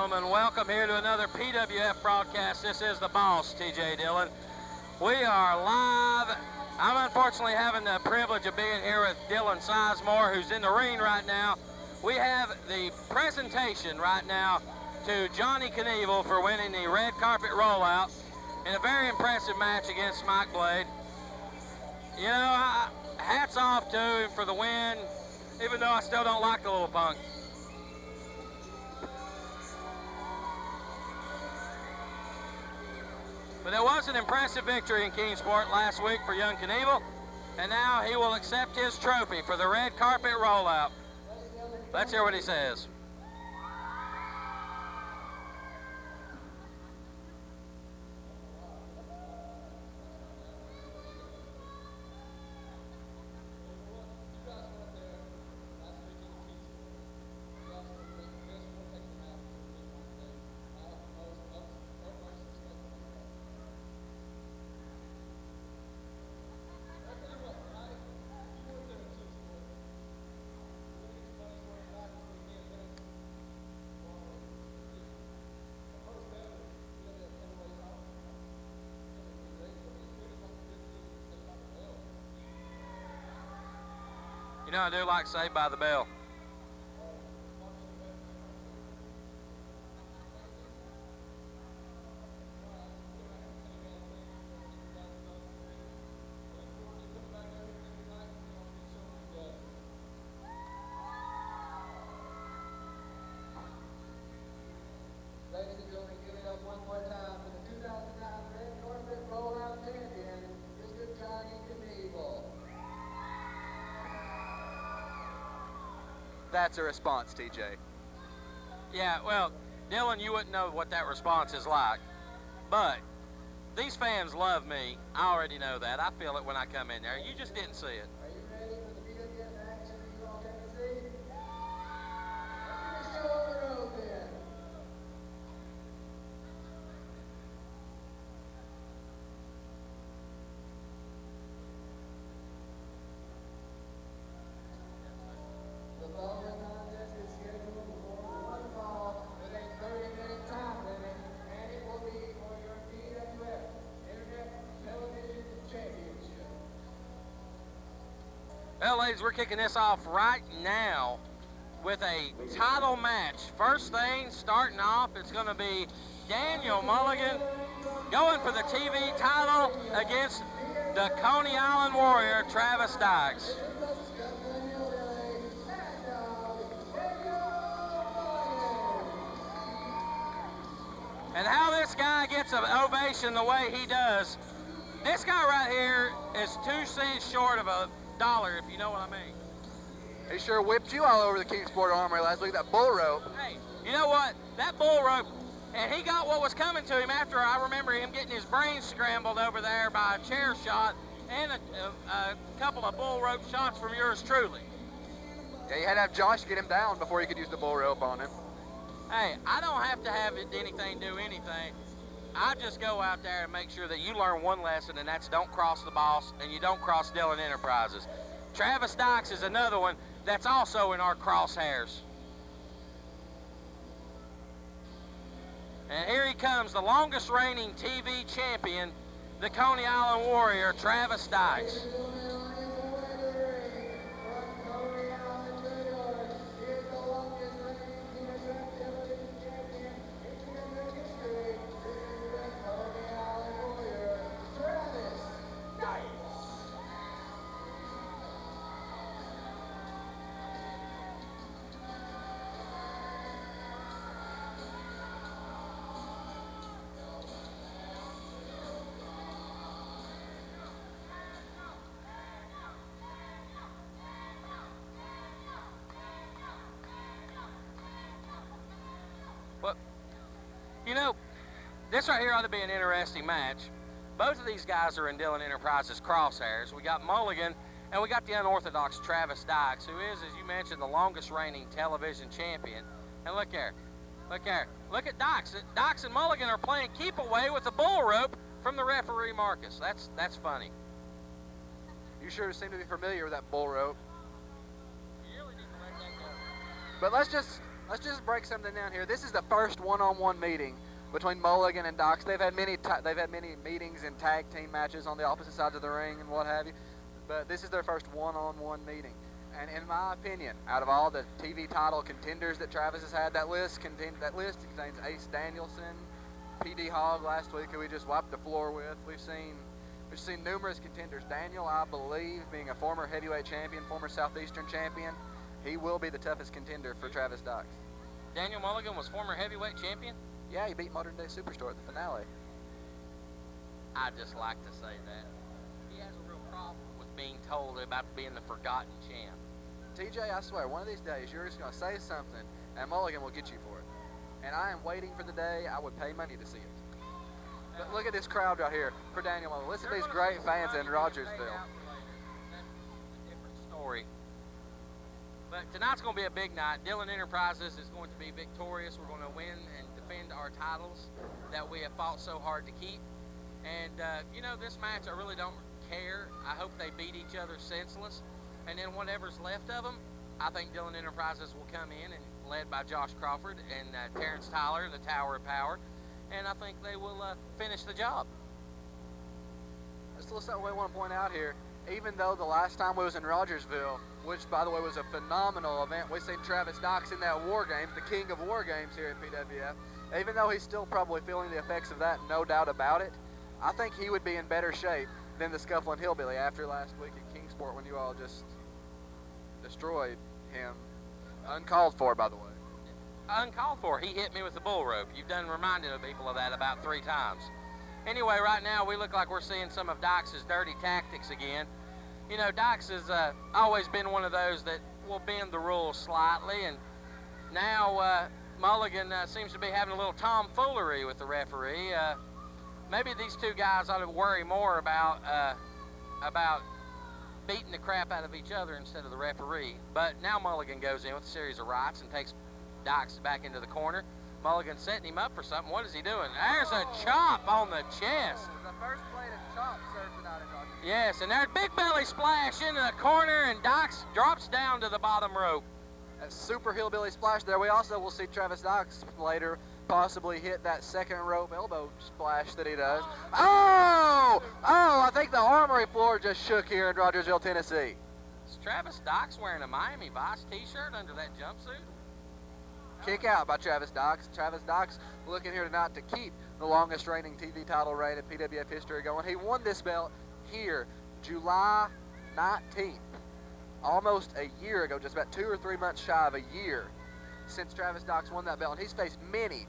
gentlemen, welcome here to another PWF broadcast. This is the boss, TJ Dillon. We are live. I'm unfortunately having the privilege of being here with Dylan Sizemore, who's in the ring right now. We have the presentation right now to Johnny Knieval for winning the red carpet rollout in a very impressive match against Mike Blade. You know, hats off to him for the win, even though I still don't like the little punk. But it was an impressive victory in Kingsport last week for young Knieval, and now he will accept his trophy for the red carpet rollout. Let's hear what he says. You know, I do like Saved by the Bell. Ladies and gentlemen, give it up one more time for the 2009 Red Carpet Rollout Champion, Mr. Johnny Knieval. That's a response, TJ. Yeah, well, Dylan, you wouldn't know what that response is like, but these fans love me. I already know that. I feel it when I come in there. You just didn't see it. Are you ready for the PWF action that you all came to see? Let's get a show on the road then. The following contest is scheduled for one fall with a 30-minute time limit, and it will be for your PWF Internet Television Championship. Well, ladies, we're kicking this off right now with a title match. First thing, starting off, it's going to be Daniel Mulligan going for the TV title against the Coney Island Warrior, Travis Dykes. And how this guy gets an ovation the way he does, this guy right here is 2 cents short of $1, if you know what I mean. He sure whipped you all over the Kingsport Armory last week, that bull rope. Hey, you know what? That bull rope, and he got what was coming to him after I remember him getting his brain scrambled over there by a chair shot and a couple of bull rope shots from yours truly. Yeah, you had to have Josh get him down before you could use the bull rope on him. Hey, I don't have to have anything do anything. I just go out there and make sure that you learn one lesson, and that's don't cross the boss and you don't cross Dillon Enterprises. Travis Dykes is another one that's also in our crosshairs. And here he comes, the longest reigning TV champion, the Coney Island Warrior, Travis Dykes. You know, this right here ought to be an interesting match. Both of these guys are in Dillon Enterprises crosshairs. We got Mulligan, and we got the unorthodox Travis Dykes, who is, as you mentioned, the longest reigning television champion. And look there. Look there. Look at Dykes. Dykes and Mulligan are playing keep away with the bull rope from the referee Marcus. That's funny. You sure seem to be familiar with that bull rope. You really need to let that go. But let's just Let's just break something down here. This is the first one-on-one meeting between Mulligan and Dykes. They've had many meetings in tag team matches on the opposite sides of the ring and what have you, but this is their first one-on-one meeting. And in my opinion, out of all the TV title contenders that Travis has had, that list contains Ace Danielson, PD Hogg last week, who we just wiped the floor with. We've seen numerous contenders. Daniel, I believe, being a former heavyweight champion, former Southeastern champion, he will be the toughest contender for Travis Dykes. Daniel Mulligan was former heavyweight champion? Yeah, he beat Modern Day Superstore at the finale. I just like to say that. He has a real problem with being told about being the forgotten champ. TJ, I swear, one of these days you're just going to say something and Mulligan will get you for it. And I am waiting for the day I would pay money to see it. But look at this crowd right here for Daniel Mulligan. Listen to these great fans in Rogersville. That's a different story. But tonight's going to be a big night. Dillon Enterprises is going to be victorious. We're going to win and defend our titles that we have fought so hard to keep. And, you know, this match, I really don't care. I hope they beat each other senseless. And then whatever's left of them, I think Dillon Enterprises will come in, and led by Josh Crawford and Terrence Tyler in the Tower of Power. And I think they will finish the job. There's still something we want to point out here. Even though the last time we was in Rogersville, which, by the way, was a phenomenal event, we seen Travis Dykes in that War Games, the king of War Games here at PWF. Even though he's still probably feeling the effects of that, no doubt about it, I think he would be in better shape than the Scuffling Hillbilly after last week at Kingsport when you all just destroyed him. Uncalled for, by the way. Uncalled for. He hit me with the bull rope. You've done reminded people of that about 3 times. Anyway, right now we look like we're seeing some of Dykes' dirty tactics again. You know, Dykes has always been one of those that will bend the rules slightly, and now Mulligan seems to be having a little tomfoolery with the referee. Maybe these two guys ought to worry more about beating the crap out of each other instead of the referee. But now Mulligan goes in with a series of rights and takes Dykes back into the corner. Mulligan's setting him up for something. What is he doing? There's a chop on the chest. The first plate of chop served tonight in Rogersville. Yes, and there's big belly splash into the corner, and Dykes drops down to the bottom rope. A super hillbilly splash there. We also will see Travis Dykes later possibly hit that second rope elbow splash that he does. Oh! Oh, I think the armory floor just shook here in Rogersville, Tennessee. Is Travis Dykes wearing a Miami Vice t-shirt under that jumpsuit? Kick out by Travis Dykes. Travis Dykes looking here tonight to keep the longest reigning TV title reign in PWF history going. He won this belt here July 19th, almost a year ago, just about 2 or 3 months shy of a year since Travis Dykes won that belt. And he's faced many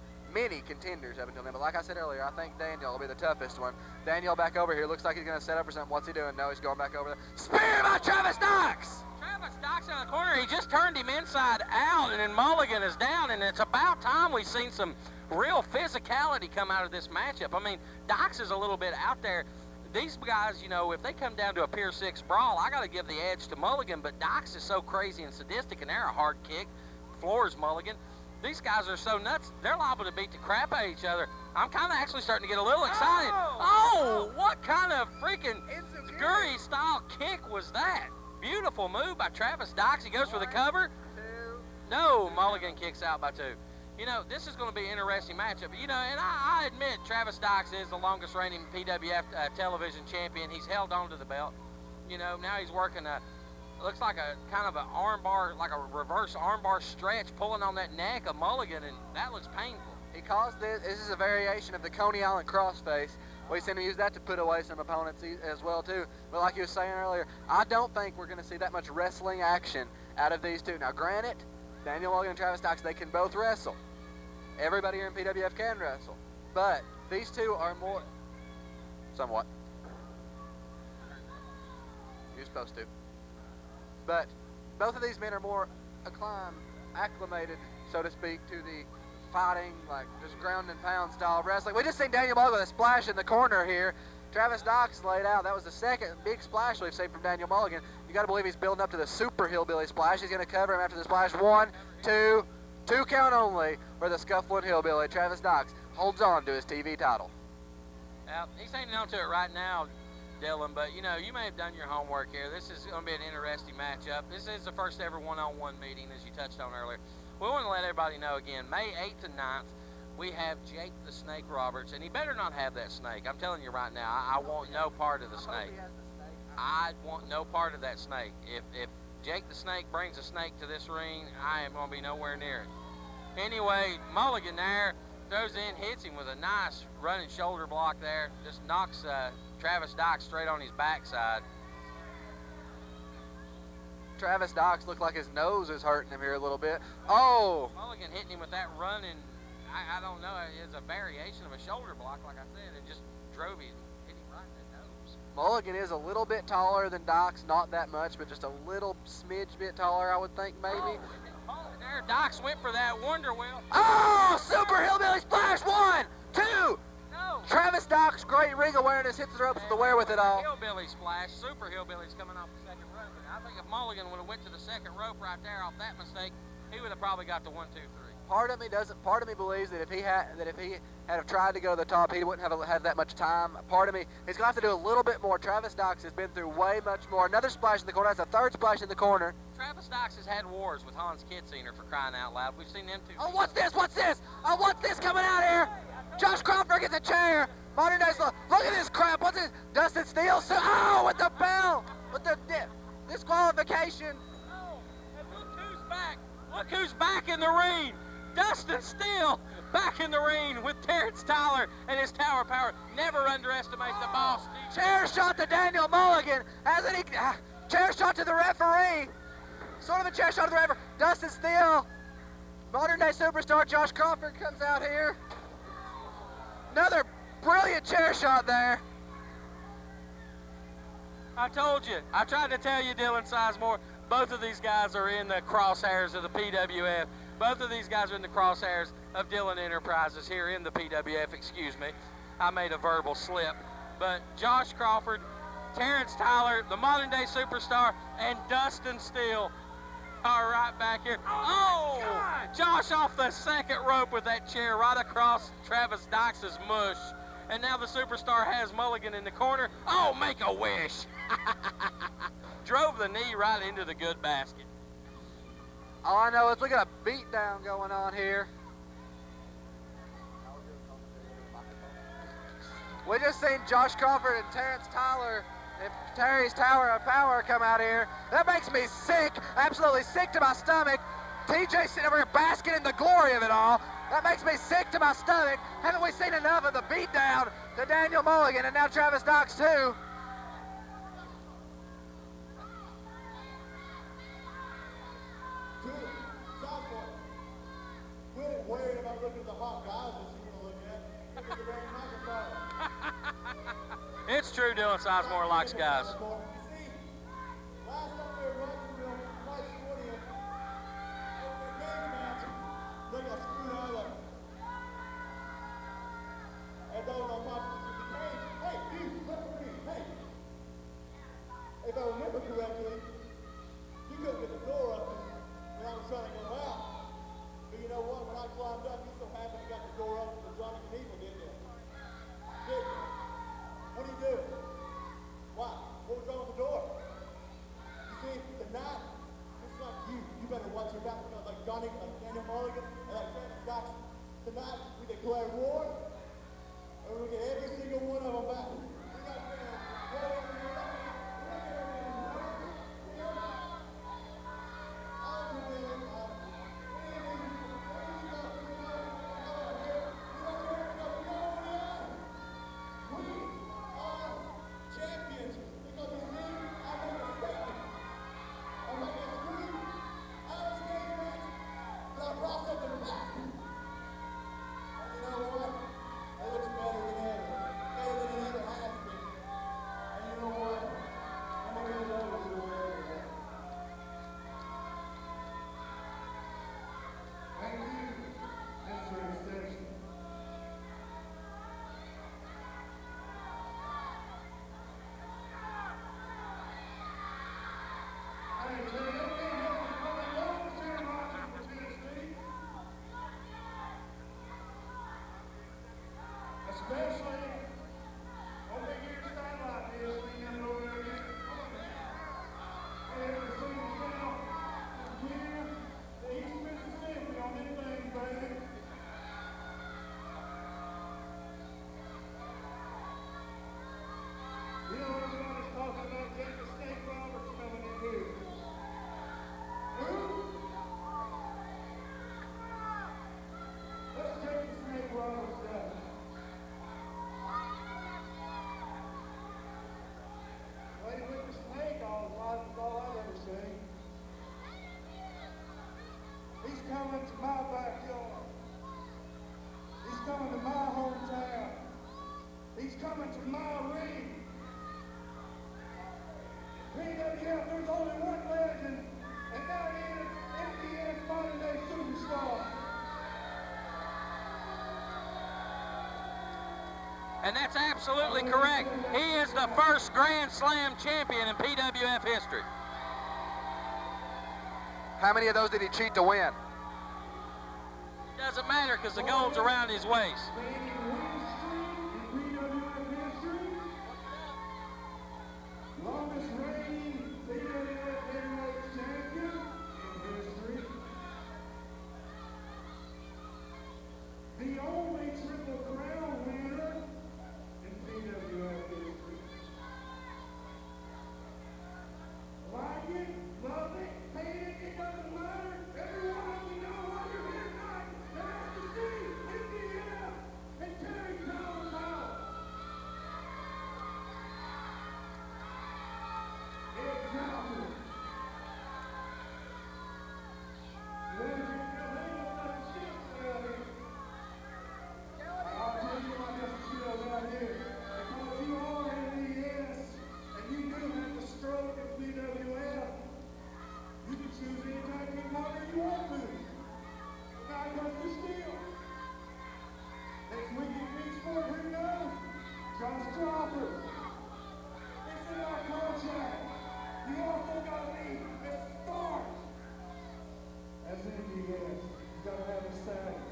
contenders up until then. But like I said earlier, I think Daniel will be the toughest one. Daniel back over here. Looks like he's going to set up for something. What's he doing? No, he's going back over there. Spear by Travis Dykes! Travis Dykes in the corner. He just turned him inside out, and then Mulligan is down, and it's about time we've seen some real physicality come out of this matchup. I mean, Dykes is a little bit out there. These guys, you know, if they come down to a Pier 6 brawl, I got to give the edge to Mulligan, but Dykes is so crazy and sadistic, and they're a hard kick. Floors Mulligan. These guys are so nuts, they're liable to beat the crap out of each other. I'm kind of actually starting to get a little excited. Oh, what kind of freaking Guri-style kick was that? Beautiful move by Travis Dykes. He goes for the cover. No, Mulligan kicks out by 2. You know, this is going to be an interesting matchup. You know, and I admit Travis Dykes is the longest reigning PWF television champion. He's held on to the belt. You know, now he's working looks like a kind of an armbar, like a reverse armbar stretch, pulling on that neck of Mulligan, and that looks painful. He calls this is a variation of the Coney Island crossface. We've seen him use that to put away some opponents as well, too. But like you were saying earlier, I don't think we're going to see that much wrestling action out of these two. Now, granted, Daniel Mulligan and Travis Dykes, they can both wrestle. Everybody here in PWF can wrestle. But these two are more... Somewhat. You're supposed to. But both of these men are more acclimated, so to speak, to the fighting, like just ground and pound style of wrestling. We just seen Daniel Mulligan with a splash in the corner here. Travis Dykes laid out. That was the second big splash we've seen from Daniel Mulligan. You got to believe he's building up to the super hillbilly splash. He's going to cover him after the splash. 1, 2, 2 count only for the Scuffling Hillbilly. Travis Dykes holds on to his TV title. He's hanging on to it right now, Dillon, but you know, you may have done your homework here. This is going to be an interesting matchup. This is the first ever one-on-one meeting, as you touched on earlier. we want to let everybody know again, May 8th and 9th, we have Jake the Snake Roberts, and he better not have that snake. I'm telling you right now, I want no part of the snake. I want no part of that snake. If Jake the Snake brings a snake to this ring, I am going to be nowhere near it. Anyway, Mulligan there throws in, hits him with a nice running shoulder block there. Just knocks Travis Dykes straight on his backside. Travis Dykes looked like his nose is hurting him here a little bit. Oh! Mulligan hitting him with that running, I don't know, it's a variation of a shoulder block, like I said. It just drove him, hit him right in the nose. Mulligan is a little bit taller than Dykes, not that much, but just a little smidge bit taller, I would think, maybe. Oh, there, Dykes went for that Wonder Wheel. Oh! Super Hillbilly Splash! 1, 2! No. Travis Dykes, great ring awareness, hits the ropes with the wear with it all. Hillbilly Splash, Super Hillbilly's coming off the second rope. And I think if Mulligan would have went to the second rope right there off that mistake, he would have probably got the 1, 2, 3. Part of me believes that if he had tried to go to the top, he wouldn't have had that much time. Part of me, he's going to have to do a little bit more. Travis Dykes has been through way much more. Another splash in the corner. That's a third splash in the corner. Travis Dykes has had wars with Hans Kitzinger, for crying out loud. We've seen them two. Oh, what's this? What's this? Oh, what's this coming out here? Josh Crawford gets a chair. Modern day slow. Look at this crap. What's this? Dustin Steele. Oh, with the bell. With the disqualification. Oh, and look who's back. Look who's back in the ring. Dustin Steele back in the ring with Terrence Tyler and his Tower Power. Never underestimate the boss. Chair shot to Daniel Mulligan. Hasn't he? Chair shot to the referee. Sort of a chair shot to the referee. Dustin Steele. Modern day superstar Josh Crawford comes out here. Another brilliant chair shot there. I told you. I tried to tell you, Dylan Sizemore, both of these guys are in the crosshairs of the PWF. Both of these guys are in the crosshairs of Dylan Enterprises here in the PWF, excuse me. I made a verbal slip. But Josh Crawford, Terrence Tyler, the modern day superstar, and Dustin Steele are right back here. Oh! Josh off the second rope with that chair right across Travis Dykes' mush. And now the superstar has Mulligan in the corner. Oh, make a wish. Drove the knee right into the good basket. All I know is we got a beatdown going on here. We just seen Josh Crawford and Terrence Tyler and Terry's Tower of Power come out here. That makes me sick, absolutely sick to my stomach. TJ sitting over here basking in the glory of it all. That makes me sick to my stomach. Haven't we seen enough of the beatdown to Daniel Mulligan and now Travis Dykes too? Worried about looking at the hot guys that you're going to look at. Look at the very microphone. It's true Dylan Sizemore likes guys. You see, last time we were Rogersville, March 20th, over a game match, they got screwed out of it. And those on top of the cage, hey, you, look at me, hey. If I remember correctly, you couldn't get the door open when I was trying to go out. But you know what? When I climbed up, you so happened to got the door open for Johnny Knieval, didn't you? Didn't you? What are you doing? Why? What was wrong with the door? You see, tonight, just like you better watch your back because like Johnny, like Daniel Mulligan, and like Travis Dykes. Tonight, we declare war, and we get every single one of them back. We got East Mississippi. And that's absolutely correct. He is the first Grand Slam champion in PWF history. How many of those did he cheat to win? Doesn't matter because the gold's around his waist. Longest reigning PWF heavyweight champion in history. The only Triple Crown winner in PWF history. Like it, love it, hate it, it doesn't matter. Everyone, you know why you're here tonight. They have to see Indiana and Terry Collins out. Exactly. I'll tell you why this skills out here. Because you are in the ES, and you do have the stroke of PWF. You can choose any tag team partner you want to. Not worth the steal. Next week in Kingsport, who knows? Josh Crawford. It's in our contract. You also got to be as smart as MDS. You got to have a status.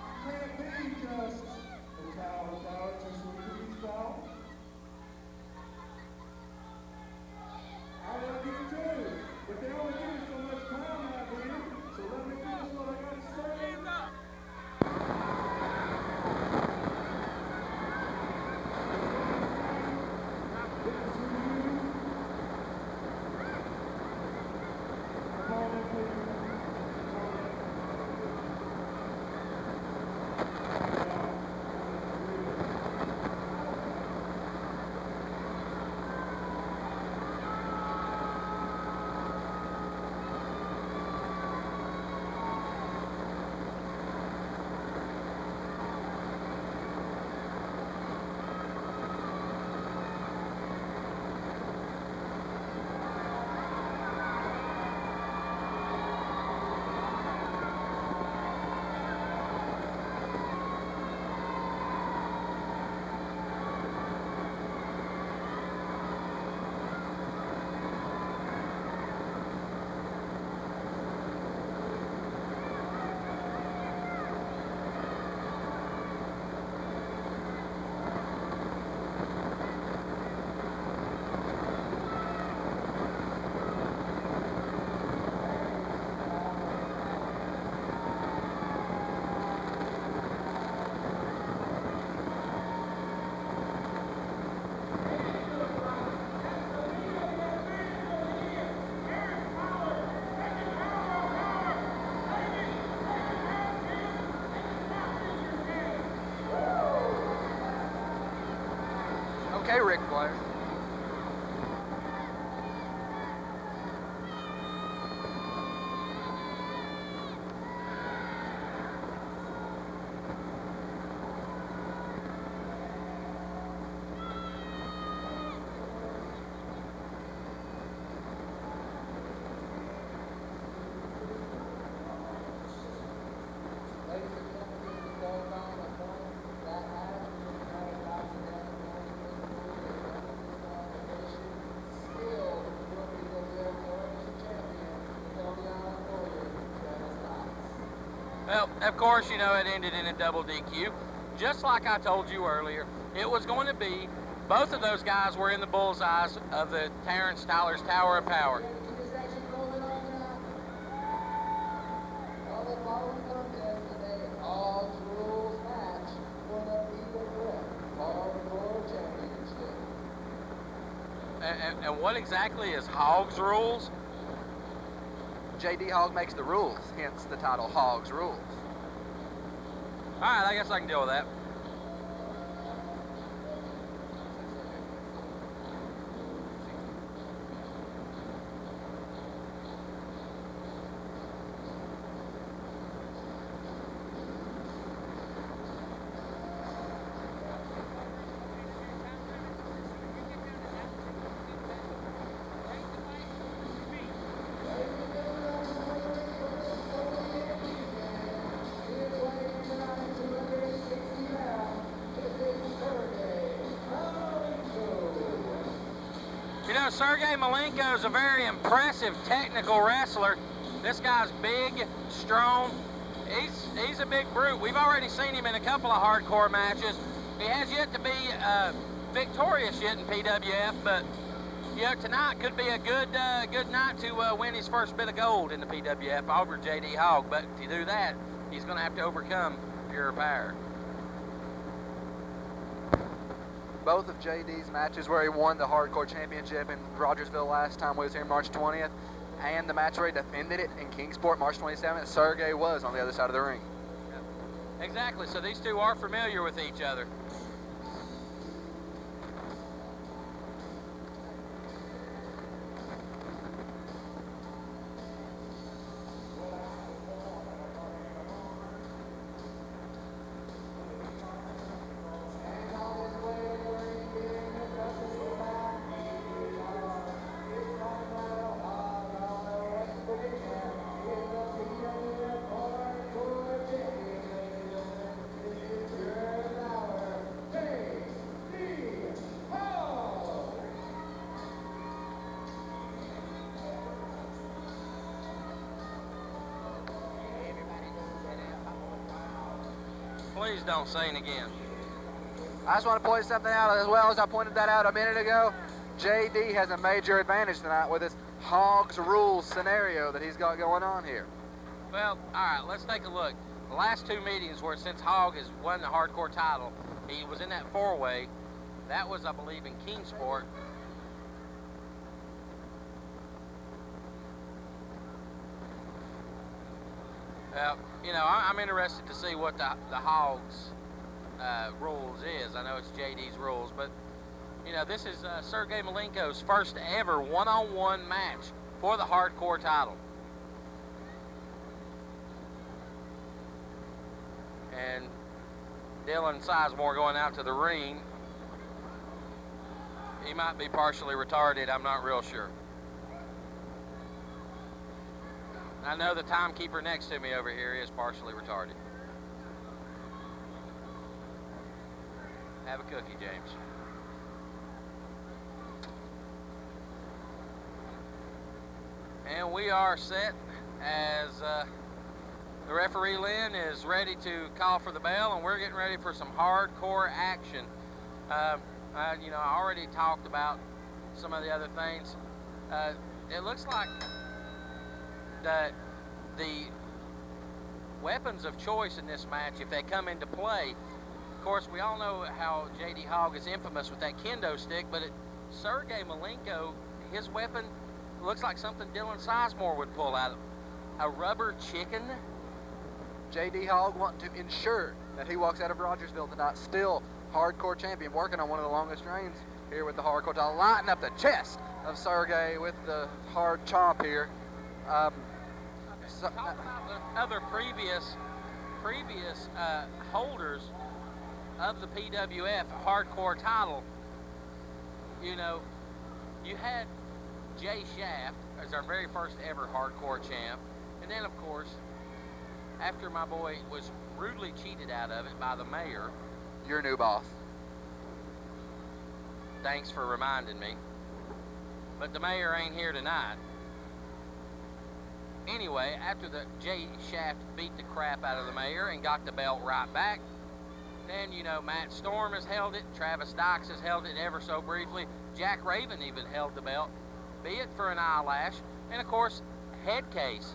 You can't be just the tower, just with the beach tower. I love you too, but they only give me so much time out here, so let me finish what I got to say. Okay, Ric Flair. Well, of course, you know, it ended in a double DQ. Just like I told you earlier, it was going to be, both of those guys were in the bullseyes of the Terrence Tyler's Tower of Power. All the following contest today, Hogg's rules match for the PWF Championship. And what exactly is Hogg's rules? JD Hogg makes the rules, hence the title Hogg's Rules. All right, I guess I can deal with that. know, Sergei Malenko is a very impressive technical wrestler. This guy's big, strong. He's a big brute. We've already seen him in a couple of hardcore matches. He has yet to be victorious yet in PWF, but you know, tonight could be a good night to win his first bit of gold in the PWF over J.D. Hogg. But to do that, he's going to have to overcome Pure Power. Both of JD's matches where he won the Hardcore Championship in Rogersville last time we was here March 20th, and the match where he defended it in Kingsport March 27th, Sergei was on the other side of the ring. Exactly, so these two are familiar with each other. Please don't sing again. I just want to point something out as well as I pointed that out a minute ago. JD has a major advantage tonight with this Hogg's rules scenario that he's got going on here. Well, all right, let's take a look. The last two meetings where since Hogg has won the hardcore title, he was in that four-way. That was, I believe, in Kingsport. You know, I'm interested to see what the Hogg's rules is. I know it's JD's rules, but, you know, this is Sergei Malenko's first ever one-on-one match for the hardcore title. And Dylan Sizemore going out to the ring. He might be partially retarded, I'm not real sure. I know the timekeeper next to me over here is partially retarded. Have a cookie, James. And we are set as the referee Lynn is ready to call for the bell, and we're getting ready for some hardcore action. You know, I already talked about some of the other things. It looks like the weapons of choice in this match, if they come into play, of course, we all know how J.D. Hogg is infamous with that kendo stick, but Sergei Malenko, his weapon looks like something Dylan Sizemore would pull out. A rubber chicken. J.D. Hogg wanting to ensure that he walks out of Rogersville tonight still hardcore champion, working on one of the longest reigns here with the hardcore title, lighting up the chest of Sergei with the hard chomp here. Talk about the other previous holders of the PWF hardcore title. You know, you had Jay Shaft as our very first ever hardcore champ, and then of course, after my boy was rudely cheated out of it by the mayor. Your new boss. Thanks for reminding me. But the mayor ain't here tonight. Anyway, after the Jay Shaft beat the crap out of the mayor and got the belt right back, then, you know, Matt Storm has held it, Travis Dykes has held it ever so briefly, Jack Raven even held the belt, be it for an eyelash, and of course, Hedkase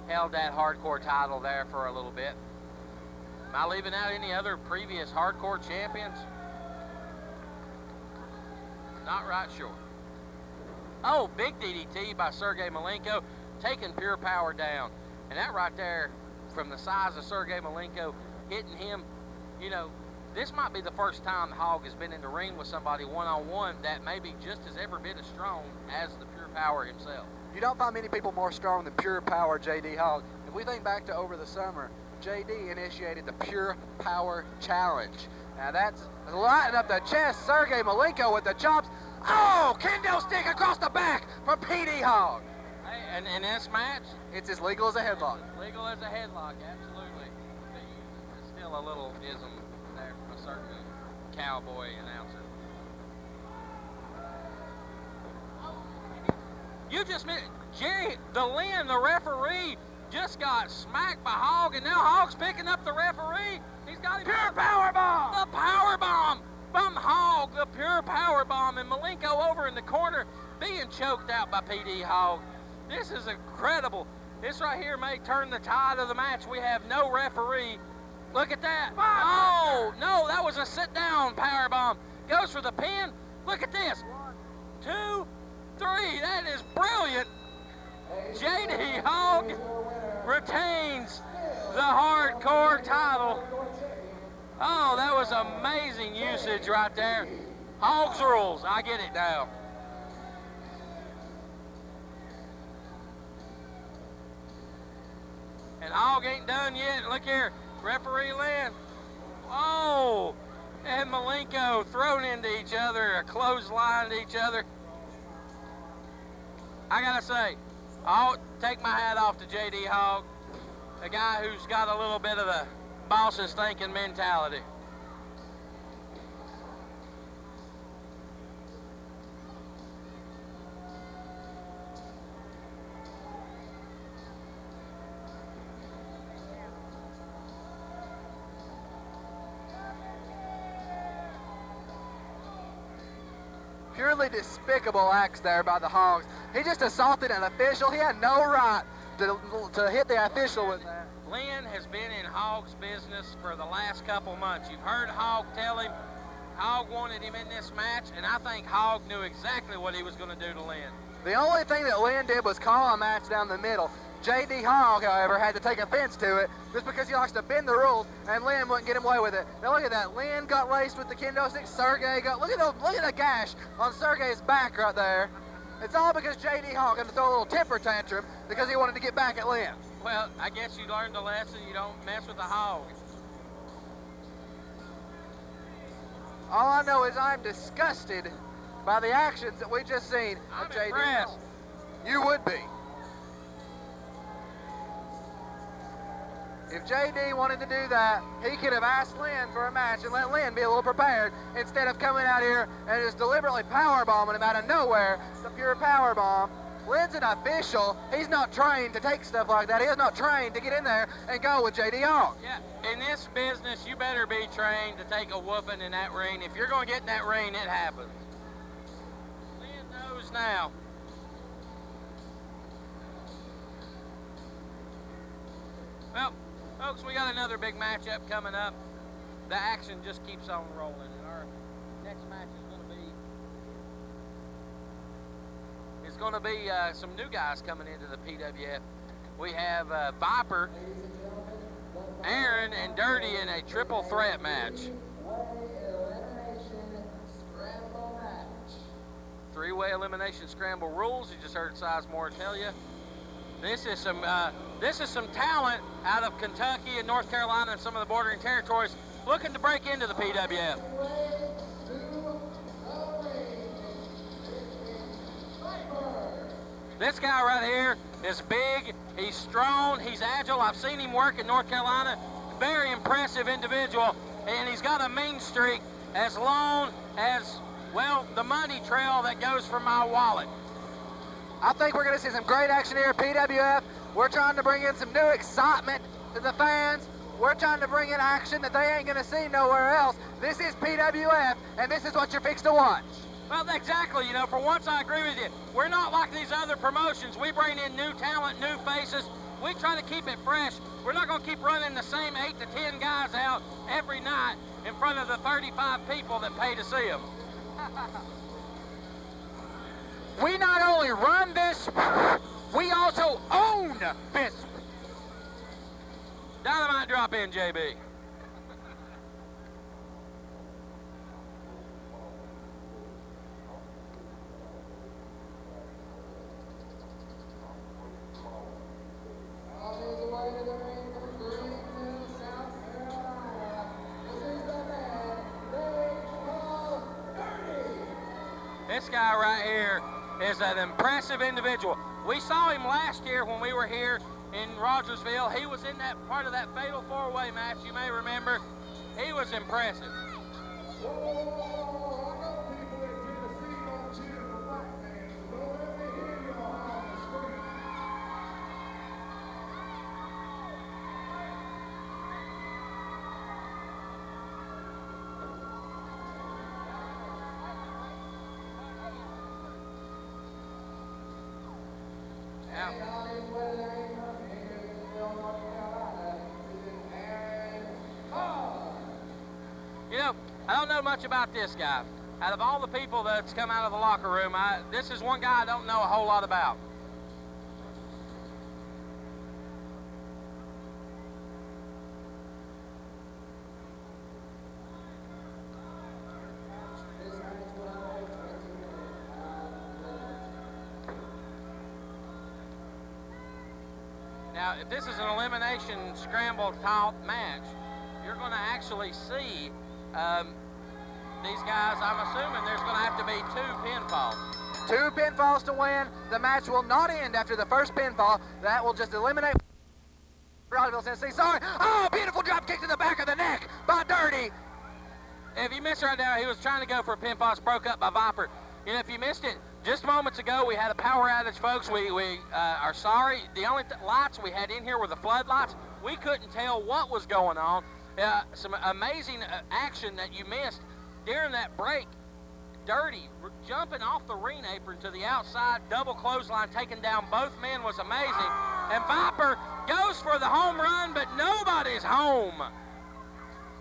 held that hardcore title there for a little bit. Am I leaving out any other previous hardcore champions? Not right sure. Oh, big DDT by Sergei Malenko, taking Pure Power down. And that right there, from the size of Sergei Malenko, hitting him, you know, this might be the first time Hogg has been in the ring with somebody one-on-one that may be just as every bit as strong as the Pure Power himself. You don't find many people more strong than Pure Power J.D. Hogg. If we think back to over the summer, J.D. initiated the Pure Power Challenge. Now that's lighting up the chest. Sergei Malenko with the chops. Oh, kendo stick across the back from P.D. Hogg. Hey, and in this match, it's as legal as a headlock. Legal as a headlock, absolutely. There's still a little ism there from a certain cowboy announcer. You just missed. Jerry, the referee, just got smacked by Hogg, and now Hogg's picking up the referee. He's got him. Pure power bomb! The power bomb from Hogg, the pure power bomb, and Malenko over in the corner being choked out by PD Hogg. This is incredible. This right here may turn the tide of the match. We have no referee. Look at that. Oh, no, that was a sit-down power bomb. Goes for the pin. Look at this. 1, 2, 3. That is brilliant. JD Hogg retains the hardcore title. Oh, that was amazing usage right there. Hogg's rules. I get it now. And Hogg ain't done yet. Look here. Referee Lynn. Oh, and Malenko thrown into each other, a clothesline to each other. I gotta say, I'll take my hat off to JD Hogg, a guy who's got a little bit of the boss's thinking mentality. Purely despicable acts there by the Hogs. He just assaulted an official. He had no right to hit the official with that. Lynn has been in Hogg's business for the last couple months. You've heard Hogg tell him Hogg wanted him in this match, and I think Hogg knew exactly what he was going to do to Lynn. The only thing that Lynn did was call a match down the middle. JD Hogg, however, had to take offense to it just because he likes to bend the rules, and Lynn wouldn't get him away with it. Now look at that. Lynn got laced with the kendo stick. Sergei got, look at the gash on Sergei's back right there. It's all because JD Hogg had to throw a little temper tantrum because he wanted to get back at Lynn. Well, I guess you learned a lesson. You don't mess with the Hogg. All I know is I'm disgusted by the actions that we just seen I'm of JD impressed. Hogg. You would be. If JD wanted to do that, he could have asked Lynn for a match and let Lynn be a little prepared instead of coming out here and just deliberately powerbombing him out of nowhere. The pure powerbomb. Lynn's an official. He's not trained to take stuff like that. He's not trained to get in there and go with JD Hogg. Yeah, in this business, you better be trained to take a whooping in that ring. If you're going to get in that ring, it happens. Lynn knows now. Well, folks, we got another big matchup coming up. The action just keeps on rolling, and our next match is going to be some new guys coming into the PWF. We have Viper, Aaron, and Dirty in a triple threat match. Three-way elimination scramble rules. You just heard Sizemore tell you. This is some talent out of Kentucky and North Carolina and some of the bordering territories looking to break into the PWF. This guy right here is big, he's strong, he's agile. I've seen him work in North Carolina. Very impressive individual, and he's got a mean streak as long as, well, the money trail that goes from my wallet. I think we're going to see some great action here at PWF. We're trying to bring in some new excitement to the fans. We're trying to bring in action that they ain't going to see nowhere else. This is PWF, and this is what you're fixed to watch. Well, exactly. You know, for once I agree with you. We're not like these other promotions. We bring in new talent, new faces. We try to keep it fresh. We're not going to keep running the same 8 to 10 guys out every night in front of the 35 people that pay to see them. We not only run this, we also own this. Dynamite drop in, JB. On his way to the ring from Greenville, South Carolina, this is the man they call Dirty. This guy right here is an impressive individual. We saw him last year when we were here in Rogersville. He was in that part of that fatal four-way match, you may remember. He was impressive. Whoa, I know people in Tennessee don't cheer for black men, so don't let me hear y'all You know, I don't know much about this guy. Out of all the people that's come out of the locker room, this is one guy I don't know a whole lot about. Now, if this is an elimination scramble type match, you're going to actually see these guys. I'm assuming there's going to have to be 2 pinfalls. 2 pinfalls to win. The match will not end after the first pinfall. That will just eliminate Rogersville, Tennessee. Sorry. Oh, beautiful drop kick to the back of the neck by Dirty. If you missed right now, he was trying to go for a pinfall. It's broke up by Viper. You know, if you missed it, just moments ago, we had a power outage, folks. We are sorry. The only lights we had in here were the floodlights. We couldn't tell what was going on. Some amazing action that you missed during that break. Dirty jumping off the ring apron to the outside, double clothesline, taking down both men was amazing. And Viper goes for the home run, but nobody's home.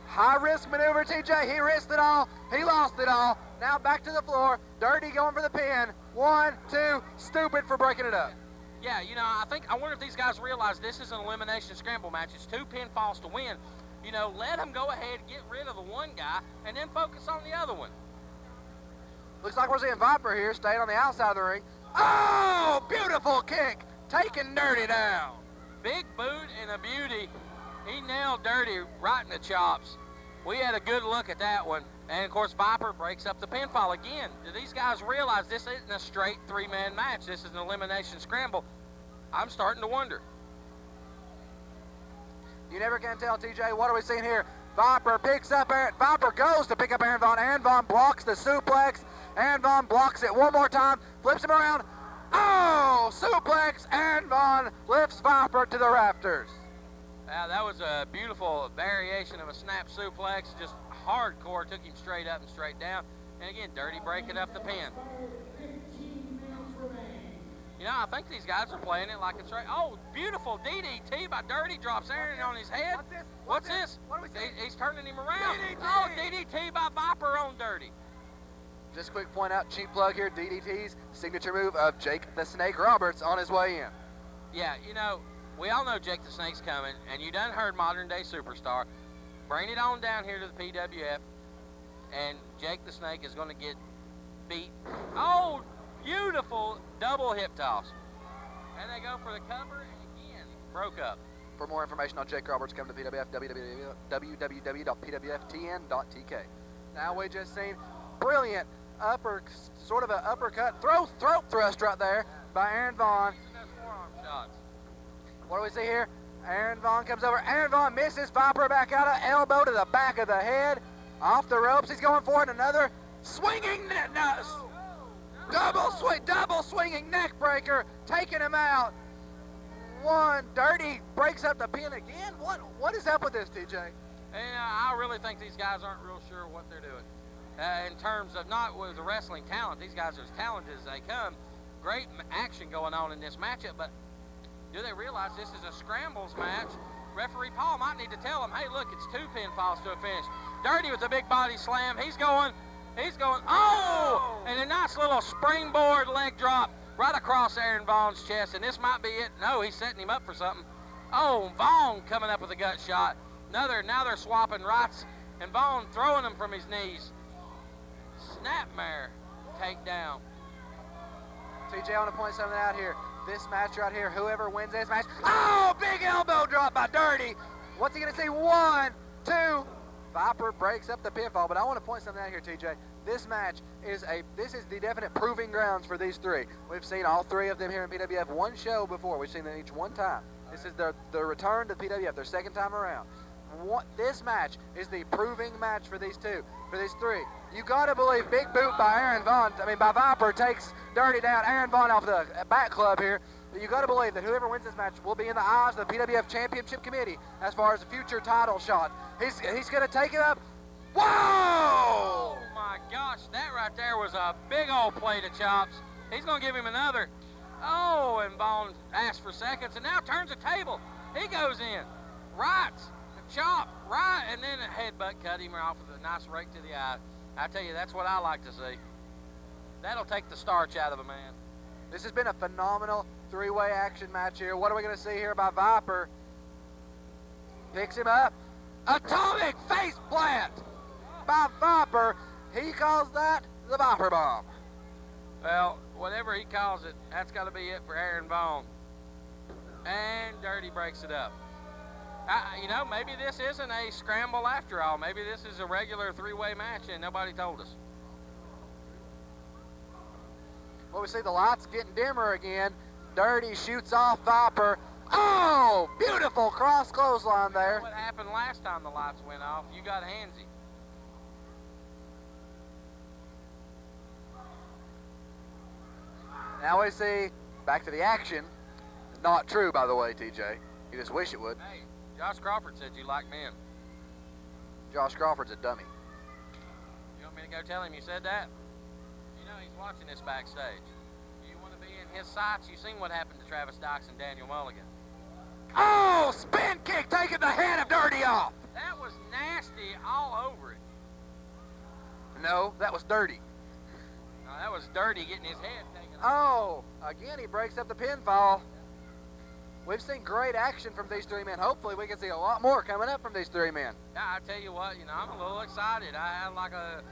High-risk maneuver, TJ. He risked it all. He lost it all. Now back to the floor. Dirty going for the pin. 1, 2, stupid for breaking it up. Yeah, you know, I wonder if these guys realize this is an elimination scramble match. It's 2 pinfalls to win. You know, let them go ahead, get rid of the one guy, and then focus on the other one. Looks like we're seeing Viper here, staying on the outside of the ring. Oh, beautiful kick. Taking Dirty down. Big boot and a beauty. He nailed Dirty right in the chops. We had a good look at that one. And, of course, Viper breaks up the pinfall again. Do these guys realize this isn't a straight 3-man match? This is an elimination scramble. I'm starting to wonder. You never can tell, TJ. What are we seeing here? Viper picks up Aaron. Viper goes to pick up Aaron Vaughn. Aaron Vaughn blocks the suplex. Aaron Vaughn blocks it one more time. Flips him around. Oh, suplex. Aaron Vaughn lifts Viper to the rafters. That was a beautiful variation of a snap suplex. Just hardcore. Took him straight up and straight down. And again, Dirty breaking up the pin. You know, I think these guys are playing it like it's right. Oh, beautiful DDT by Dirty. Drops Aaron on his head. What's this? What are we seeing? He's turning him around. DDT. Oh, DDT by Viper on Dirty. Just a quick point out, cheap plug here, DDT's signature move of Jake the Snake Roberts on his way in. Yeah, you know, we all know Jake the Snake's coming, and you done heard Modern Day Superstar. Bring it on down here to the PWF, and Jake the Snake is going to get beat. Oh, beautiful double hip toss. And they go for the cover, and again, broke up. For more information on Jake Roberts, come to PWF, www.pwftn.tk. Now we just seen brilliant sort of an uppercut, throat thrust right there by Aaron Vaughn. Using those forearm shots. What do we see here? Aaron Vaughn comes over. Aaron Vaughn misses. Viper back out, elbow to the back of the head. Off the ropes. He's going for it. Another swinging double swinging neck breaker, taking him out. One. Dirty breaks up the pin again. What is up with this, TJ? And I really think these guys aren't real sure what they're doing. In terms of not with the wrestling talent, these guys are as talented as they come. Great action going on in this matchup, but do they realize this is a scrambles match? Referee Paul might need to tell them, hey, look, it's 2 pinfalls to a finish. Dirty with a big body slam. He's going, oh! And a nice little springboard leg drop right across Aaron Vaughn's chest, and this might be it. No, he's setting him up for something. Oh, Vaughn coming up with a gut shot. Now they're swapping rights, and Vaughn throwing him from his knees. Snapmare takedown. TJ, I want to point something out here. This match right here, whoever wins this match, oh, big elbow drop by Dirty. What's he going to see? 1, 2. Viper breaks up the pinfall, but I want to point something out here, TJ. This match is the definite proving grounds for these 3. We've seen all 3 of them here in PWF one show before. We've seen them each one time. This is their return to PWF, their second time around. This match is the proving match for these 3. You got to believe big boot by by Viper takes Dirty down. Aaron Vaughn off the back club here. You got to believe that whoever wins this match will be in the eyes of the PWF Championship Committee as far as the future title shot. He's going to take it up. Whoa! Oh my gosh, that right there was a big old plate of chops. He's going to give him another. Oh, and Vaughn asks for seconds and now turns the table. He goes in. Right. chop, right, and then a headbutt cut him off with a nice rake to the eye. I tell you, that's what I like to see. That'll take the starch out of a man. This has been a phenomenal three-way action match here. What are we going to see here by Viper? Picks him up. Atomic face plant by Viper. He calls that the Viper Bomb. Well, whatever he calls it, that's got to be it for Aaron Vaughn. And Dirty breaks it up. You know, maybe this isn't a scramble after all. Maybe this is a regular three-way match and nobody told us. Well, we see the lights getting dimmer again. Dirty shoots off Viper. Oh, beautiful cross clothesline there. What happened last time the lights went off? You got handsy. Now we see back to the action. Not true, by the way, TJ. You just wish it would. Hey, Josh Crawford said you like men. Josh Crawford's a dummy. You want me to go tell him you said that? You know he's watching this backstage. You want to be in his sights? You've seen what happened to Travis Dykes and Daniel Mulligan. Oh, spin kick taking the head of Dirty off. That was nasty all over it. No, that was Dirty. No, that was Dirty getting his head taken off. Oh, again he breaks up the pinfall. We've seen great action from these three men. Hopefully we can see a lot more coming up from these three men. Yeah, I tell you what, you know, I'm a little excited. I am like a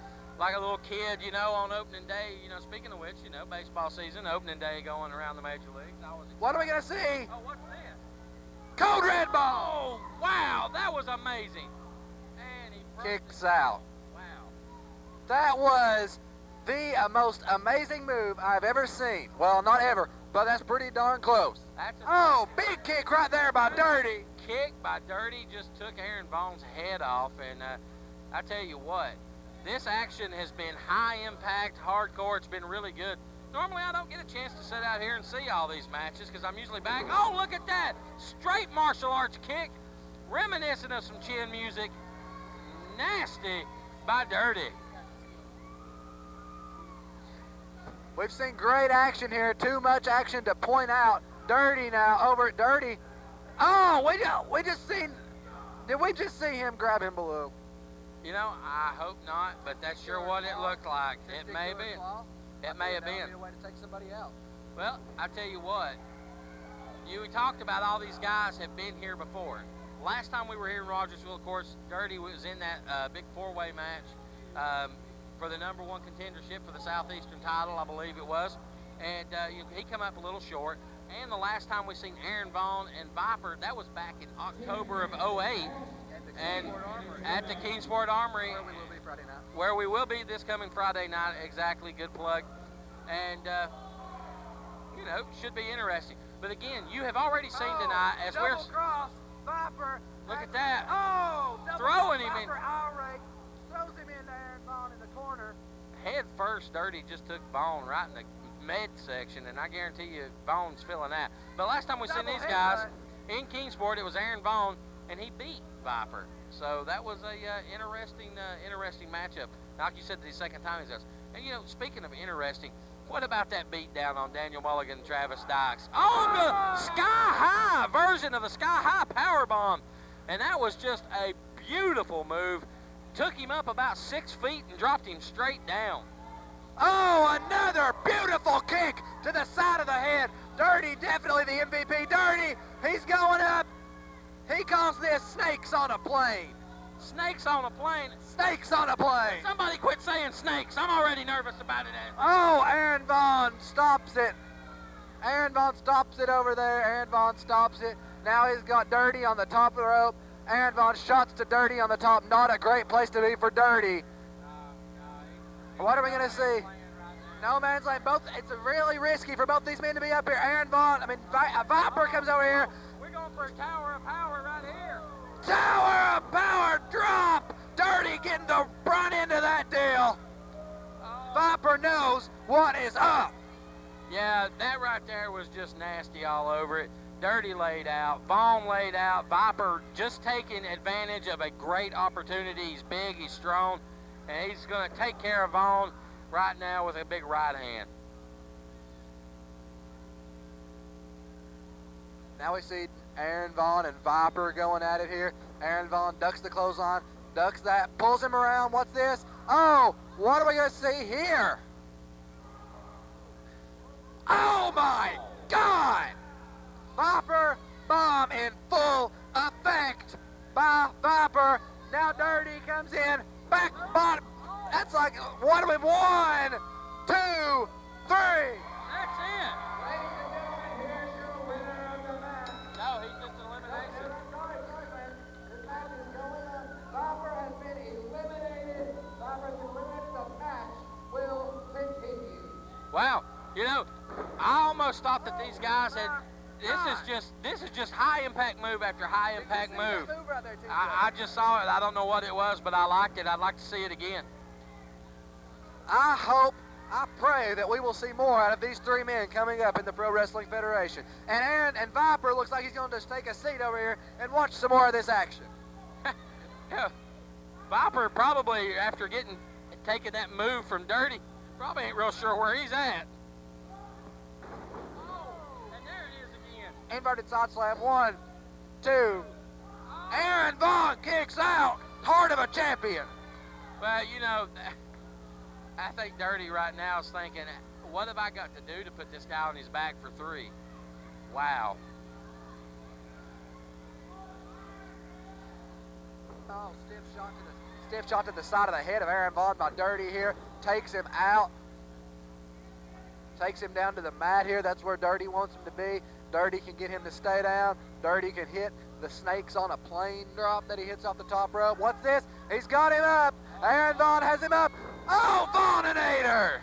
little kid, you know, on opening day. You know, speaking of which, you know, baseball season, opening day going around the major leagues. What are we going to see? Oh, what's this? Code Red Ball! Oh, wow, that was amazing. And he Kicks out. Wow. That was the most amazing move I've ever seen. Well, not ever, but that's pretty darn close. Oh, big kick right there by Dirty. Kick by Dirty just took Aaron Vaughn's head off, and I tell you what, this action has been high impact, hardcore. It's been really good. Normally I don't get a chance to sit out here and see all these matches because I'm usually back. Oh, look at that. Straight martial arts kick, reminiscent of some chin music. Nasty by Dirty. We've seen great action here. Too much action to point out. Dirty now over at Dirty. Oh, we just seen. Did we just see him grab him below? You know, I hope not, but that's sure what it looked like. It may have been. It may have been. A way to take somebody out. Well, I tell you what. We talked about all these guys have been here before. Last time we were here in Rogersville, of course, Dirty was in that big four-way match for the #1 contendership for the Southeastern title, I believe it was. And he come up a little short. And the last time we seen Aaron Vaughn and Viper, that was back in October of '08. And at the Keensport Armory, Where we will be Friday night. Where we will be this coming Friday night. Exactly, good plug. And, you know, should be interesting. But again, you have already seen tonight as we're... Double cross, Viper. Look at that. Oh, double Throwing cross, him in. Viper outright throws him into Aaron Vaughn in the corner. Head first, Dirty just took Vaughn right in the midsection, and I guarantee you Vaughn's feeling that. But last time we seen these guys in Keensport, it was Aaron Vaughn, and he beat Viper. So that was a interesting matchup. Like you said, the second time he does. And you know, speaking of interesting, what about that beat down on Daniel Mulligan and Travis Dykes? On the sky high version of the sky high power bomb. And that was just a beautiful move. Took him up about 6 feet and dropped him straight down. Oh, another beautiful kick to the side of the head. Dirty, definitely the MVP. Dirty, he's going up. He calls this snakes on a plane. Snakes on a plane? Snakes on a plane. Somebody quit saying snakes. I'm already nervous about it. Oh, Aaron Vaughn stops it. Aaron Vaughn stops it over there. Aaron Vaughn stops it. Now he's got Dirty on the top of the rope. Aaron Vaughn shots to Dirty on the top. Not a great place to be for Dirty. What are we going to see? No man's land. It's really risky for both these men to be up here. Aaron Vaughn, Viper comes over here. We're going for a tower of power right here. Tower of power drop. Dirty getting the front end of that deal. Viper knows what is up. Yeah, that right there was just nasty all over it. Dirty laid out, Vaughn laid out, Viper just taking advantage of a great opportunity. He's big, he's strong, and he's going to take care of Vaughn right now with a big right hand. Now we see Aaron Vaughn and Viper going at it here. Aaron Vaughn ducks the clothesline, ducks that, pulls him around. What's this? Oh, what are we going to see here? Oh my God! Viper bomb in full effect by Viper. Now Dirty comes in, back bottom. That's like, what do we, 1, 2, 3. That's it. Ladies and gentlemen, here's your winner of the match. No, he's just elimination. Sorry, man. This match is going on. Viper has been eliminated. Viper's eliminated. The match will continue. Wow. You know, I almost thought that these guys had. This is just high impact move after high impact move. Right there, too, I just saw it. I don't know what it was, but I liked it. I'd like to see it again. I pray that we will see more out of these 3 men coming up in the Pro Wrestling Federation. And Aaron and Viper looks like he's going to just take a seat over here and watch some more of this action. Yeah. Viper probably, after taking that move from Dirty, probably ain't real sure where he's at. And there it is again. Inverted side slam, 1, 2. Aaron Vaughn kicks out. Heart of a champion. Well, you know, I think Dirty right now is thinking, what have I got to do to put this guy on his back for 3? Wow. Oh, stiff shot to the side of the head of Aaron Vaughn by Dirty here. Takes him out. Takes him down to the mat here. That's where Dirty wants him to be. Dirty can get him to stay down. Dirty can hit the snakes on a plane drop that he hits off the top rope. What's this? He's got him up. Aaron Vaughn has him up. Oh, Vaughninator!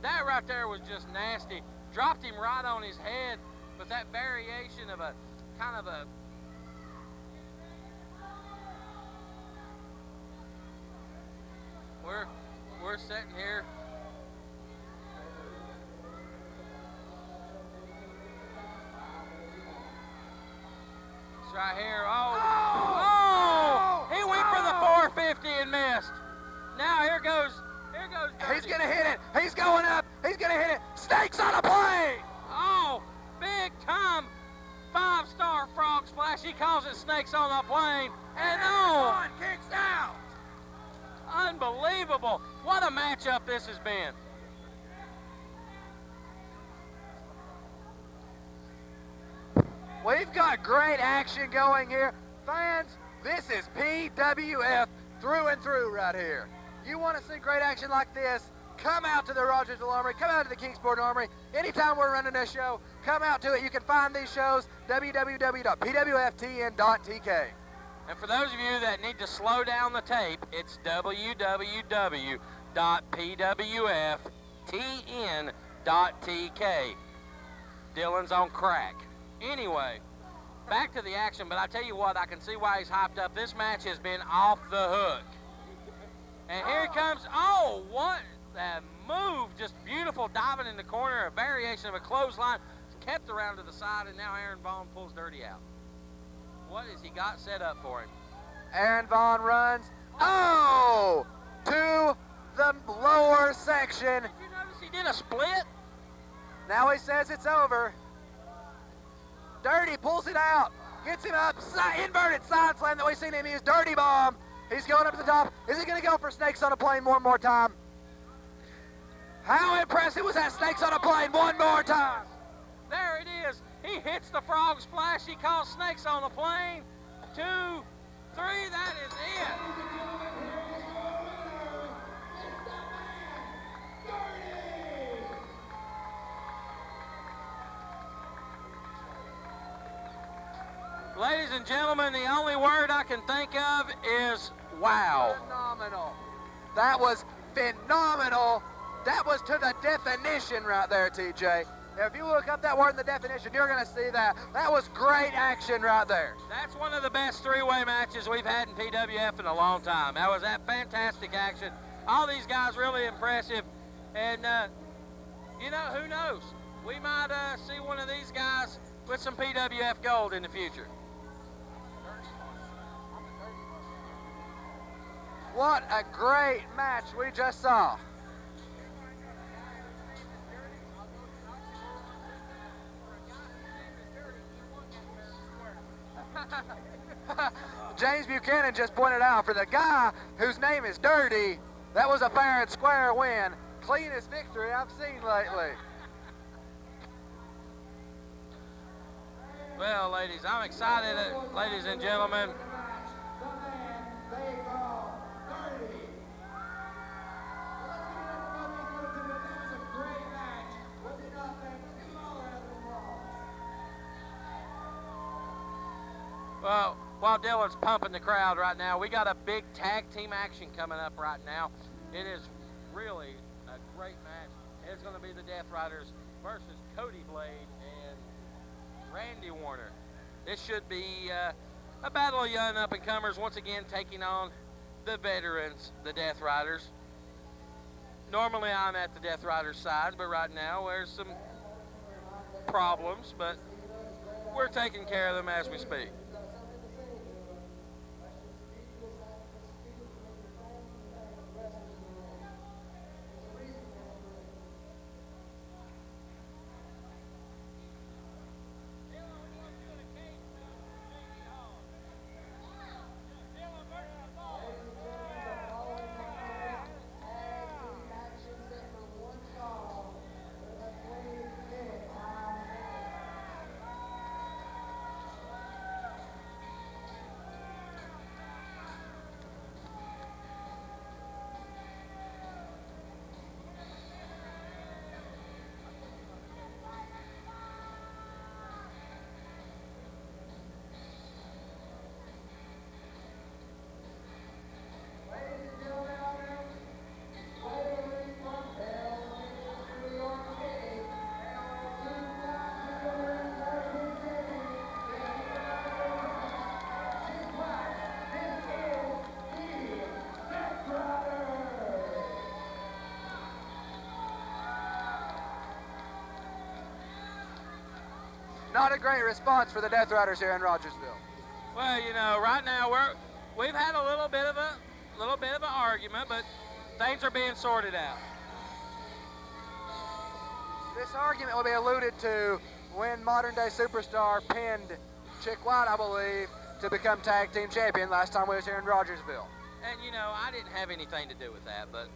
That right there was just nasty. Dropped him right on his head with that variation of a kind of a. We're sitting here. It's right here. Oh! He went for the 450 and missed. Now here goes Dirty. He's gonna hit it. He's going up. He's gonna hit it. Snakes on a plane. Oh, big time 5-star frog splash. He calls it snakes on a plane. And oh, Kicks out. unbelievable. What a matchup this has been. We've got great action going here. Fans, this is PWF through and through right here. You want to see great action like this, come out to the Rogersville Armory, come out to the Kingsport Armory. Anytime we're running a show, come out to it. You can find these shows, www.pwftn.tk. And for those of you that need to slow down the tape, it's www.pwftn.tk. Dylan's on crack. Anyway, back to the action, but I tell you what, I can see why he's hyped up. This match has been off the hook. And here comes, oh, what that move, just beautiful, diving in the corner, a variation of a clothesline, kept around to the side, and now Aaron Vaughn pulls Dirty out. What has he got set up for him? Aaron Vaughn runs, oh, to the lower section. Did you notice he did a split? Now he says it's over. Dirty pulls it out, gets him up, inverted side slam that we've seen him use, Dirty bomb. He's going up to the top. Is he going to go for snakes on a plane one more time? How impressive was that snakes on a plane one more time? There it is. He hits the frog splash. He calls snakes on the plane. 2, 3, that is it. Ladies and gentlemen, the only word I can think of is wow. Phenomenal. That was phenomenal. That was to the definition right there, TJ. If you look up that word in the definition, you're going to see that. That was great action right there. That's one of the best three-way matches we've had in PWF in a long time. That was that fantastic action. All these guys really impressive. And, you know, who knows? We might see one of these guys with some PWF gold in the future. What a great match we just saw. James Buchanan just pointed out, for the guy whose name is Dirty, that was a fair and square win. Cleanest victory I've seen lately. Well, ladies, I'm excited, ladies and gentlemen. The man they call Dirty. Let's get everybody into it. That was a great match. Was it not, man? Let's give all a round of applause. Well, while Dylan's pumping the crowd right now, we got a big tag team action coming up right now. It is really a great match. It's going to be the Deathriders versus Cody Blade and Randy Warner. This should be a battle of young up-and-comers, once again taking on the veterans, the Deathriders. Normally I'm at the Deathriders side, but right now there's some problems, but we're taking care of them as we speak. Not a great response for the Deathriders here in Rogersville. Well, you know, right now we've had a little bit of an argument, but things are being sorted out. This argument will be alluded to when modern-day superstar pinned Chick White, I believe, to become tag team champion last time we was here in Rogersville. And, you know, I didn't have anything to do with that, but...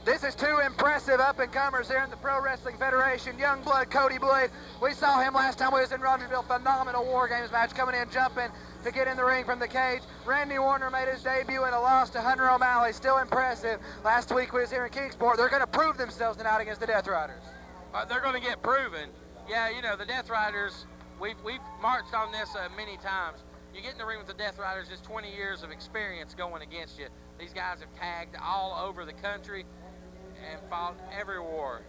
This is two impressive up-and-comers here in the Pro Wrestling Federation. Youngblood Cody Blade. We saw him last time we was in Rogersville. Phenomenal War Games match, coming in, jumping to get in the ring from the cage. Randy Warner made his debut in a loss to Hunter O'Malley. Still impressive. Last week we was here in Kingsport. They're going to prove themselves tonight against the Deathriders. They're going to get proven. Yeah, you know, the Deathriders, we've marched on this many times. You get in the ring with the Deathriders, it's 20 years of experience going against you. These guys have tagged all over the country and fought every war.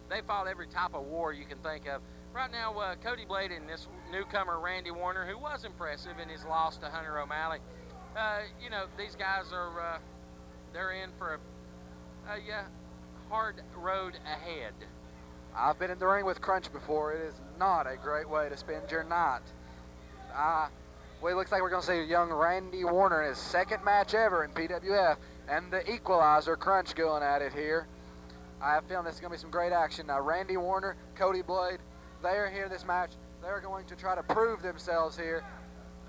They fought every type of war you can think of. Right now, Cody Blade and this newcomer, Randy Warner, who was impressive in his loss to Hunter O'Malley. You know, these guys are, they're in for a hard road ahead. I've been in the ring with Crunch before. It is not a great way to spend your night. Well, it looks like we're going to see young Randy Warner in his second match ever in PWF, and the equalizer Crunch going at it here. I have a feeling this is going to be some great action. Now, Randy Warner, Cody Blade, they are here this match. They're going to try to prove themselves here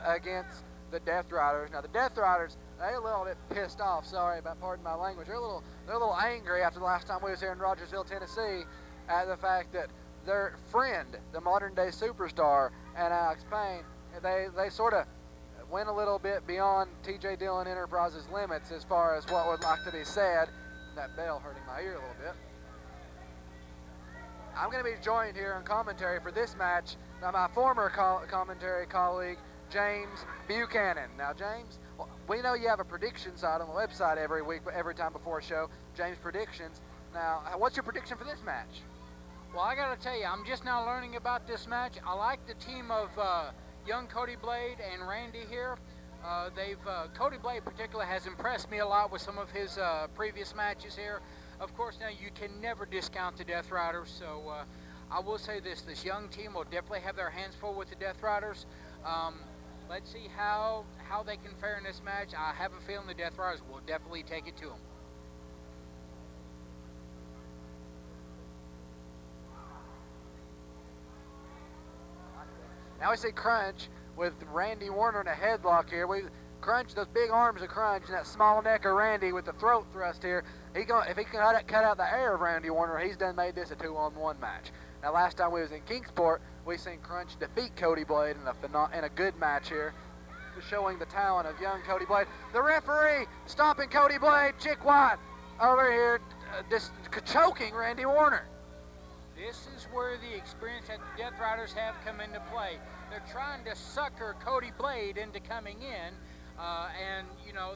against the Deathriders. Now, the Deathriders, they're a little bit pissed off. Sorry about pardon my language. They're a little angry after the last time we was here in Rogersville, Tennessee, at the fact that their friend, the modern-day superstar, and Alex Payne, they sort of went a little bit beyond TJ Dillon Enterprises limits as far as what would like to be said. That bell hurting my ear a little bit. I'm going to be joined here on commentary for this match by my former commentary colleague, James Buchanan. Now, James, we know you have a prediction site on the website every week, every time before a show, James Predictions. Now, what's your prediction for this match? Well, I got to tell you, I'm just now learning about this match. I like the team of young Cody Blade and Randy here. Cody Blade particularly has impressed me a lot with some of his previous matches here. Of course, now you can never discount the Deathriders, so I will say this young team will definitely have their hands full with the Deathriders. Let's see how they can fare in this match. I have a feeling the Deathriders will definitely take it to them. Now we see Crunch with Randy Warner in a headlock here. Crunch, those big arms of Crunch, and that small neck of Randy with the throat thrust here. If he can cut out the air of Randy Warner, he's done made this a 2-on-1 match. Now last time we was in Kingsport, we seen Crunch defeat Cody Blade in a good match here, showing the talent of young Cody Blade. The referee stopping Cody Blade, Chick White over here, just choking Randy Warner. This is where the experience that the Deathriders have come into play. They're trying to sucker Cody Blade into coming in, and you know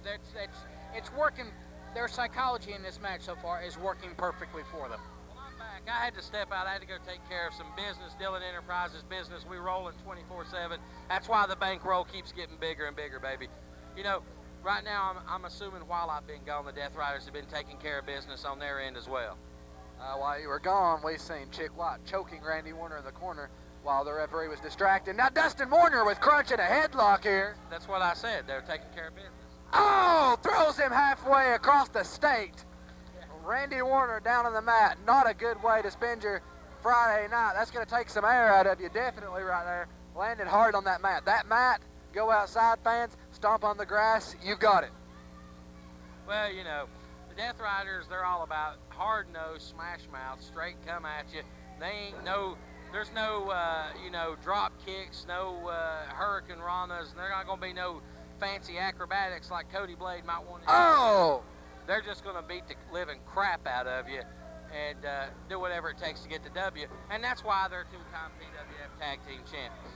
it's working. Their psychology in this match so far is working perfectly for them. Well, I'm back. I had to step out. I had to go take care of some business, Dillon Enterprises business. We rolling 24/7. That's why the bankroll keeps getting bigger and bigger, baby. You know, right now I'm assuming while I've been gone, the Deathriders have been taking care of business on their end as well. While you were gone, we seen Chick White choking Randy Warner in the corner while the referee was distracted. Now Dustin Warner with Crunch in a headlock here. That's what I said. They're taking care of business. Oh, throws him halfway across the state. Randy Warner down on the mat. Not a good way to spend your Friday night. That's going to take some air out of you, definitely right there. Landed hard on that mat. That mat, go outside, fans, stomp on the grass. You got it. Well, you know, the Deathriders, they're all about hard-nosed, smash-mouth, straight come at you. There's no, drop kicks, no hurricane ranas. There's not going to be no fancy acrobatics like Cody Blade might want to do. Oh! They're just going to beat the living crap out of you and do whatever it takes to get the W. And that's why they're two-time PWF Tag Team Champions.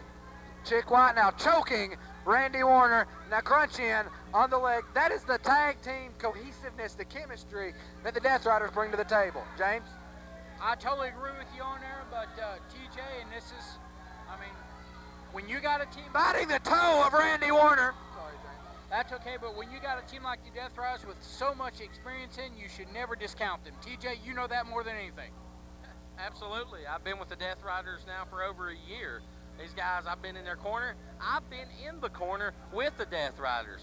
Chick White now choking Randy Warner. Now Crunch in on the leg. That is the tag team cohesiveness, the chemistry that the Deathriders bring to the table. James? I totally agree with you on there, but TJ, and this is, I mean, when you got a team... Biting the toe of Randy Warner. Sorry, James. That's okay, but when you got a team like the Deathriders with so much experience in, you should never discount them. TJ, you know that more than anything. Absolutely. I've been with the Deathriders now for over a year. These guys, I've been in their corner. I've been in the corner with the Deathriders.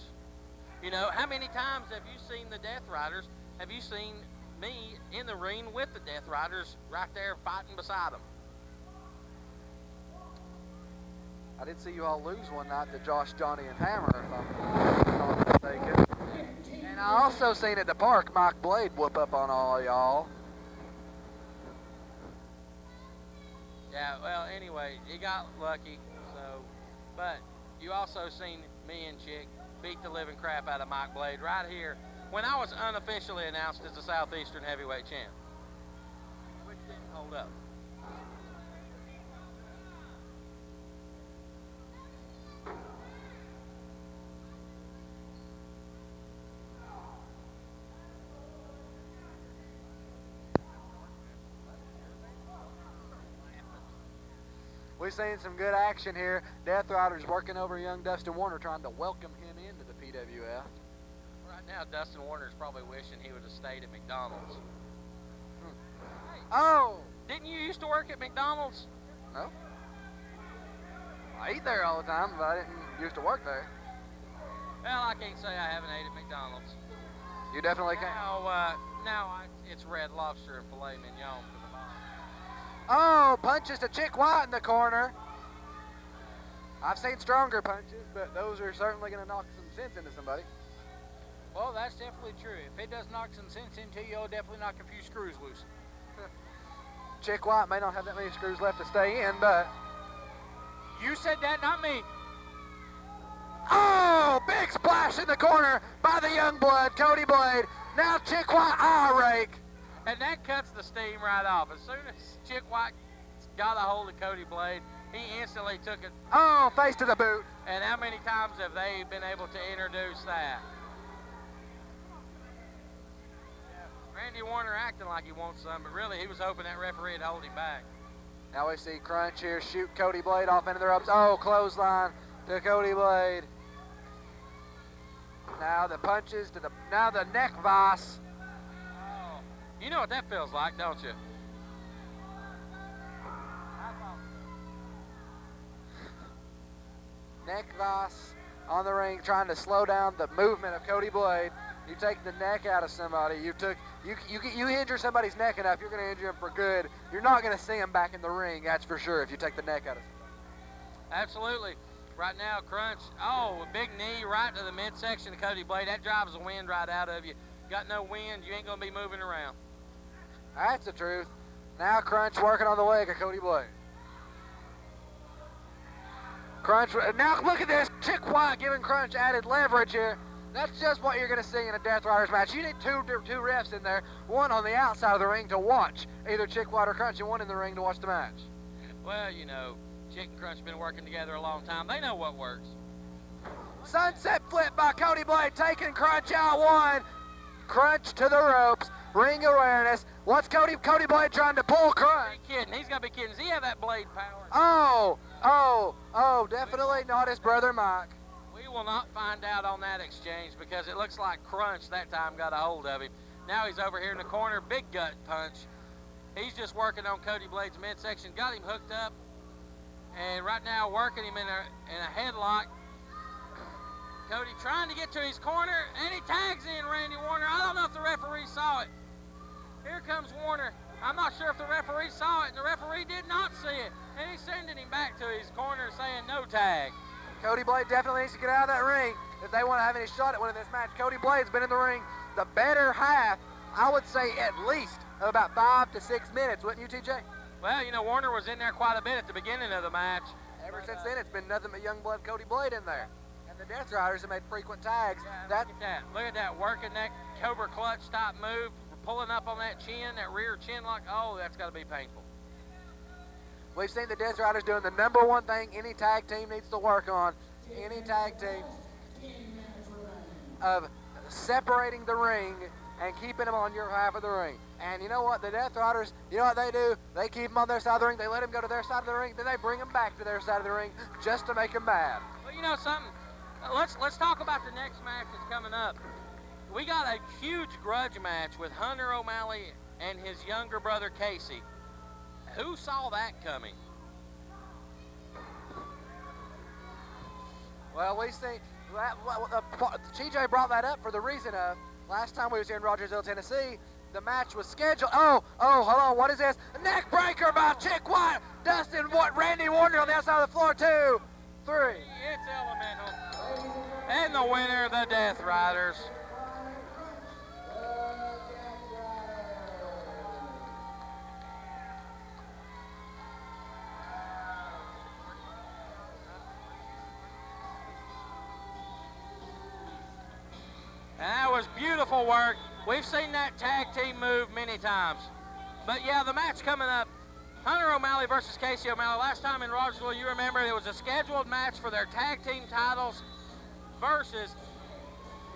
You know, how many times have you seen the Deathriders? Have you seen me in the ring with the Deathriders right there fighting beside them? I did see you all lose one night to Josh, Johnny, and Hammer, if I'm not mistaken. And I also seen at the park Mike Blade whoop up on all y'all. Yeah, well, anyway, he got lucky, so, but you also seen me and Chick beat the living crap out of Mike Blade right here when I was unofficially announced as the Southeastern Heavyweight Champ, which didn't hold up. We've seen some good action here. Deathriders working over young Dustin Warner, trying to welcome him into the PWF. Right now, Dustin Warner's probably wishing he would have stayed at McDonald's. Hey, Oh! didn't you used to work at McDonald's? No. I eat there all the time, but I didn't used to work there. Well, I can't say I haven't ate at McDonald's. You definitely can. Now it's Red Lobster and filet mignon for the bomb. Oh, punches to Chick White in the corner. I've seen stronger punches, but those are certainly going to knock some sense into somebody. Well, that's definitely true. If it does knock some sense into you, it'll definitely knock a few screws loose. Chick White may not have that many screws left to stay in, but... You said that, not me. Oh, big splash in the corner by the young blood, Cody Blade. Now Chick White eye rake. And that cuts the steam right off. As soon as Chick White got a hold of Cody Blade, he instantly took it. Oh, face to the boot. And how many times have they been able to introduce that? Randy Warner acting like he wants some, but really he was hoping that referee would hold him back. Now we see Crunch here shoot Cody Blade off into the ropes. Oh, clothesline to Cody Blade. Now the punches to now the neck vice. Oh, you know what that feels like, don't you? Neck vice on the ring, trying to slow down the movement of Cody Blade. You take the neck out of somebody. You injure somebody's neck enough, you're going to injure him for good. You're not going to see him back in the ring, that's for sure, if you take the neck out of somebody. Absolutely. Right now, Crunch, a big knee right to the midsection of Cody Blade. That drives the wind right out of you. Got no wind, you ain't going to be moving around. That's the truth. Now Crunch working on the leg of Cody Blade. Crunch, now look at this. Chick White giving Crunch added leverage here. That's just what you're going to see in a Deathriders match. You need two refs in there, one on the outside of the ring to watch either Chick White or Crunch, and one in the ring to watch the match. Well, you know, Chick and Crunch have been working together a long time. They know what works. Sunset flip by Cody Blade, taking Crunch out one. Crunch to the ropes, ring awareness. What's Cody Blade trying to pull Crunch? He's kidding. He's got to be kidding. Does he have that blade power? Oh, definitely not his brother Mike. We will not find out on that exchange because it looks like Crunch that time got a hold of him. Now he's over here in the corner, big gut punch. He's just working on Cody Blade's midsection, got him hooked up, and right now working him in a headlock. Cody trying to get to his corner, and he tags in Randy Warner. I don't know if the referee saw it. Here comes Warner. I'm not sure if the referee saw it, and the referee did not see it. And he's sending him back to his corner saying no tag. Cody Blade definitely needs to get out of that ring if they want to have any shot at winning this match. Cody Blade's been in the ring the better half, I would say at least about 5 to 6 minutes, wouldn't you, TJ? Well, you know, Warner was in there quite a bit at the beginning of the match. Ever since then, it's been nothing but young blood Cody Blade in there. And the Deathriders have made frequent tags. Yeah, look at that, working that Cobra Clutch type move, pulling up on that chin, that rear chin lock. Oh, that's got to be painful. We've seen the Deathriders doing the number one thing any tag team needs to work on. Any tag team of separating the ring and keeping them on your half of the ring. And you know what? The Deathriders, you know what they do? They keep them on their side of the ring. They let them go to their side of the ring. Then they bring them back to their side of the ring just to make them mad. Well, you know something? Let's talk about the next match that's coming up. We got a huge grudge match with Hunter O'Malley and his younger brother Casey. Who saw that coming? Well, we see, TJ brought that up for the reason of last time we was here in Rogersville, Tennessee, the match was scheduled. Oh, hold on, what is this? A neck breaker by Chick White. Dustin, Randy Warner on the outside of the floor, 2, 3. It's elemental. And the winner, the Deathriders. And that was beautiful work. We've seen that tag team move many times. But yeah, the match coming up, Hunter O'Malley versus Casey O'Malley. Last time in Rogersville, you remember it was a scheduled match for their tag team titles versus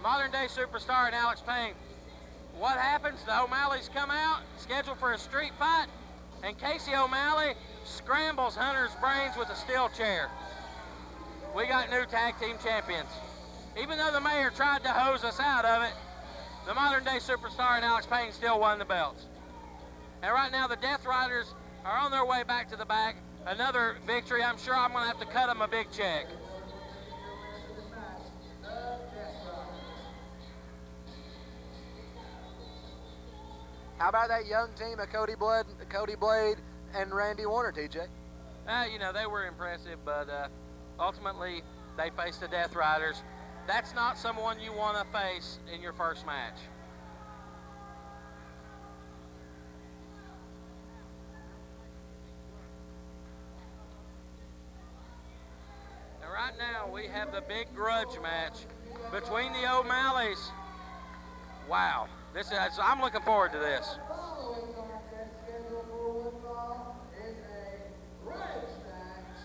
modern day superstar and Alex Payne. What happens? The O'Malleys come out, scheduled for a street fight, and Casey O'Malley scrambles Hunter's brains with a steel chair. We got new tag team champions. Even though the mayor tried to hose us out of it, the modern day superstar and Alex Payne still won the belts. And right now the Deathriders are on their way back to the back. Another victory. I'm sure I'm going to have to cut them a big check. How about that young team of Cody Blade and Randy Warner, TJ? You know, they were impressive, but ultimately they faced the Deathriders. That's not someone you want to face in your first match. And right now we have the big grudge match between the O'Malleys. Wow, I'm looking forward to this. Following contest scheduled for one fall is a grudge match,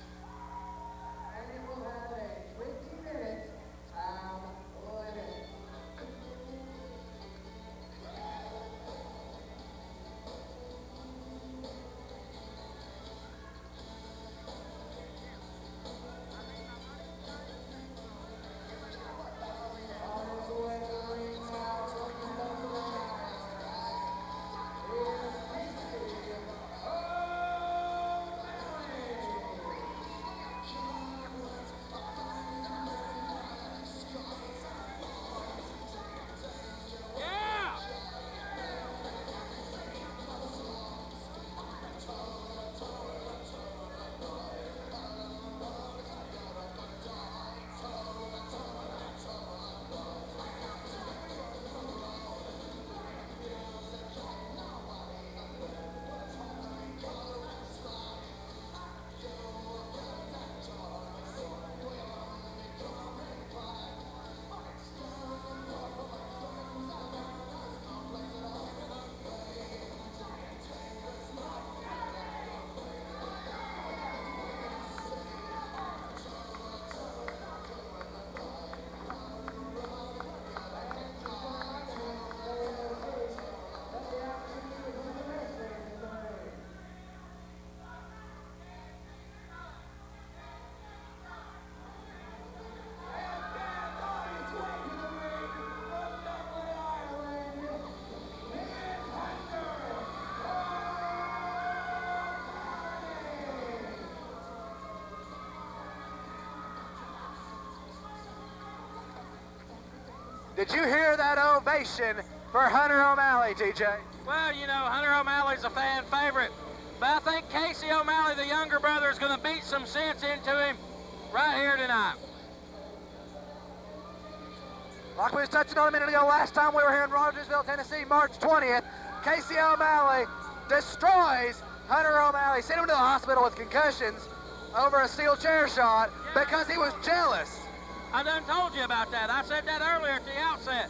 and it will have a 20-minute time limit. Did you hear that ovation for Hunter O'Malley, TJ? Well, you know, Hunter O'Malley's a fan favorite, but I think Casey O'Malley, the younger brother, is going to beat some sense into him right here tonight. Like we was touching on a minute ago, last time we were here in Rogersville, Tennessee, March 20th, Casey O'Malley destroys Hunter O'Malley, sent him to the hospital with concussions over a steel chair shot because he was jealous. I done told you about that. I said that earlier at the outset.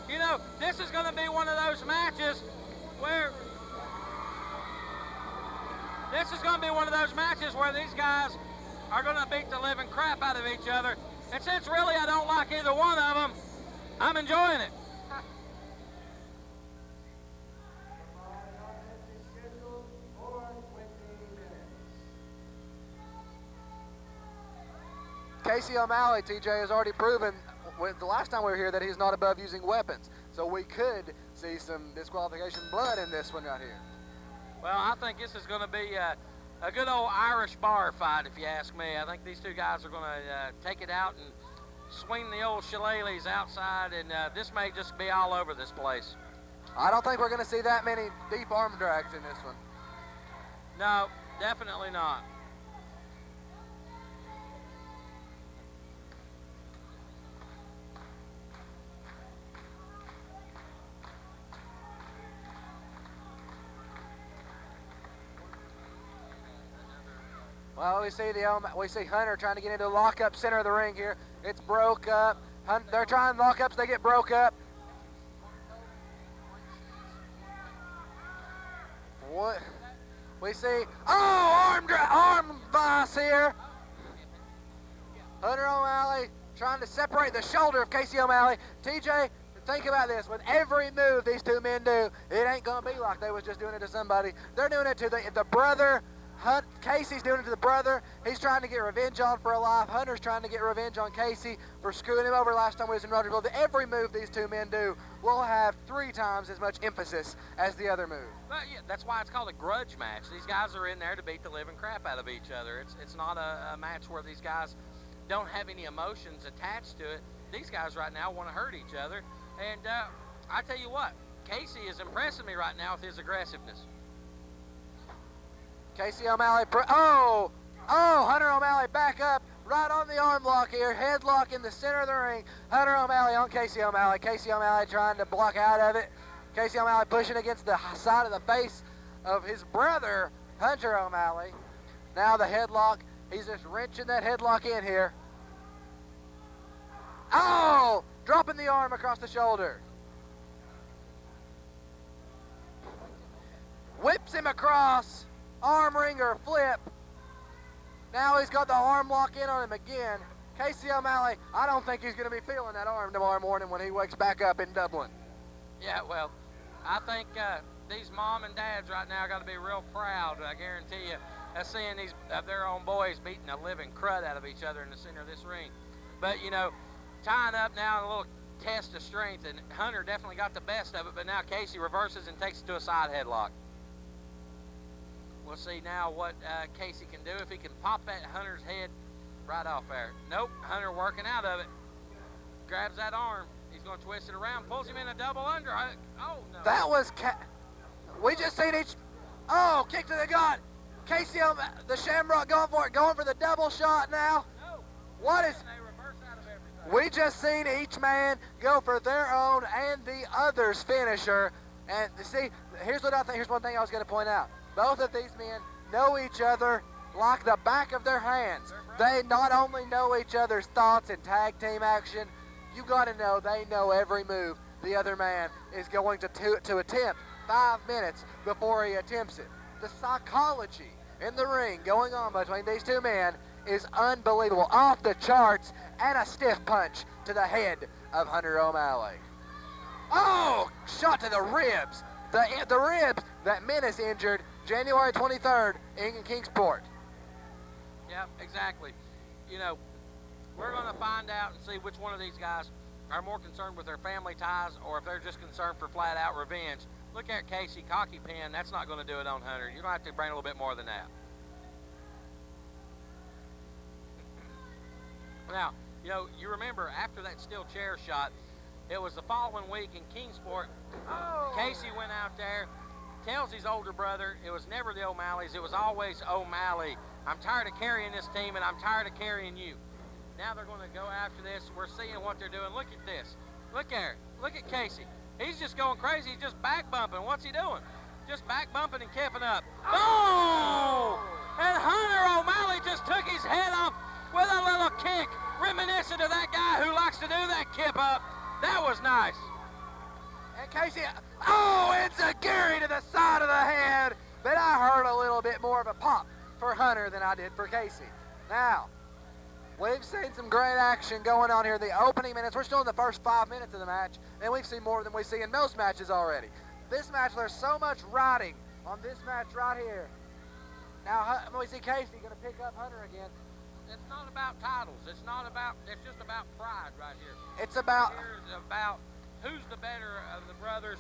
You know, this is going to be one of those matches where these guys are going to beat the living crap out of each other. And since really I don't like either one of them, I'm enjoying it. Casey O'Malley, TJ, has already proven with the last time we were here that he's not above using weapons. So we could see some disqualification blood in this one right here. Well, I think this is going to be a good old Irish bar fight, if you ask me. I think these two guys are going to take it out and swing the old shillelaghs outside, and this may just be all over this place. I don't think we're going to see that many deep arm drags in this one. No, definitely not. Well, we see Hunter trying to get into the lockup center of the ring here. It's broke up. They're trying lockups. They get broke up. What? We see, arm vice here. Hunter O'Malley trying to separate the shoulder of Casey O'Malley. TJ, think about this. With every move these two men do, it ain't going to be like they was just doing it to somebody. They're doing it to the brother. Casey's doing it to the brother. He's trying to get revenge on for a life. Hunter's trying to get revenge on Casey for screwing him over last time we was in Rogersville. Every move these two men do will have 3 times as much emphasis as the other move. But yeah, that's why it's called a grudge match. These guys are in there to beat the living crap out of each other. It's not a match where these guys don't have any emotions attached to it. These guys right now want to hurt each other. And I tell you what, Casey is impressing me right now with his aggressiveness. Casey O'Malley, Hunter O'Malley back up, right on the arm lock here, headlock in the center of the ring. Hunter O'Malley on Casey O'Malley. Casey O'Malley trying to block out of it. Casey O'Malley pushing against the side of the face of his brother, Hunter O'Malley. Now the headlock, he's just wrenching that headlock in here. Oh, dropping the arm across the shoulder. Whips him across. Arm wringer flip. Now he's got the arm lock in on him again. Casey O'Malley, I don't think he's going to be feeling that arm tomorrow morning when he wakes back up in Dublin. Yeah, well, I think these mom and dads right now got to be real proud, I guarantee you, of seeing these their own boys beating the living crud out of each other in the center of this ring. But, you know, tying up now in a little test of strength, and Hunter definitely got the best of it, but now Casey reverses and takes it to a side headlock. We'll see now what Casey can do, if he can pop that Hunter's head right off there. Nope, Hunter working out of it. Grabs that arm. He's going to twist it around, pulls him in a double underhook. Oh, no. That was, we just seen kick to the gut. Casey, the Shamrock going for it, going for the double shot now. No. What is, They reverse out of everything. we just seen each man go for their own and the other's finisher. And see, here's one thing I was going to point out. Both of these men know each other like the back of their hands. They not only know each other's thoughts in tag team action, you got to know they know every move the other man is going to attempt 5 minutes before he attempts it. The psychology in the ring going on between these two men is unbelievable, off the charts, and a stiff punch to the head of Hunter O'Malley. Oh, shot to the ribs. The ribs that Menace injured January 23rd in Kingsport. Yep, exactly. You know, we're going to find out and see which one of these guys are more concerned with their family ties or if they're just concerned for flat-out revenge. Look at Casey, cocky pin. That's not going to do it on Hunter. You're going to have to bring a little bit more than that. Now, you know, you remember after that steel chair shot, It was the following week in Kingsport. Casey went out there, tells his older brother, it was never the O'Malleys, it was always O Malley. I'm tired of carrying this team, and I'm tired of carrying you. Now they're going to go after this. We're seeing what they're doing. Look at this. Look there. Look at Casey. He's just going crazy. He's just back bumping. What's he doing? Just back bumping and kipping up. Oh! And Hunter O'Malley just took his head off with a little kick, reminiscent of that guy who likes to do that kip up. That was nice. And Casey, it's a Gary to the side of the head, but I heard a little bit more of a pop for Hunter than I did for Casey. Now, we've seen some great action going on here in the opening minutes. We're still in the first 5 minutes of the match, and we've seen more than we see in most matches already. This match, there's so much riding on this match right here. Now, we see Casey going to pick up Hunter again. It's not about titles. It's just about pride right here. It's about who's the better of the brothers.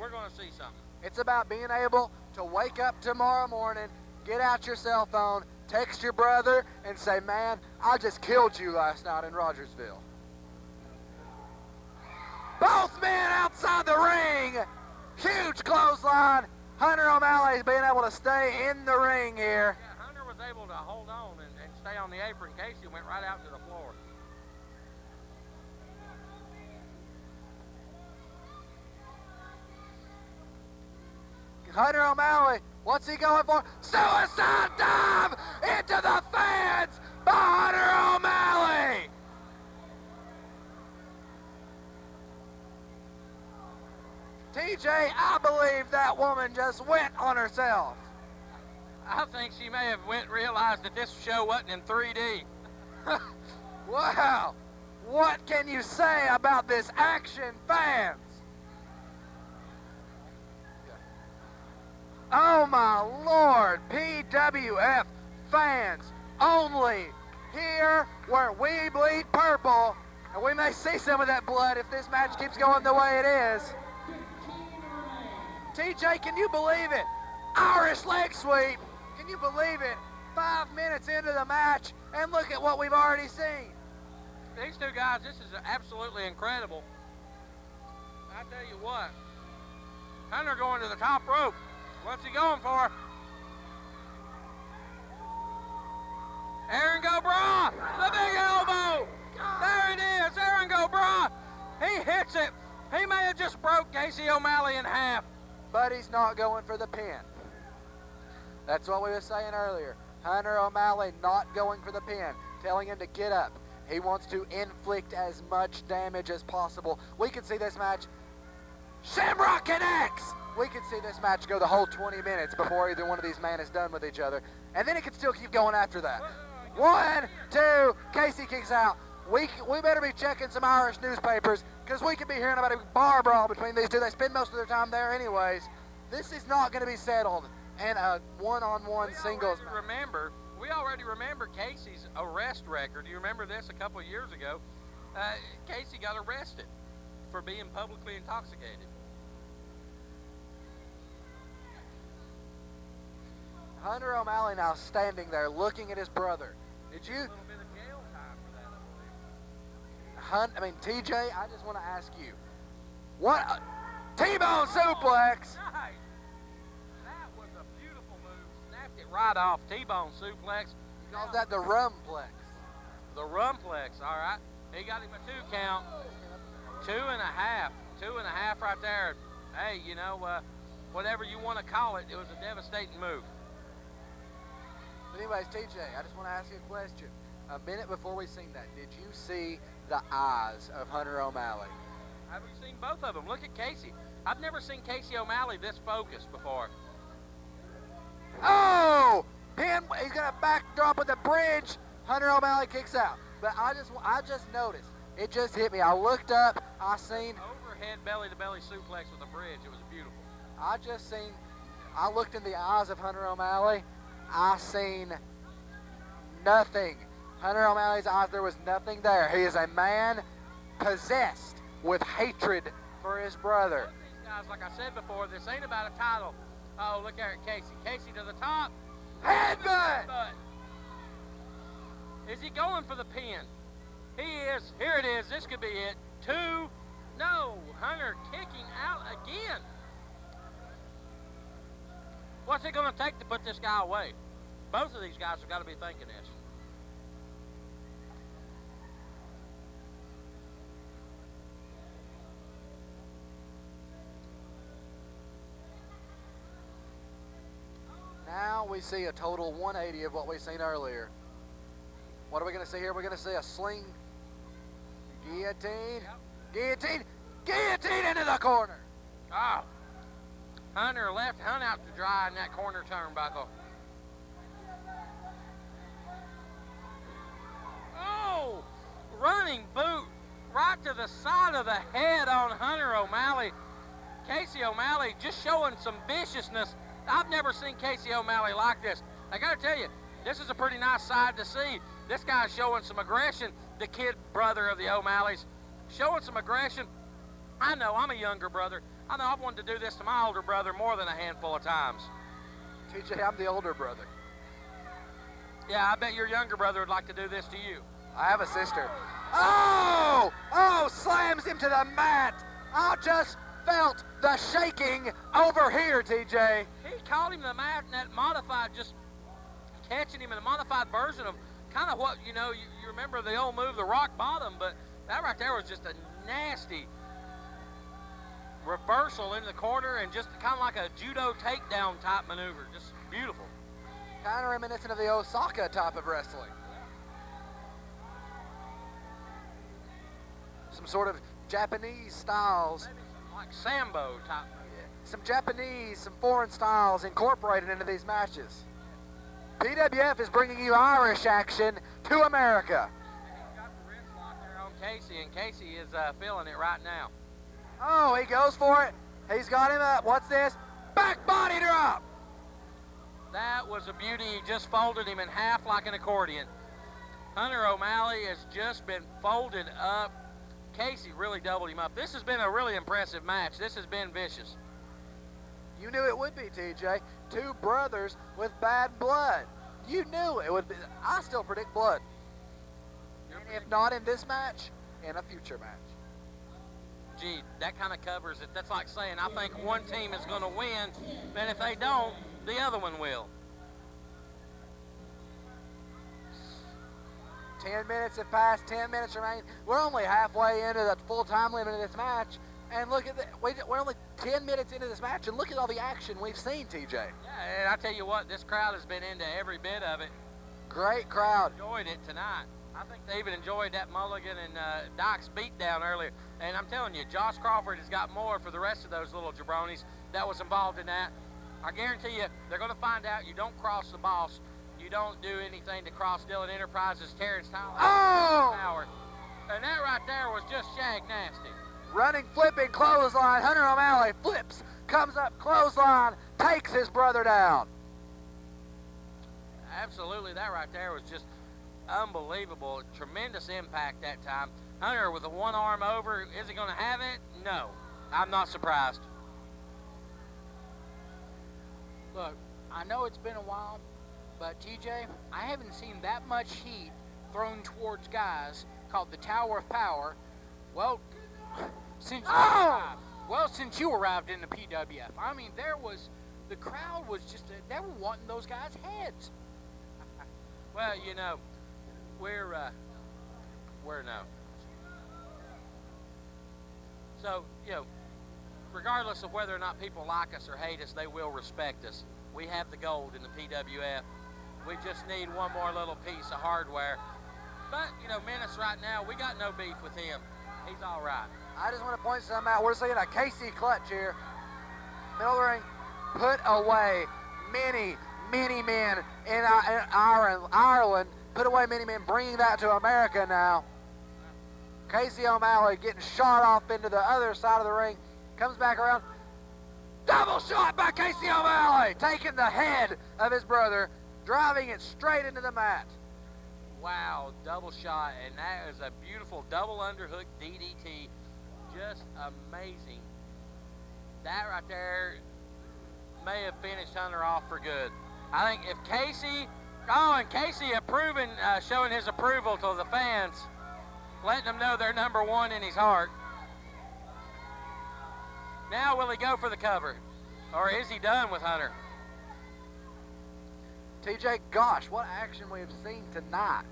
We're going to see something. It's about being able to wake up tomorrow morning, get out your cell phone, text your brother, and say, man, I just killed you last night in Rogersville. Both men outside the ring. Huge clothesline. Hunter O'Malley's being able to stay in the ring here. Yeah, Hunter was able to hold on and stay on the apron. Casey went right out to the floor. Hunter O'Malley, what's he going for? Suicide dive into the fans by Hunter O'Malley. TJ, I believe that woman just went on herself. I think she may have realized that this show wasn't in 3D. Wow. What can you say about this action, fans? Oh my Lord, PWF fans only here where we bleed purple, and we may see some of that blood if this match keeps going the way it is. TJ, can you believe it? Irish leg sweep. Can you believe it? 5 minutes into the match, and look at what we've already seen. These two guys, this is absolutely incredible. I tell you what, Hunter going to the top rope. What's he going for? Aaron Go Bra, the big elbow. There it is, Aaron Go Bra. He hits it. He may have just broke Casey O'Malley in half. But he's not going for the pin. That's what we were saying earlier. Hunter O'Malley not going for the pin, telling him to get up. He wants to inflict as much damage as possible. We could see this match, Shamrock connects! We could see this match go the whole 20 minutes before either one of these men is done with each other. And then it could still keep going after that. 1, 2, Casey kicks out. We better be checking some Irish newspapers because we could be hearing about a bar brawl between these two. They spend most of their time there anyways. This is not going to be settled in a one-on-one singles match. We already remember Casey's arrest record. You remember this a couple of years ago? Casey got arrested for being publicly intoxicated. Hunter O'Malley now standing there looking at his brother. Did you? A little bit of jail time for that, I believe. TJ, I just want to ask you, what T-bone suplex? Nice. That was a beautiful move. Snapped it right off. T-bone suplex. He calls that the rumplex. The rumplex, all right. He got him a 2 count. 2.5. 2.5 right there. Hey, you know, whatever you want to call it, it was a devastating move. But anyways, TJ, I just want to ask you a question. A minute before we seen that, did you see the eyes of Hunter O'Malley? I've seen both of them. Look at Casey. I've never seen Casey O'Malley this focused before. Oh! Pin, he's going to backdrop with the bridge. Hunter O'Malley kicks out. But I just noticed. It just hit me. I looked up. I seen overhead belly-to-belly suplex with a bridge. It was beautiful. I looked in the eyes of Hunter O'Malley. I seen nothing. Hunter O'Malley's eyes, there was nothing there. He is a man possessed with hatred for his brother. These guys, like I said before, this ain't about a title. Oh, look there at Casey. Casey to the top. Headbutt! Is he going for the pin? He is. Here it is. This could be it. 2, No, Hunter kicking out again. What's it going to take to put this guy away? Both of these guys have got to be thinking this. Now we see a total 180 of what we've seen earlier. What are we going to see here? We're going to see a sling, guillotine, guillotine, guillotine into the corner. Oh, Hunter left Hunt out to dry in that corner turnbuckle. Oh, running boot right to the side of the head on Hunter O'Malley. Casey O'Malley just showing some viciousness. I've never seen Casey O'Malley like this. I got to tell you, this is a pretty nice side to see. This guy's showing some aggression. The kid brother of the O'Malleys showing some aggression. I know, I'm a younger brother. I know I've wanted to do this to my older brother more than a handful of times. TJ, I'm the older brother. Yeah, I bet your younger brother would like to do this to you. I have a sister. Oh! Oh, slams him to the mat. I just felt the shaking over here, TJ. He caught him to the mat in that modified, just catching him in a modified version of kind of what, you know, you remember the old move, the rock bottom, but that right there was just a nasty reversal into the corner and just kind of like a judo takedown type maneuver. Just beautiful. Kind of reminiscent of the Osaka type of wrestling. Some sort of Japanese styles. Maybe like Sambo type. Some Japanese, some foreign styles incorporated into these matches. PWF is bringing you Irish action to America. He's got the wrist lock there on Casey, and Casey is feeling it right now. Oh, he goes for it. He's got him up. What's this? Back body drop. That was a beauty. He just folded him in half like an accordion. Hunter O'Malley has just been folded up. Casey really doubled him up. This has been a really impressive match. This has been vicious. You knew it would be, TJ. Two brothers with bad blood. You knew it would be. I still predict blood. And if not in this match, in a future match. Gee, that kind of covers it. That's like saying, I think one team is going to win, and if they don't, the other one will. 10 minutes have passed, 10 minutes remain. We're only halfway into the full time limit of this match. And look at that, we're only 10 minutes into this match, and look at all the action we've seen, TJ. Yeah, and I tell you what, this crowd has been into every bit of it. Great crowd. Enjoyed it tonight. I think they even enjoyed that Mulligan and Dykes beatdown earlier. And I'm telling you, Josh Crawford has got more for the rest of those little jabronis that was involved in that. I guarantee you, they're going to find out you don't cross the boss. You don't do anything to cross Dillon Enterprises, Terrence Tyler. Oh! Power. And that right there was just shag nasty. Running, flipping, clothesline. Hunter O'Malley flips, comes up, clothesline, takes his brother down. Absolutely, that right there was just unbelievable. Tremendous impact that time. Hunter with the one arm over. Is he going to have it? No. I'm not surprised. Look, I know it's been a while, but TJ, I haven't seen that much heat thrown towards guys called the Tower of Power. Well, since you arrived in the PWF, I mean, the crowd was just, they were wanting those guys' heads. Well, you know, we're no. So, you know, regardless of whether or not people like us or hate us, they will respect us. We have the gold in the PWF. We just need one more little piece of hardware. But, you know, Menace right now, we got no beef with him. He's all right. I just want to point something out. We're seeing a Casey clutch here. Middle of the ring, put away many men in Ireland. Put away many men, bringing that to America now. Casey O'Malley getting shot off into the other side of the ring. Comes back around. Double shot by Casey O'Malley. Taking the head of his brother, driving it straight into the mat. Wow, double shot, and that is a beautiful double underhook DDT. Just amazing. That right there may have finished Hunter off for good. I think if Casey, and Casey approving, showing his approval to the fans, letting them know they're number one in his heart. Now will he go for the cover? Or is he done with Hunter? TJ, gosh, what action we have seen tonight.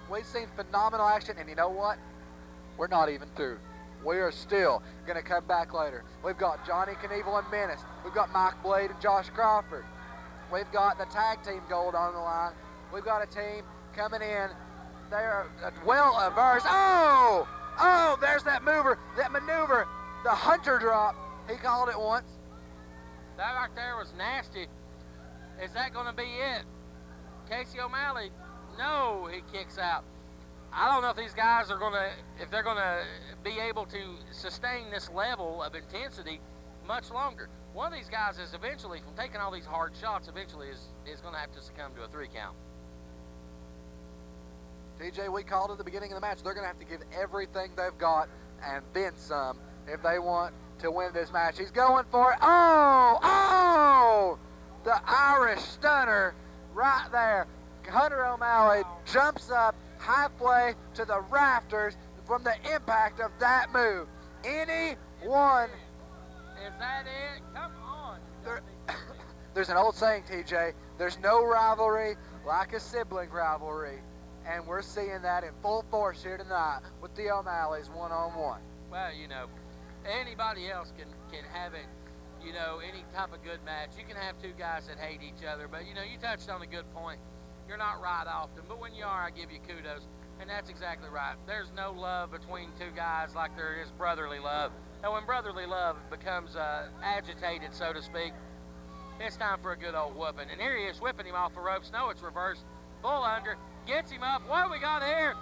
We've seen phenomenal action, and you know what? We're not even through. We are still going to come back later. We've got Johnny Knieval and Menace. We've got Mike Blade and Josh Crawford. We've got the tag team gold on the line. We've got a team coming in. They're well averse. Oh, there's that maneuver, the Hunter drop. He called it once. That right there was nasty. Is that going to be it? Casey O'Malley, no, he kicks out. I don't know if these guys are if they're going to be able to sustain this level of intensity much longer. One of these guys is eventually, from taking all these hard shots, eventually is going to have to succumb to a 3 count. TJ, we called at the beginning of the match, they're going to have to give everything they've got and then some if they want to win this match. He's going for it. Oh! The Irish stunner right there. Hunter O'Malley jumps up halfway to the rafters from the impact of that move. Anyone? Is that it? Come on. There's an old saying, TJ, there's no rivalry like a sibling rivalry. And we're seeing that in full force here tonight with the O'Malleys one-on-one. Well, you know, anybody else can have it, you know, any type of good match. You can have 2 guys that hate each other, but, you know, you touched on a good point. You're not right often, but when you are, I give you kudos, and that's exactly right. There's no love between 2 guys like there is brotherly love. And when brotherly love becomes agitated, so to speak, it's time for a good old whooping. And here he is whipping him off the ropes. No, it's reversed. Bull under. Gets him up. What do we got here?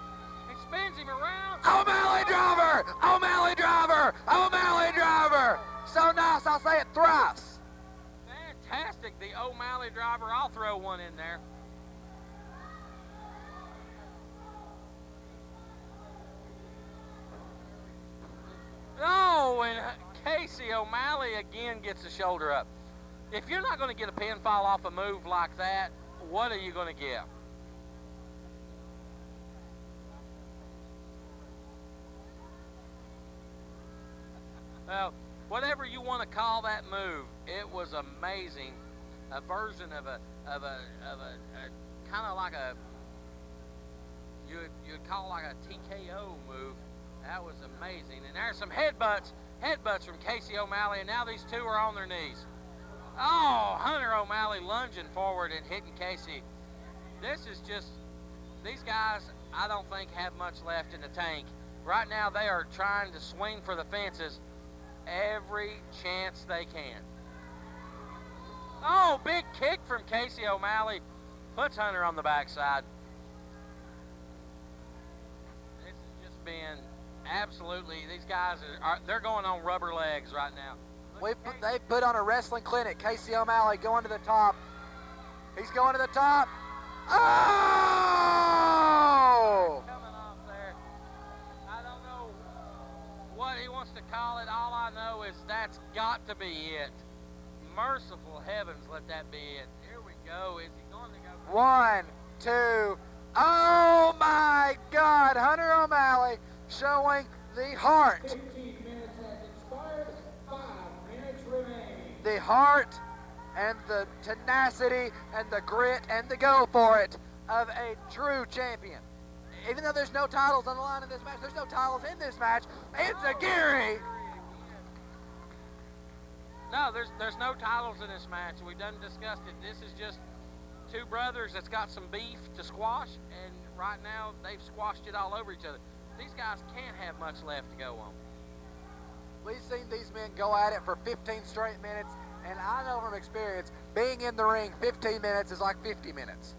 He spins him around. O'Malley driver! O'Malley driver! O'Malley driver! So nice, I'll say it thrice. Fantastic, the O'Malley driver. I'll throw one in there. Oh, and Casey O'Malley again gets a shoulder up. If you're not going to get a pinfall off a move like that, what are you going to get? Well, whatever you want to call that move, it was amazing. A version of a kind of like a you'd call like a TKO move. That was amazing. And there's some headbutts from Casey O'Malley, and now these 2 are on their knees. Oh, Hunter O'Malley lunging forward and hitting Casey. This is just, these guys, I don't think have much left in the tank. Right now they are trying to swing for the fences every chance they can. Oh, big kick from Casey O'Malley. Puts Hunter on the backside. This has just been absolutely, these guys they're going on rubber legs right now. They put on a wrestling clinic. Casey O'Malley going to the top. He's going to the top. Oh! Coming off there. I don't know what he wants to call it. All I know is that's got to be it. Merciful heavens, let that be it. Here we go. Is he going to go? 1, 2. Oh my God! Hunter O'Malley showing the heart. 15 minutes has expired. 5 minutes remain. The heart and the tenacity and the grit and the go for it of a true champion. Even though there's no titles on the line in this match, there's no titles in this match. It's a Geary. No, there's no titles in this match. We done discussed it. This is just 2 brothers that's got some beef to squash, and right now they've squashed it all over each other. These guys can't have much left to go on. We've seen these men go at it for 15 straight minutes, and I know from experience, being in the ring 15 minutes is like 50 minutes.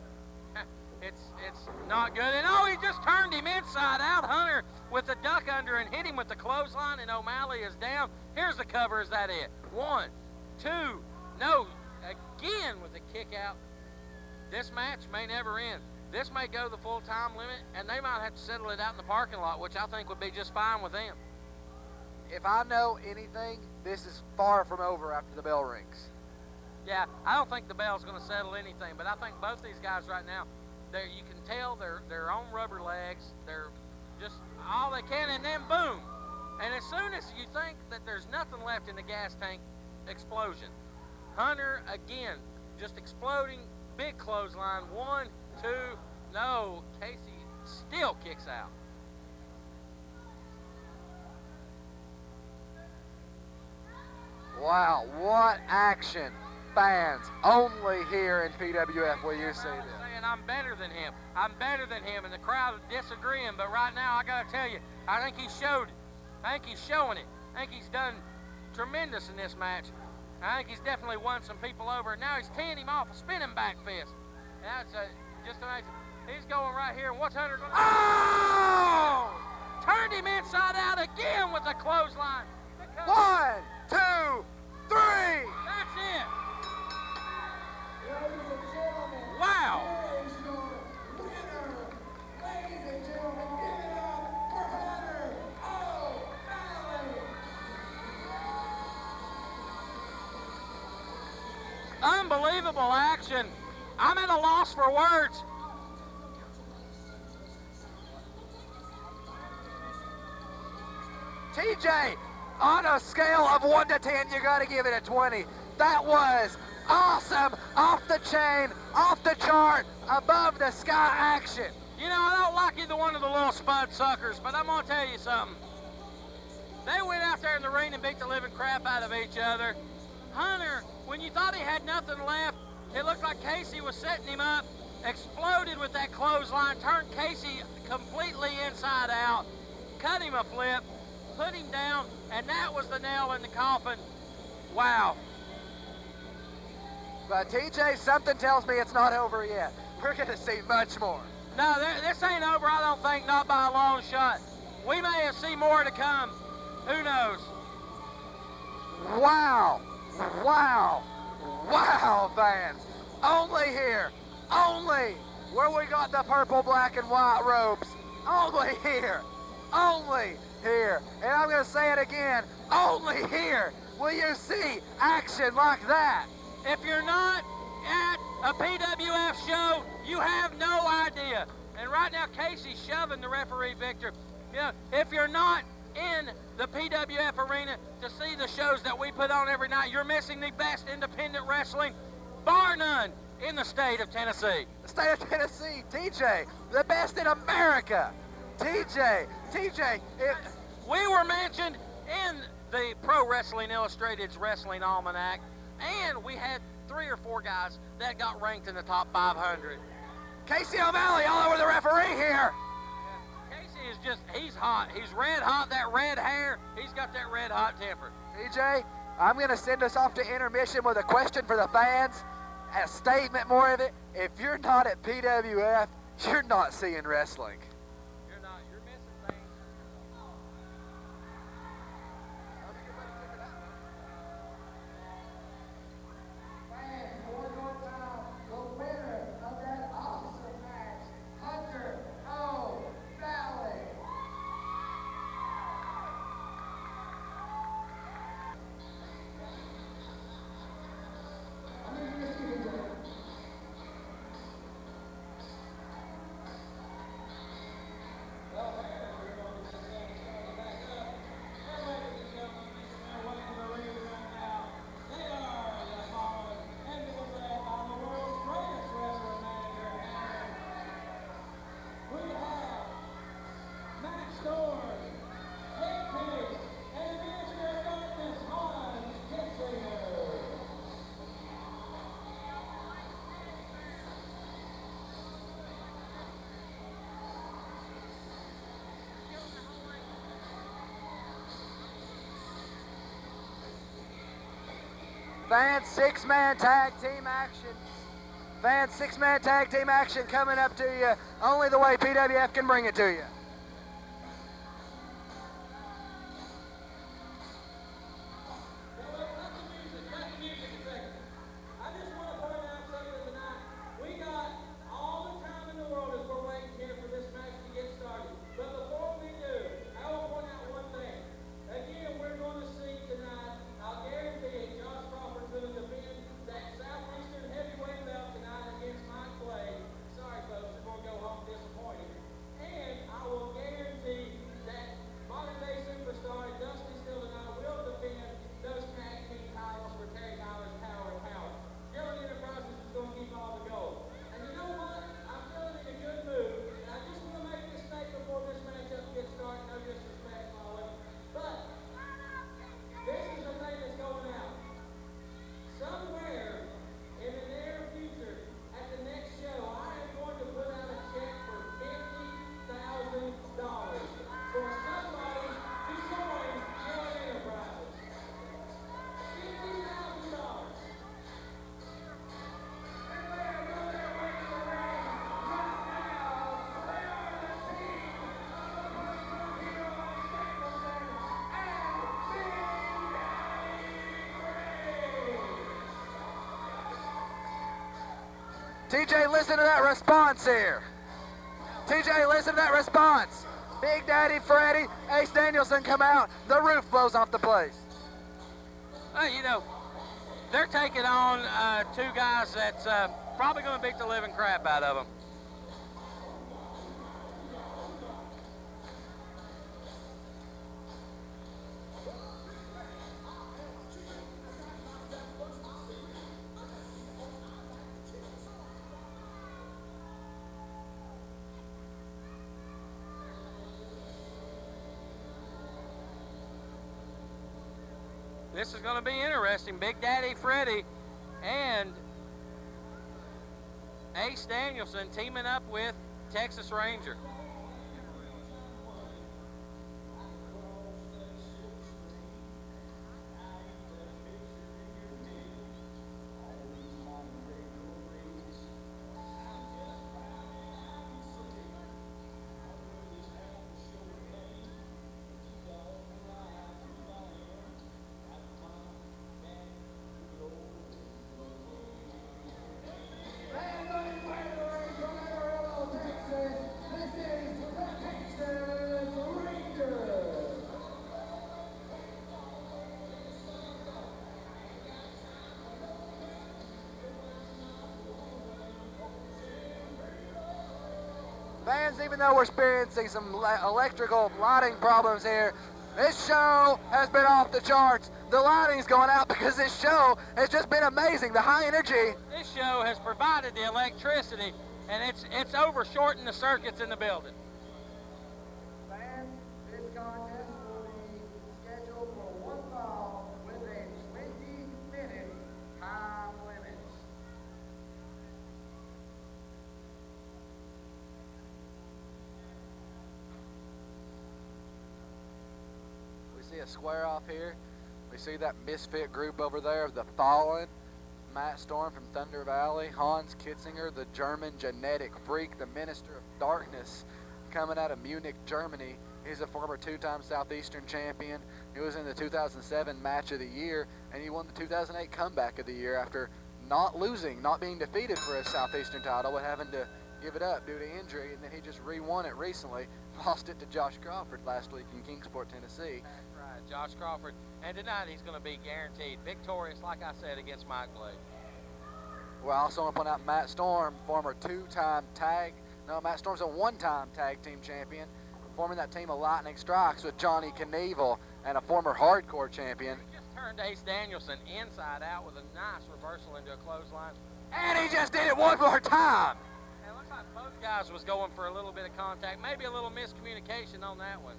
It's not good. And oh, he just turned him inside out. Hunter with the duck under and hit him with the clothesline, and O'Malley is down. Here's the cover. Is that it? 1, 2, no. Again with the kick out. This match may never end. This may go the full time limit, and they might have to settle it out in the parking lot, which I think would be just fine with them. If I know anything, this is far from over after the bell rings. Yeah, I don't think the bell's going to settle anything, but I think both these guys right now, you can tell they're on rubber legs. They're just all they can, and then boom, And as soon as you think that there's nothing left in the gas tank, explosion. Hunter again, just exploding, big clothesline. 1, 2, no. Casey still kicks out. Wow, what action. Fans, only here in PWF will you see this. Saying I'm better than him. I'm better than him, and the crowd is disagreeing. But right now, I gotta tell you, I think he showed it. I think he's showing it. I think he's done tremendous in this match. I think he's definitely won some people over. And now he's teeing him off a spinning back fist. That's just amazing. He's going right here, and what's Hunter going to do? Oh! Turned him inside out again with a clothesline. 1, 2, 3. That's it. Ladies and gentlemen, Wow. here is your winner. Ladies and gentlemen, give it up for Hunter O Malley. Unbelievable action. I'm at a loss for words. TJ, on a scale of 1 to 10, you got to give it a 20. That was awesome, off the chain, off the chart, above the sky action. You know, I don't like either one of the little spud suckers, but I'm going to tell you something. They went out there in the ring and beat the living crap out of each other. Hunter, when you thought he had nothing left, it looked like Casey was setting him up, exploded with that clothesline, turned Casey completely inside out, cut him a flip, put him down, and that was the nail in the coffin. Wow. But TJ, something tells me it's not over yet. We're going to see much more. No, this ain't over, I don't think, not by a long shot. We may have seen more to come. Who knows? Wow, wow, wow, fans. Only here, only where we got the purple, black, and white robes. Only here, only here. And I'm going to say it again, only here will you see action like that. If you're not at a PWF show, you have no idea. And right now, Casey's shoving the referee, Victor. You know, if you're not in the PWF arena to see the shows that we put on every night, you're missing the best independent wrestling, bar none, in the state of Tennessee. The state of Tennessee, TJ, the best in America. TJ, We were mentioned in the Pro Wrestling Illustrated's Wrestling Almanac, and we had 3 or 4 guys that got ranked in the top 500. Casey O Malley all over the referee here. Casey is just, he's hot. He's red hot, that red hair. He's got that red hot temper. TJ, I'm going to send us off to intermission with a question for the fans, a statement more of it. If you're not at PWF, you're not seeing wrestling. You're not. You're missing things. Fans, one more time, the winner of that awesome match, Hunter O Malley. Fans, 6-man tag team action. Fans, 6-man tag team action coming up to you only the way PWF can bring it to you. I TJ, listen to that response here. TJ, listen to that response. Big Daddy Freddie, Ace Danielson come out. The roof blows off the place. You know, they're taking on two guys that's probably going to beat the living crap out of them. This is going to be interesting. Big Daddy Freddie and Ace Danielson teaming up with Texas Ranger. Fans, even though we're experiencing some electrical lighting problems here, this show has been off the charts. The lighting's going out because this show has just been amazing. The high energy. This show has provided the electricity, and it's over-shortened the circuits in the building. Fans, this contest will be scheduled for one fall with a 20-minute time limit. We see a square off here. We see that misfit group over there of the Fallen. Matt Storm from Thunder Valley, Hans Kitzinger, the German genetic freak, the Minister of Darkness, coming out of Munich, Germany. He's a former two-time Southeastern champion. He was in the 2007 Match of the Year, and he won the 2008 Comeback of the Year after not losing, not being defeated for his Southeastern title, but having to give it up due to injury, and then he just re-won it recently. Lost it to Josh Crawford last week in Kingsport, Tennessee. That's right, Josh Crawford. And tonight he's going to be guaranteed victorious, like I said, against Mike Blade. Well, I also want to point out Matt Storm, former Matt Storm's a one-time tag team champion, forming that team of Lightning Strikes with Johnny Knieval and a former hardcore champion. He just turned Ace Danielson inside out with a nice reversal into a clothesline. And he just did it one more time. And it looks like both guys was going for a little bit of contact, maybe a little miscommunication on that one.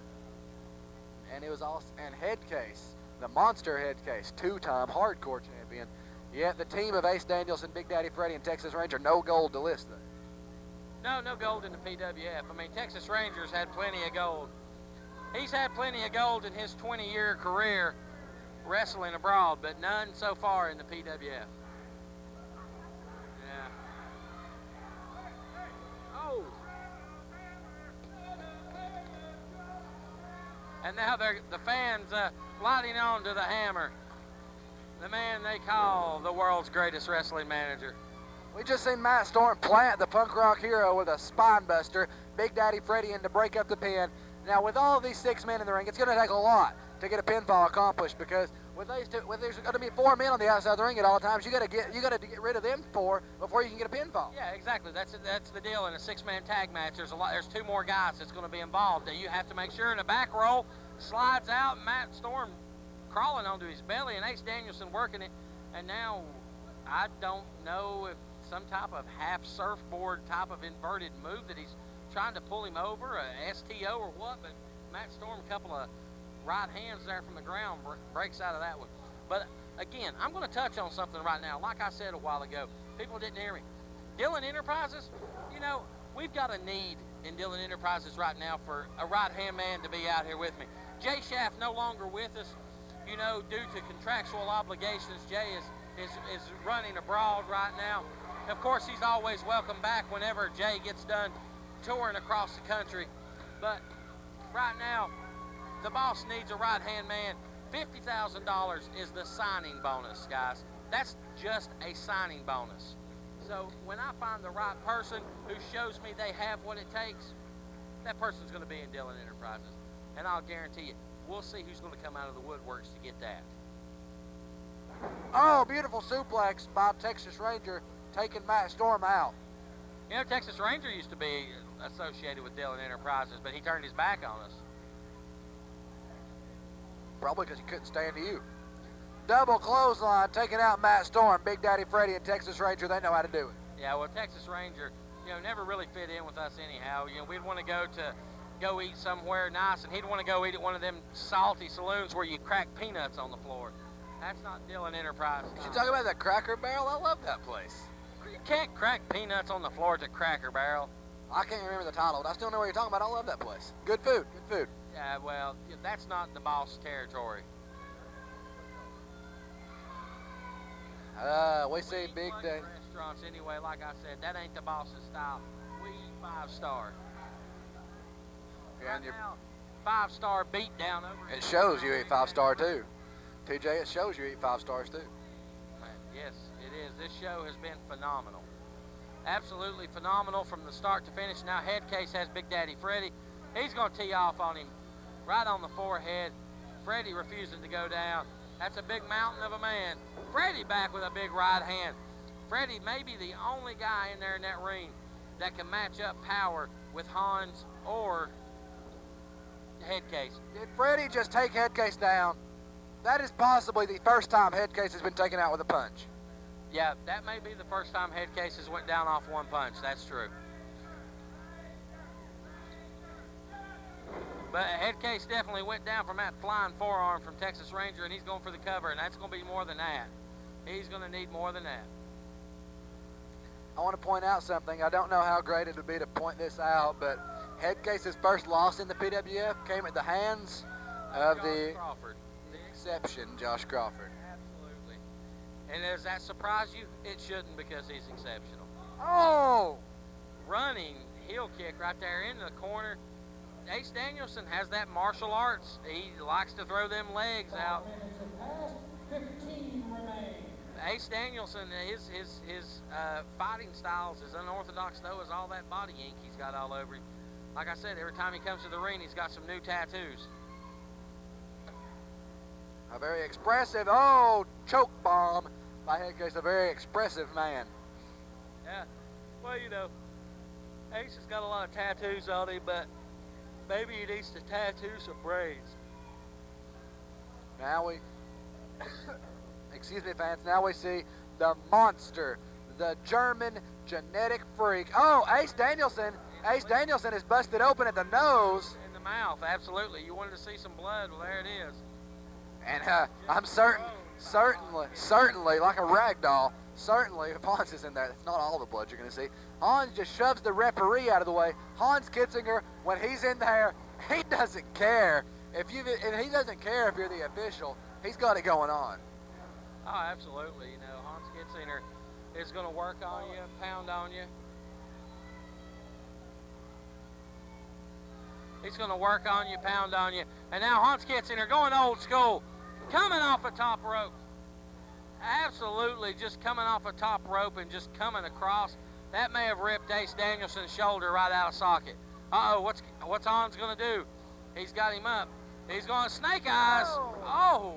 And it was also, and Hedkase, the monster Hedkase, two-time hardcore champion. Yet the team of Ace Danielson, Big Daddy Freddie, and Texas Ranger, no gold to list there. No gold in the PWF. I mean, Texas Rangers had plenty of gold. He's had plenty of gold in his 20-year career wrestling abroad, but none so far in the PWF. Yeah. Oh. And now the fans lighting on to the Hammer, the man they call the world's greatest wrestling manager. We just seen Matt Storm plant the punk rock hero with a spine buster, Big Daddy Freddie in to break up the pin. Now with all of these 6 men in the ring, it's going to take a lot to get a pinfall accomplished, because with there's going to be 4 men on the outside of the ring at all times. You got to get rid of them 4 before you can get a pinfall. Yeah, exactly. That's the deal in a 6-man tag match. There's 2 more guys that's going to be involved. You have to make sure in the back roll slides out, Matt Storm crawling onto his belly, and Ace Danielson working it. And now I don't know if some type of half surfboard type of inverted move that he's trying to pull him over, a STO or what, but Matt Storm, a couple of right hands there from the ground, breaks out of that one. But again, I'm going to touch on something right now. Like I said a while ago, people didn't hear me. Dillon Enterprises, you know, we've got a need in Dillon Enterprises right now for a right-hand man to be out here with me. Jay Shaft no longer with us, you know, due to contractual obligations. Jay is running abroad right now. Of course, he's always welcome back whenever Jay gets done touring across the country. But right now, the boss needs a right-hand man. $50,000 is the signing bonus, guys. That's just a signing bonus. So when I find the right person who shows me they have what it takes, that person's going to be in Dillon Enterprises. And I'll guarantee you, we'll see who's going to come out of the woodworks to get that. Oh, beautiful suplex by Texas Ranger, taking Matt Storm out. You know, Texas Ranger used to be associated with Dillon Enterprises, but he turned his back on us. Probably because he couldn't stand you. Double clothesline, taking out Matt Storm. Big Daddy Freddie and Texas Ranger, they know how to do it. Yeah, well, Texas Ranger, you know, never really fit in with us anyhow. You know, we'd want to go eat somewhere nice, and he'd want to go eat at one of them salty saloons where you crack peanuts on the floor. That's not Dillon Enterprises. You talk about that Cracker Barrel? I love that place. You can't crack peanuts on the floor at the Cracker Barrel. I can't remember the title, but I still know what you're talking about. I love that place. Good food, good food. Yeah, well, that's not the boss territory. We see Big Daddy. Restaurants anyway, like I said, that ain't the boss's style. We eat 5-star. Yeah, Right now, 5-star beat down over. it shows you eat 5-star too. TJ, it shows you eat 5 stars too. Yes, it is. This show has been phenomenal. Absolutely phenomenal from the start to finish. Now Hedkase has Big Daddy Freddie. He's going to tee off on him right on the forehead. Freddie refusing to go down. That's a big mountain of a man. Freddie back with a big right hand. Freddie may be the only guy in there in that ring that can match up power with Hans or Hedkase. Did Freddie just take Hedkase down? That is possibly the first time Hedkase has been taken out with a punch. Yeah, that may be the first time Hedkase has went down off one punch. That's true. But Hedkase definitely went down from that flying forearm from Texas Ranger, and he's going for the cover, and that's going to be more than that. He's going to need more than that. I want to point out something. I don't know how great it would be to point this out, but Hedkase's first loss in the PWF came at the hands of the Crawford. exception, Josh Crawford. Absolutely. And does that surprise you? It shouldn't, because he's exceptional. Oh! Running heel kick right there in the corner. Ace Danielson has that martial arts. He likes to throw them legs out. 15 remain. Ace Danielson, his fighting styles, as unorthodox though as all that body ink he's got all over him. Like I said, every time he comes to the ring, he's got some new tattoos. A very expressive, choke bomb by Hedkase, a very expressive man. Yeah, well, you know, Ace has got a lot of tattoos on him, but maybe he needs to tattoo some braids. Now we, excuse me fans, now we see the monster, the German genetic freak. Oh, Ace Danielson is busted open at the nose. In the mouth, absolutely. You wanted to see some blood, well, there it is. And I'm certainly, like a rag doll, certainly if Hans is in there, that's not all the blood you're going to see. Hans just shoves the referee out of the way. Hans Kitzinger, when he's in there, he doesn't care. And he doesn't care if you're the official. He's got it going on. Oh, absolutely. You know, Hans Kitzinger is going to work on you, pound on you. He's going to work on you, pound on you. And now Hans Kitzinger going old school, coming off a top rope. Absolutely just coming off a top rope and just coming across. That may have ripped Ace Danielson's shoulder right out of socket. Uh-oh, what's Hans going to do? He's got him up. He's going snake eyes. Oh.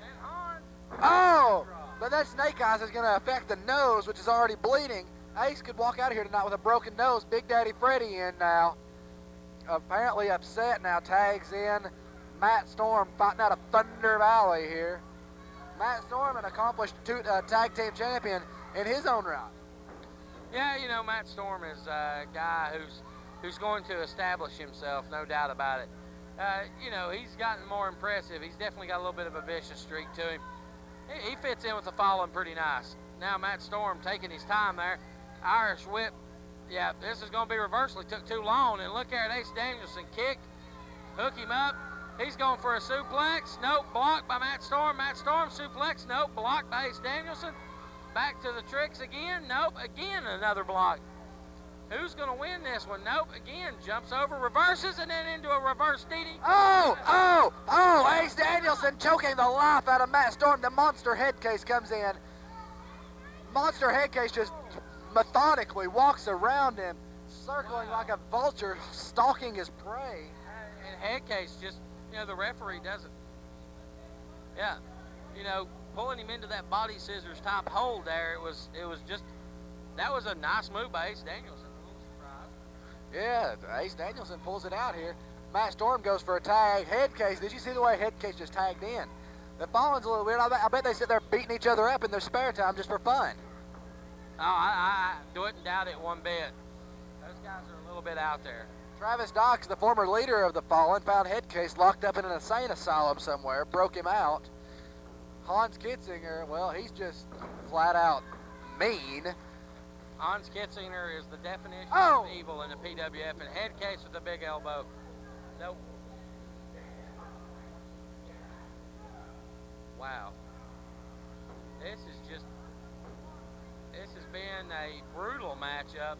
And Hans. Oh, but that snake eyes is going to affect the nose, which is already bleeding. Ace could walk out of here tonight with a broken nose. Big Daddy Freddie in now. Apparently upset now, tags in Matt Storm fighting out of Thunder Valley here. Matt Storm, an accomplished tag team champion in his own right. Yeah, you know, Matt Storm is a guy who's going to establish himself, no doubt about it. You know, he's gotten more impressive. He's definitely got a little bit of a vicious streak to him. He fits in with the following pretty nice. Now Matt Storm taking his time there. Irish whip. Yeah, this is going to be reversal. It took too long. And look there at Ace Danielson kick. Hook him up. He's going for a suplex. Nope, blocked by Matt Storm. Matt Storm suplex. Nope, blocked by Ace Danielson. Back to the tricks again. Nope, again another block. Who's going to win this one? Nope, again, jumps over, reverses, and then into a reverse DDT. Oh, Ace Danielson choking the life out of Matt Storm. The monster Hedkase comes in. Monster Hedkase just methodically walks around him, circling like a vulture, stalking his prey. And Hedkase just, the referee doesn't. Yeah, pulling him into that body scissors type hold there, it was just, that was a nice move by Ace Danielson. A little surprise. Yeah, Ace Danielson pulls it out here. Matt Storm goes for a tag. Hedkase, did you see the way Hedkase just tagged in? The Fallon's a little weird. I bet they sit there beating each other up in their spare time just for fun. Oh, I wouldn't doubt it one bit. Those guys are a little bit out there. Travis Dykes, the former leader of the Fallen, found Hedkase locked up in an insane asylum somewhere, broke him out. Hans Kitzinger, well, he's just flat out mean. Hans Kitzinger is the definition Oh! of evil in the PWF, and Hedkase with a big elbow. Nope. Wow. This has been a brutal matchup.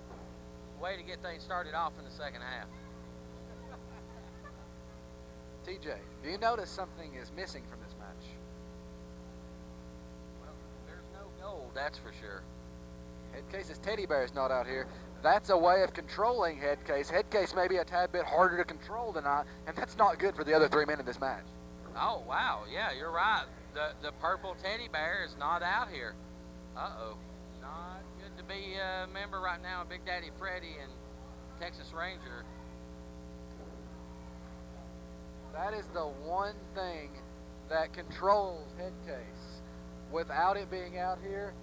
Way to get things started off in the second half. TJ, do you notice something is missing from this match? Well, there's no gold, that's for sure. Hedkase's teddy bear is not out here. That's a way of controlling Hedkase. Hedkase may be a tad bit harder to control tonight, and that's not good for the other 3 men in this match. Oh, wow. Yeah, you're right. The purple teddy bear is not out here. Uh-oh. Not good to be a member right now of Big Daddy Freddie and Texas Ranger. That is the one thing that controls Hedkase. Without it being out here,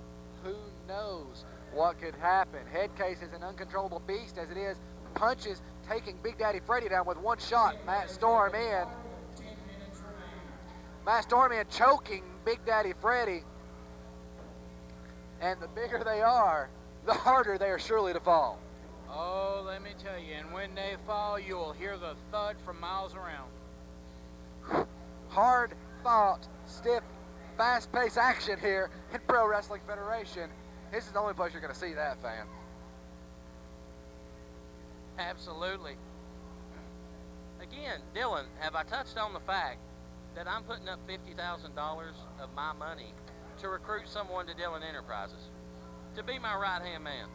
who knows what could happen. Hedkase is an uncontrollable beast as it is. Punches taking Big Daddy Freddie down with one shot. Matt Storm in. Matt Storm in, choking Big Daddy Freddie. And the bigger they are, the harder they are surely to fall. Oh, let me tell you, and when they fall, you will hear the thud from miles around. Hard fought, stiff, fast-paced action here in Pro Wrestling Federation. This is the only place you're going to see that, fan. Absolutely. Again, Dylan, have I touched on the fact that I'm putting up $50,000 of my money to recruit someone to Dylan Enterprises to be my right-hand man?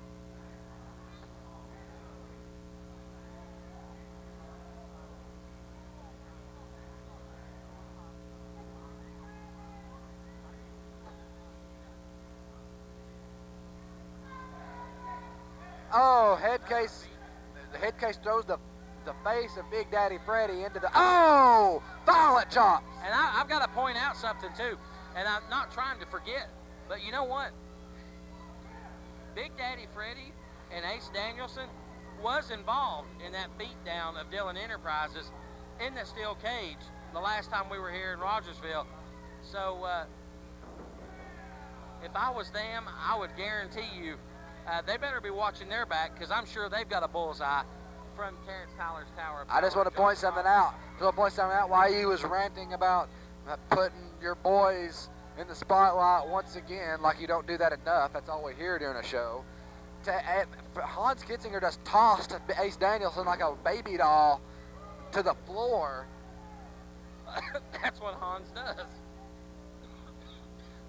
Oh, Hedkase throws the face of Big Daddy Freddie into the, oh, violent chops. And I've got to point out something, too, and I'm not trying to forget, but you know what? Big Daddy Freddie and Ace Danielson was involved in that beatdown of Dylan Enterprises in the steel cage the last time we were here in Rogersville. So if I was them, I would guarantee you they better be watching their back, because I'm sure they've got a bullseye from Terrence Tyler's Tower. I just want to point something out. Why you was ranting about putting your boys in the spotlight once again, like you don't do that enough. That's all we hear during a show. Hans Kitzinger just tossed Ace Danielson like a baby doll to the floor. That's what Hans does.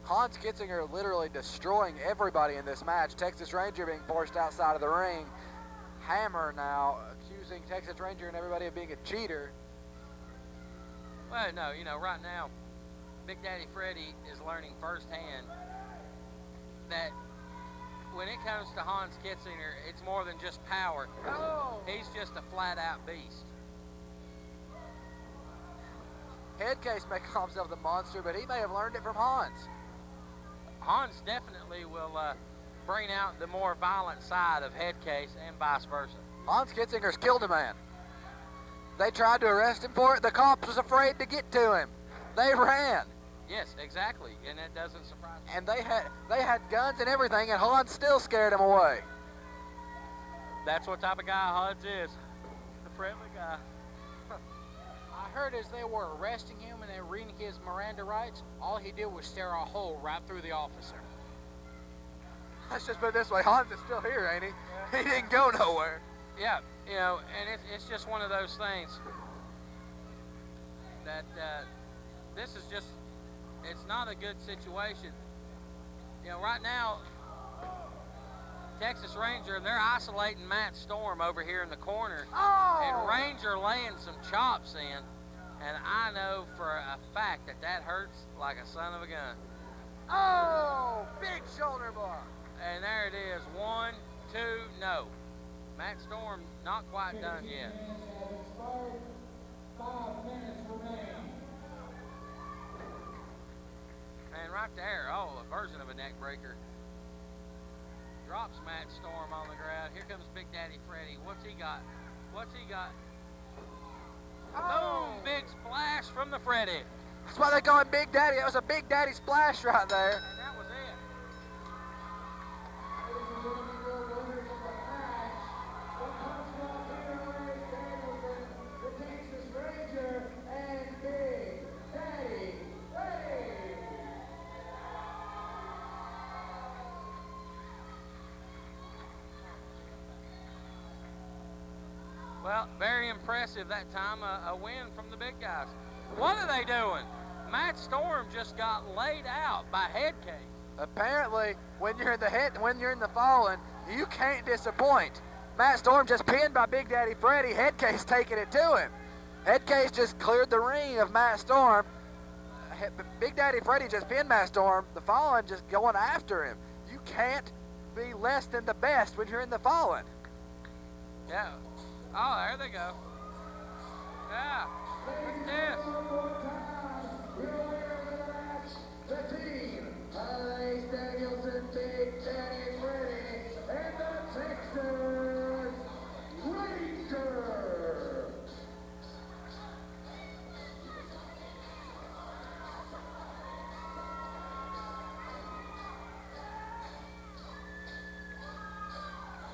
Hans Kitzinger literally destroying everybody in this match. Texas Ranger being forced outside of the ring. Hammer now accusing Texas Ranger and everybody of being a cheater. Well, no, right now, Big Daddy Freddie is learning firsthand that when it comes to Hans Kitzinger, it's more than just power. Oh. He's just a flat-out beast. Hedkase may call himself the monster, but he may have learned it from Hans. Hans definitely will bring out the more violent side of Hedkase and vice versa. Hans Kitzinger's killed a man. They tried to arrest him for it. The cops was afraid to get to him. They ran. Yes, exactly, and that doesn't surprise me. And they had guns and everything, and Hans still scared him away. That's what type of guy Hans is. A friendly guy. I heard as they were arresting him and they were reading his Miranda rights, all he did was stare a hole right through the officer. Let's just put it this way, Hans is still here, ain't he? Yeah. He didn't go nowhere. Yeah, and it's just one of those things that this is just, it's not a good situation. Right now, Texas Ranger, and they're isolating Matt Storm over here in the corner. Oh! And Ranger laying some chops in. And I know for a fact that that hurts like a son of a gun. Oh! Big shoulder bar. And there it is. 1, 2, no. Matt Storm not quite done yet. 5 minutes remain. And right there, oh, a version of a neck breaker. Drops Matt Storm on the ground. Here comes Big Daddy Freddie. What's he got? What's he got? Oh. Boom! Big splash from the Freddie. That's why they call him Big Daddy. That was a Big Daddy splash right there. And that was it. Ladies and gentlemen, your winners of the match, the comes from PWF Danielson, the Texas Ranger, and Big Daddy Freddie. Well, very impressive that time, a win from the big guys. What are they doing? Matt Storm just got laid out by Hedkase. Apparently, when you're in the fallen, you can't disappoint. Matt Storm just pinned by Big Daddy Freddie. Hedkase taking it to him. Hedkase just cleared the ring of Matt Storm. Big Daddy Freddie just pinned Matt Storm. The fallen just going after him. You can't be less than the best when you're in the fallen. Yeah. Oh, there they go. Yeah. Look at this. One more time, your winners of the match, the team, Ace Danielson, Big Daddy Freddie, and the Texas Ranger.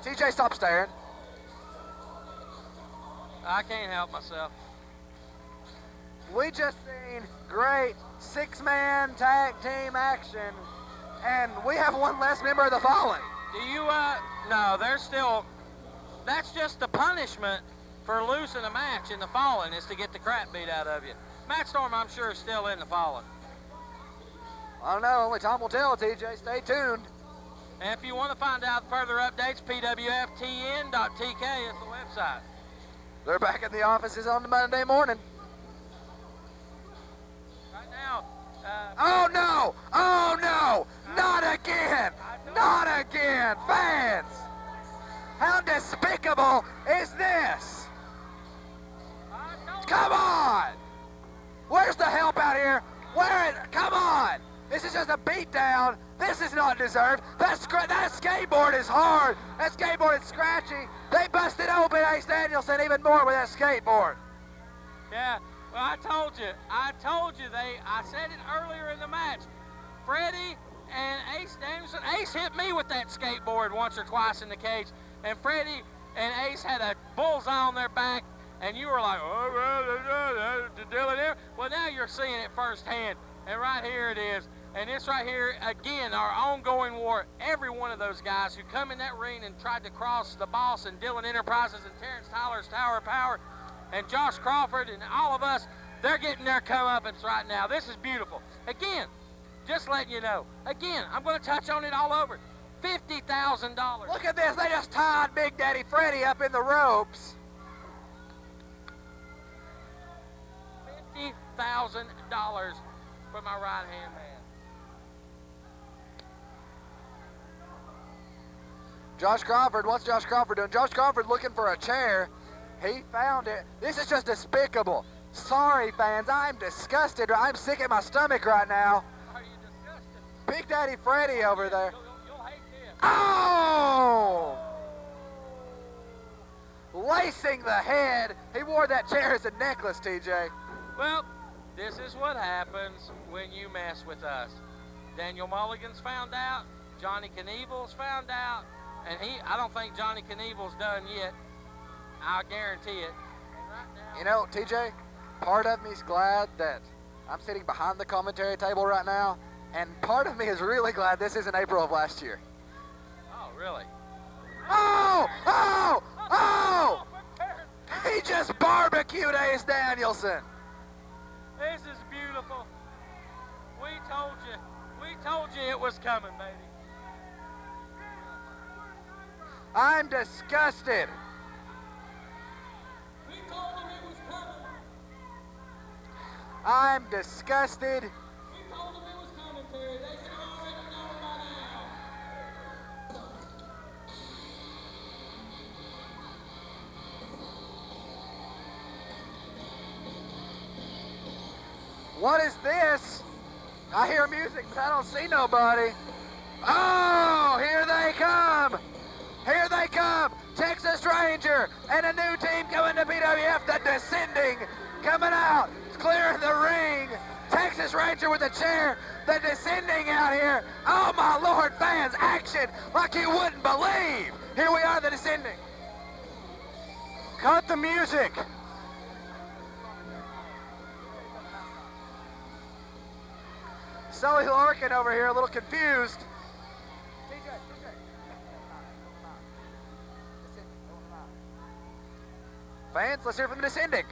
TJ, stop staring. I can't help myself. We just seen great 6-man tag team action, and we have one less member of the fallen. Do you, no, they're still, that's just the punishment for losing a match in the fallen is to get the crap beat out of you. Matt Storm, I'm sure, is still in the fallen. I don't know, only time will tell, TJ. Stay tuned. And if you want to find out further updates, pwftn.tk is the website. They're back in the offices on the Monday morning. Right now, Oh no! Oh no! Not again! Not again! Fans! How despicable is this? Come on! Where's the help out here? Come on! This is just a beatdown. This is not deserved. That skateboard is hard. That skateboard is scratchy. They busted open Ace Danielson even more with that skateboard. yeah, well, I told you, I said it earlier in the match. Freddie and Ace Danielson, Ace hit me with that skateboard once or twice in the cage, and Freddie and Ace had a bullseye on their back, and you were like, oh, Dylan here. Well, now you're seeing it firsthand, and right here it is. And this right here, again, our ongoing war. Every one of those guys who come in that ring and tried to cross the boss and Dylan Enterprises and Terrence Tyler's Tower of Power and Josh Crawford and all of us, they're getting their comeuppance right now. This is beautiful. Again, just letting you know. Again, I'm going to touch on it all over. $50,000. Look at this. They just tied Big Daddy Freddie up in the ropes. $50,000 for my right-hand man. Josh Crawford, what's Josh Crawford doing? Josh Crawford looking for a chair. He found it. This is just despicable. Sorry, fans. I'm disgusted. I'm sick at my stomach right now. Are you disgusted? Big Daddy Freddie over there. You'll hate this. Oh! Lacing the head. He wore that chair as a necklace, TJ. Well, this is what happens when you mess with us. Daniel Mulligan's found out. Johnny Knieval's found out. And I don't think Johnny Knieval's done yet. I'll guarantee it. Right now, You know, TJ, part of me's glad that I'm sitting behind the commentary table right now, and part of me is really glad this isn't April of last year. oh, really? Oh! Oh! Oh! He just barbecued Ace Danielson. This is beautiful. We told you it was coming, baby. I'm disgusted. We told them it was coming. I'm disgusted. We told them it was coming, Terry. They should have already known by now. What is this? I hear music, but I don't see nobody. Oh, here they come. Here they come. Texas Ranger and a new team coming to PWF, the Descending, coming out. It's clearing the ring. Texas Ranger with a chair. The Descending out here. Oh, my Lord, fans, action like you wouldn't believe. Here we are, the Descending. Cut the music. Sully Larkin over here, a little confused. Fans, let's hear from the Descending.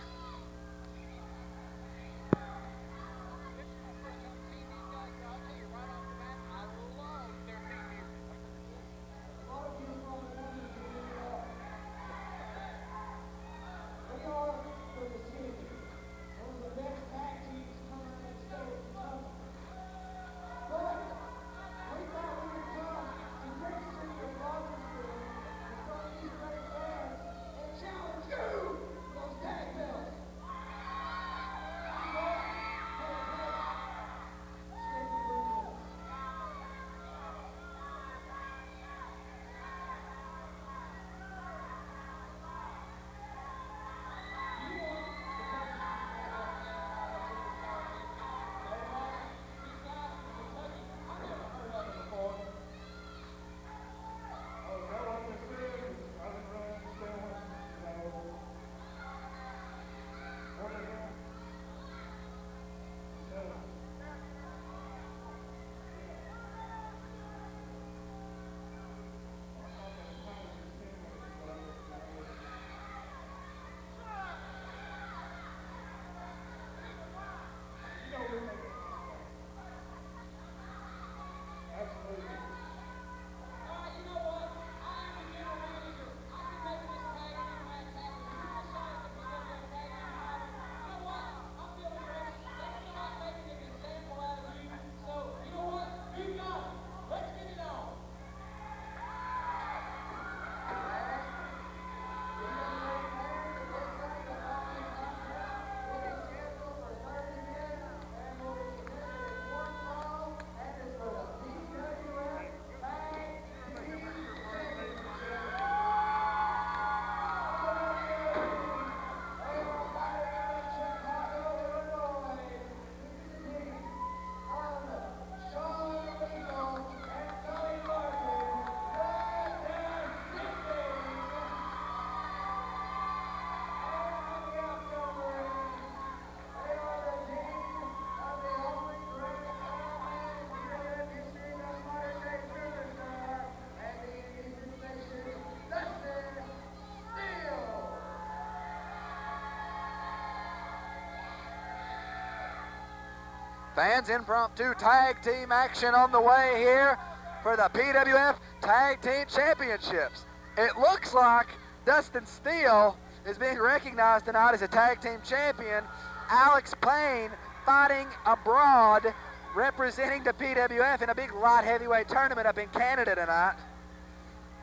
Fans, impromptu tag team action on the way here for the PWF Tag Team Championships. It looks like Dustin Steele is being recognized tonight as a tag team champion. Alex Payne fighting abroad, representing the PWF in a big light heavyweight tournament up in Canada tonight.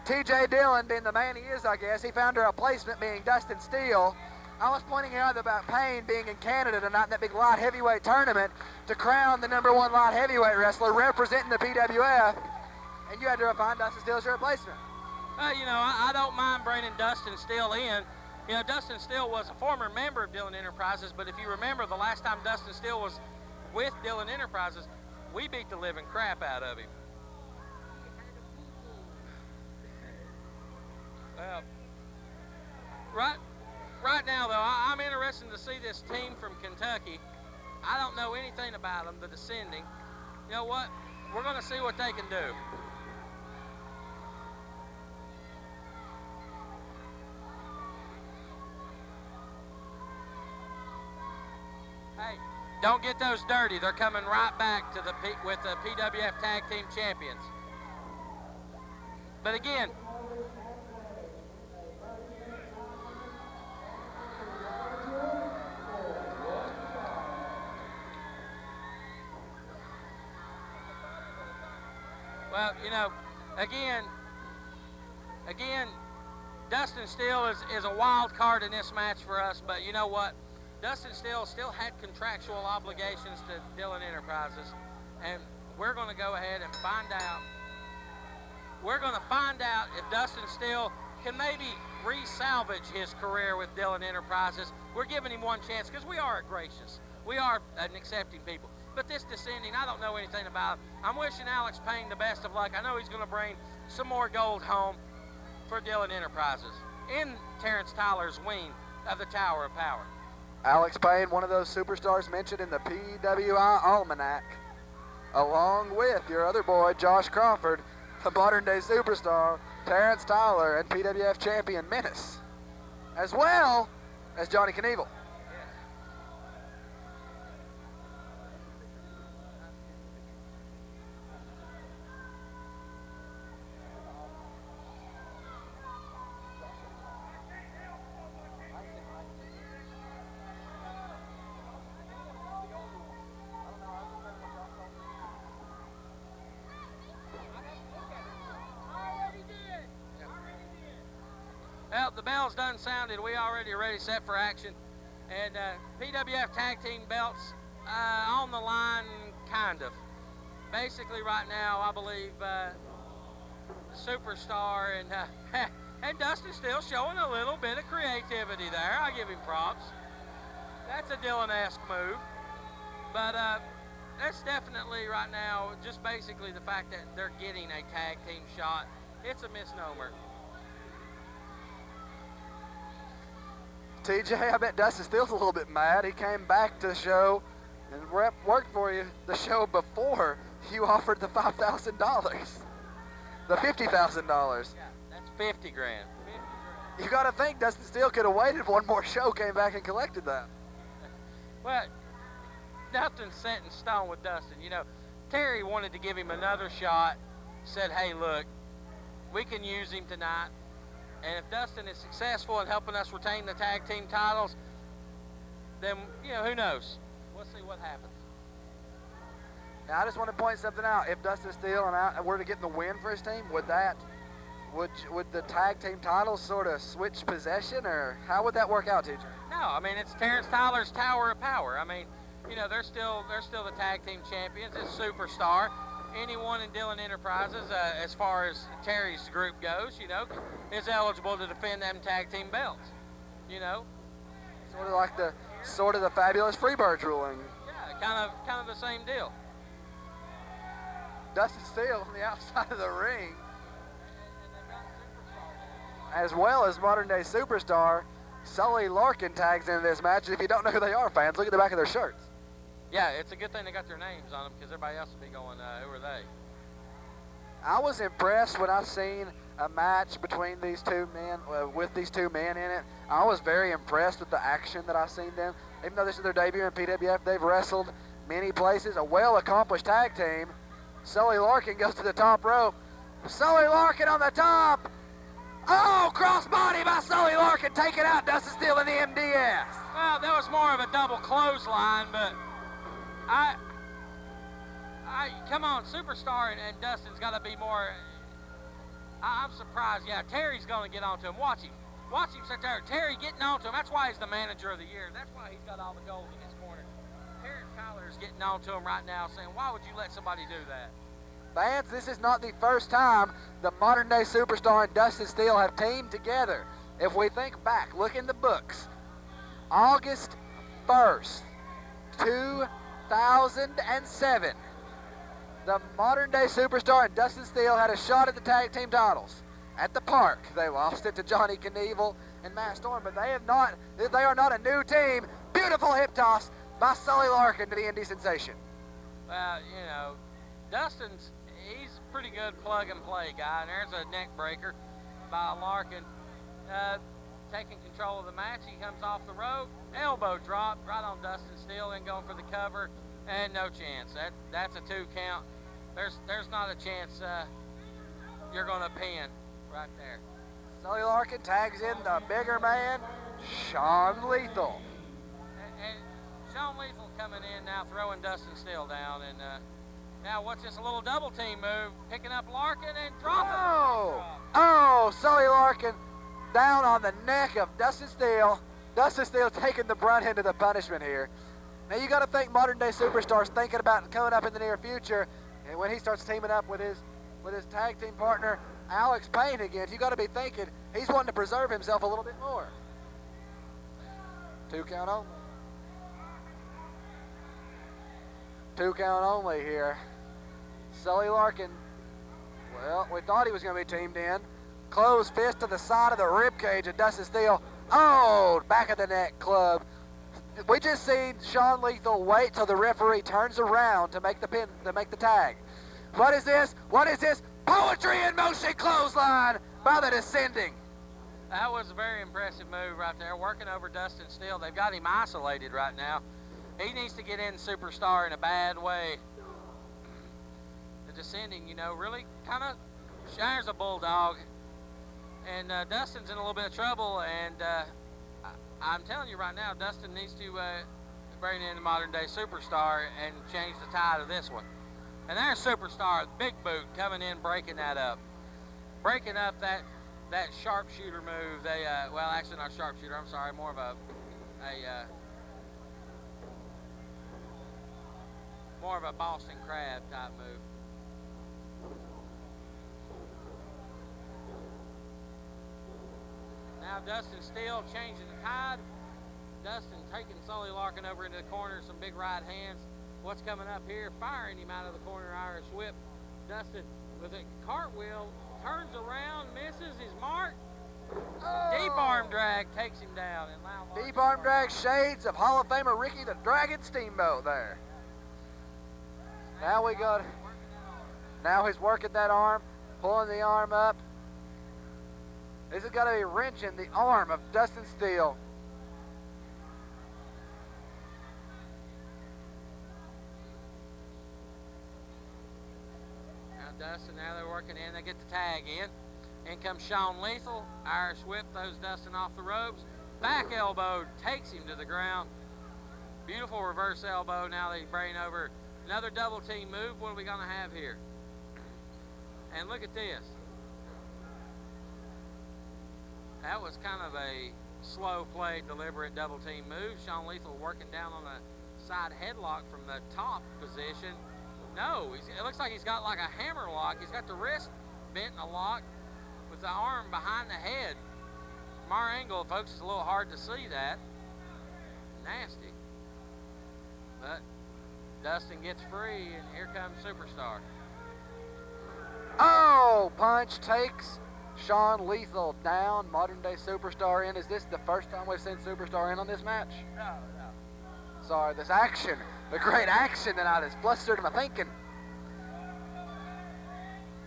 TJ Dillon, being the man he is, I guess, he found a replacement being Dustin Steele. I was pointing out about Payne being in Canada tonight in that big light heavyweight tournament to crown the #1 light heavyweight wrestler representing the PWF, and you had to find Dustin Steele as your replacement. You know, I don't mind bringing Dustin Steele in. You know, Dustin Steele was a former member of Dillon Enterprises, but if you remember, the last time Dustin Steele was with Dillon Enterprises, we beat the living crap out of him. Well, right now, though, I'm interested to see this team from Kentucky. I don't know anything about them, the Descending. You know what? We're going to see what they can do. Hey, don't get those dirty. They're coming right back to with the PWF Tag Team Champions. But again, Well, you know, again, Dustin Steele is a wild card in this match for us, but you know what? Dustin Steele still had contractual obligations to Dillon Enterprises, and we're going to go ahead and find out. We're going to find out if Dustin Steele can maybe re-salvage his career with Dillon Enterprises. We're giving him one chance because we are gracious. We are an accepting people. But this descending, I don't know anything about it. I'm wishing Alex Payne the best of luck. I know he's going to bring some more gold home for Dillon Enterprises in Terrence Tyler's wing of the Tower of Power. Alex Payne, one of those superstars mentioned in the PWI Almanac, along with your other boy, Josh Crawford, the modern-day superstar, Terrence Tyler, and PWF champion Menace, as well as Johnny Knieval. Well, the bell's done sounded. We already ready, set for action. And PWF Tag Team belts on the line, kind of. Basically, right now, I believe the Superstar and Dustin still showing a little bit of creativity there. I give him props. That's a Dillon-esque move. But that's definitely right now just basically the fact that they're getting a tag team shot. It's a misnomer. TJ, I bet Dustin Steele's a little bit mad. He came back to the show and worked for you the show before you offered the $5,000. The $50,000. Yeah, that's 50 grand. 50 grand. You got to think Dustin Steele could have waited one more show, came back and collected that. Well, nothing's set in stone with Dustin. You know, Terry wanted to give him another shot, said, hey, look, we can use him tonight. And if Dustin is successful in helping us retain the tag team titles, then, you know, who knows? We'll see what happens. Now, I just want to point something out. If Dustin Steele and I were to get the win for his team, would the tag team titles sort of switch possession, or how would that work out, TJ? No, I mean, it's Terrence Tyler's Tower of Power. I mean, you know, they're still the tag team champions. It's Superstar. Anyone in Dillon Enterprises, as far as Terry's group goes, you know, is eligible to defend them tag team belts. You know, Sort of the fabulous Freebirds ruling. Yeah, kind of the same deal. Dustin Steele on the outside of the ring, as well as modern-day superstar Sully Larkin tags into this match. And if you don't know who they are, fans, look at the back of their shirts. Yeah, it's a good thing they got their names on them because everybody else would be going, who are they? I was impressed when I seen a match between these two men, with these two men in it. I was very impressed with the action that I seen them. Even though this is their debut in PWF, they've wrestled many places. A well-accomplished tag team. Sully Larkin goes to the top rope. Sully Larkin on the top. Oh, crossbody by Sully Larkin, taking out Dustin Steele in the MDS. Well, that was more of a double clothesline, but come on, Superstar and Dustin's got to be more. I'm surprised. Yeah, Terry's going to get onto him. Watch him sit there. Terry getting onto him. That's why he's the manager of the year. That's why he's got all the gold in his corner. Terrence Tyler's getting onto him right now, saying, "Why would you let somebody do that?" Fans, this is not the first time the modern-day Superstar and Dustin Steele have teamed together. If we think back, look in the books. August 1st, 2007. The modern-day Superstar and Dustin Steele had a shot at the tag team titles at the Park. They lost it to Johnny Knieval and Matt Storm, but they are not a new team. Beautiful hip toss by Sully Larkin to the Indie Sensation. Well, you know, he's a pretty good plug-and-play guy, and there's a neck breaker by Larkin. Taking control of the match, he comes off the rope, elbow drop right on Dustin Steele, then going for the cover, and no chance. That's a 2 count. There's not a chance you're going to pin right there. Sully Larkin tags in the bigger man, Sean Lethal. And Sean Lethal coming in now, throwing Dustin Steele down, and Now, what's this, a little double team move? Picking up Larkin and dropping. Oh, Sully Larkin down on the neck of Dustin Steele. Dustin Steele taking the brunt end of the punishment here. Now, you got to think modern day superstars thinking about coming up in the near future, and when he starts teaming up with his tag team partner, Alex Payne again, you got to be thinking he's wanting to preserve himself a little bit more. 2 count only. 2 count only here. Sully Larkin, well, we thought he was going to be teamed in. Closed fist to the side of the rib cage of Dustin Steele. Oh, back of the neck club. We just seen Sean Lethal wait till the referee turns around to make the pin, to make the tag. What is this? What is this? Poetry in motion clothesline by the descending. That was a very impressive move right there, working over Dustin Steele. They've got him isolated right now. He needs to get in Superstar in a bad way. The descending, you know, really kind of shines a bulldog. And Dustin's in a little bit of trouble, and I'm telling you right now, Dustin needs to bring in the modern day Superstar and change the tide of this one. And there's Superstar, big boot, coming in, breaking that up. Breaking up that sharpshooter move. They, well, actually not sharpshooter, I'm sorry, more of a Boston Crab type move. Now Dustin Steele changing the tide. Dustin taking Sully Larkin over into the corner, some big right hands. What's coming up here? Firing him out of the corner, Irish whip. Dustin with a cartwheel, turns around, misses his mark. Oh. Deep arm drag takes him down. And Deep arm drag, shades of Hall of Famer Ricky the Dragon Steamboat there. Now we got, now he's working that arm, pulling the arm up. This has got to be wrenching the arm of Dustin Steele. Dustin, now they're working in, they get the tag in. In comes Sean Lethal, Irish whip, throws Dustin off the ropes. Back elbow takes him to the ground. Beautiful reverse elbow, now they bring over another double team move. What are we gonna have here? And look at this. That was kind of a slow play, deliberate double team move. Sean Lethal working down on a side headlock from the top position. No, it looks like he's got like a hammer lock. He's got the wrist bent in a lock with the arm behind the head. From our angle, folks, it's a little hard to see that. Nasty. But Dustin gets free, and here comes Superstar. Oh, punch takes Sean Lethal down. Modern day Superstar in. Is this the first time we've seen Superstar in on this match? No. Sorry, this action, the great action tonight has flustered my thinking.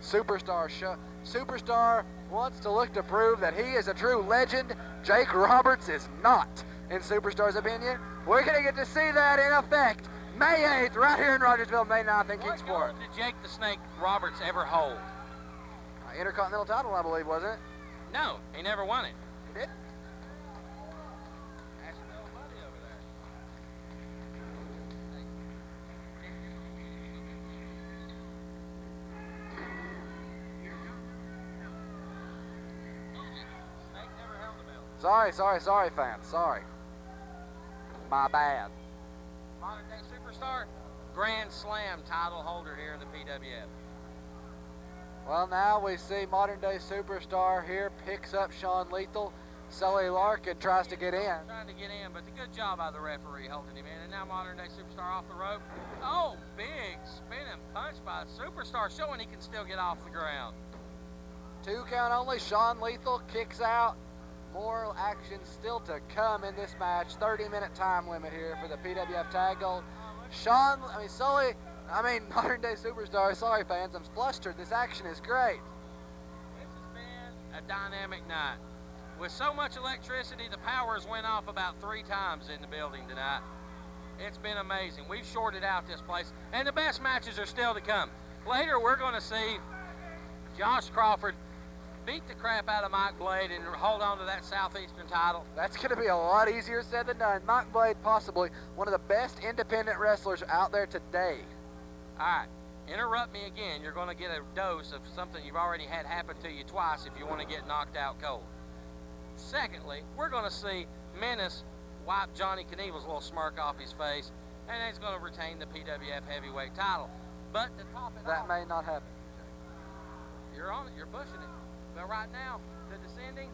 Superstar wants to look to prove that he is a true legend. Jake Roberts is not, in Superstar's opinion. We're going to get to see that in effect May 8th, right here in Rogersville, May 9th in Kingsport. What gold did Jake the Snake Roberts ever hold? Intercontinental title, I believe, wasn't it? No, he never won it. He did? Ask your old buddy over there. Snake never held the belt. Sorry, fans. Sorry. My bad. Modern day Superstar, Grand Slam title holder here in the PWF. Well, now we see modern day Superstar here picks up Sean Lethal. Sully Larkin tries to get in. Trying to get in, but a good job by the referee holding him in. And now modern day Superstar off the rope. Oh, big spinning punch by Superstar, showing he can still get off the ground. 2 count only. Sean Lethal kicks out. More action still to come in this match. 30-minute time limit here for the PWF Tag Gold. Sully, modern day Superstar. Sorry, fans, I'm flustered. This action is great. This has been a dynamic night. With so much electricity, the powers went off about 3 times in the building tonight. It's been amazing. We've shorted out this place, and the best matches are still to come. Later, we're going to see Josh Crawford beat the crap out of Mike Blade and hold on to that Southeastern title. That's going to be a lot easier said than done. Mike Blade, possibly one of the best independent wrestlers out there today. All right, interrupt me again, you're going to get a dose of something you've already had happen to you twice if you want to get knocked out cold. Secondly, we're going to see Menace wipe Johnny Knieval's little smirk off his face, and he's going to retain the PWF heavyweight title. But to top it That off, may not happen. you're on it, you're pushing it. But right now, the Descending,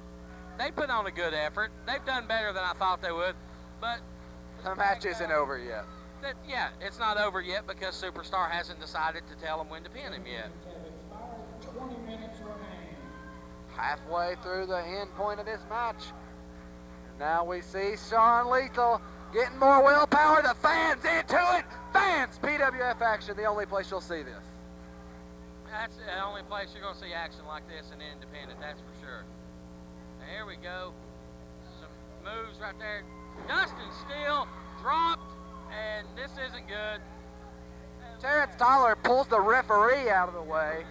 they put on a good effort. They've done better than I thought they would. But The match isn't over yet. yeah, it's not over yet because Superstar hasn't decided to tell him when to pin him yet. 20 minutes remain. Halfway through the end point of this match. And now we see Sean Lethal getting more willpower. The fans into it. Fans, PWF action, the only place you'll see this. That's the only place you're going to see action like this in independent, that's for sure. And here we go. Some moves right there. Dustin Steele dropped, and this isn't good. Terrence Tyler pulls the referee out of the way.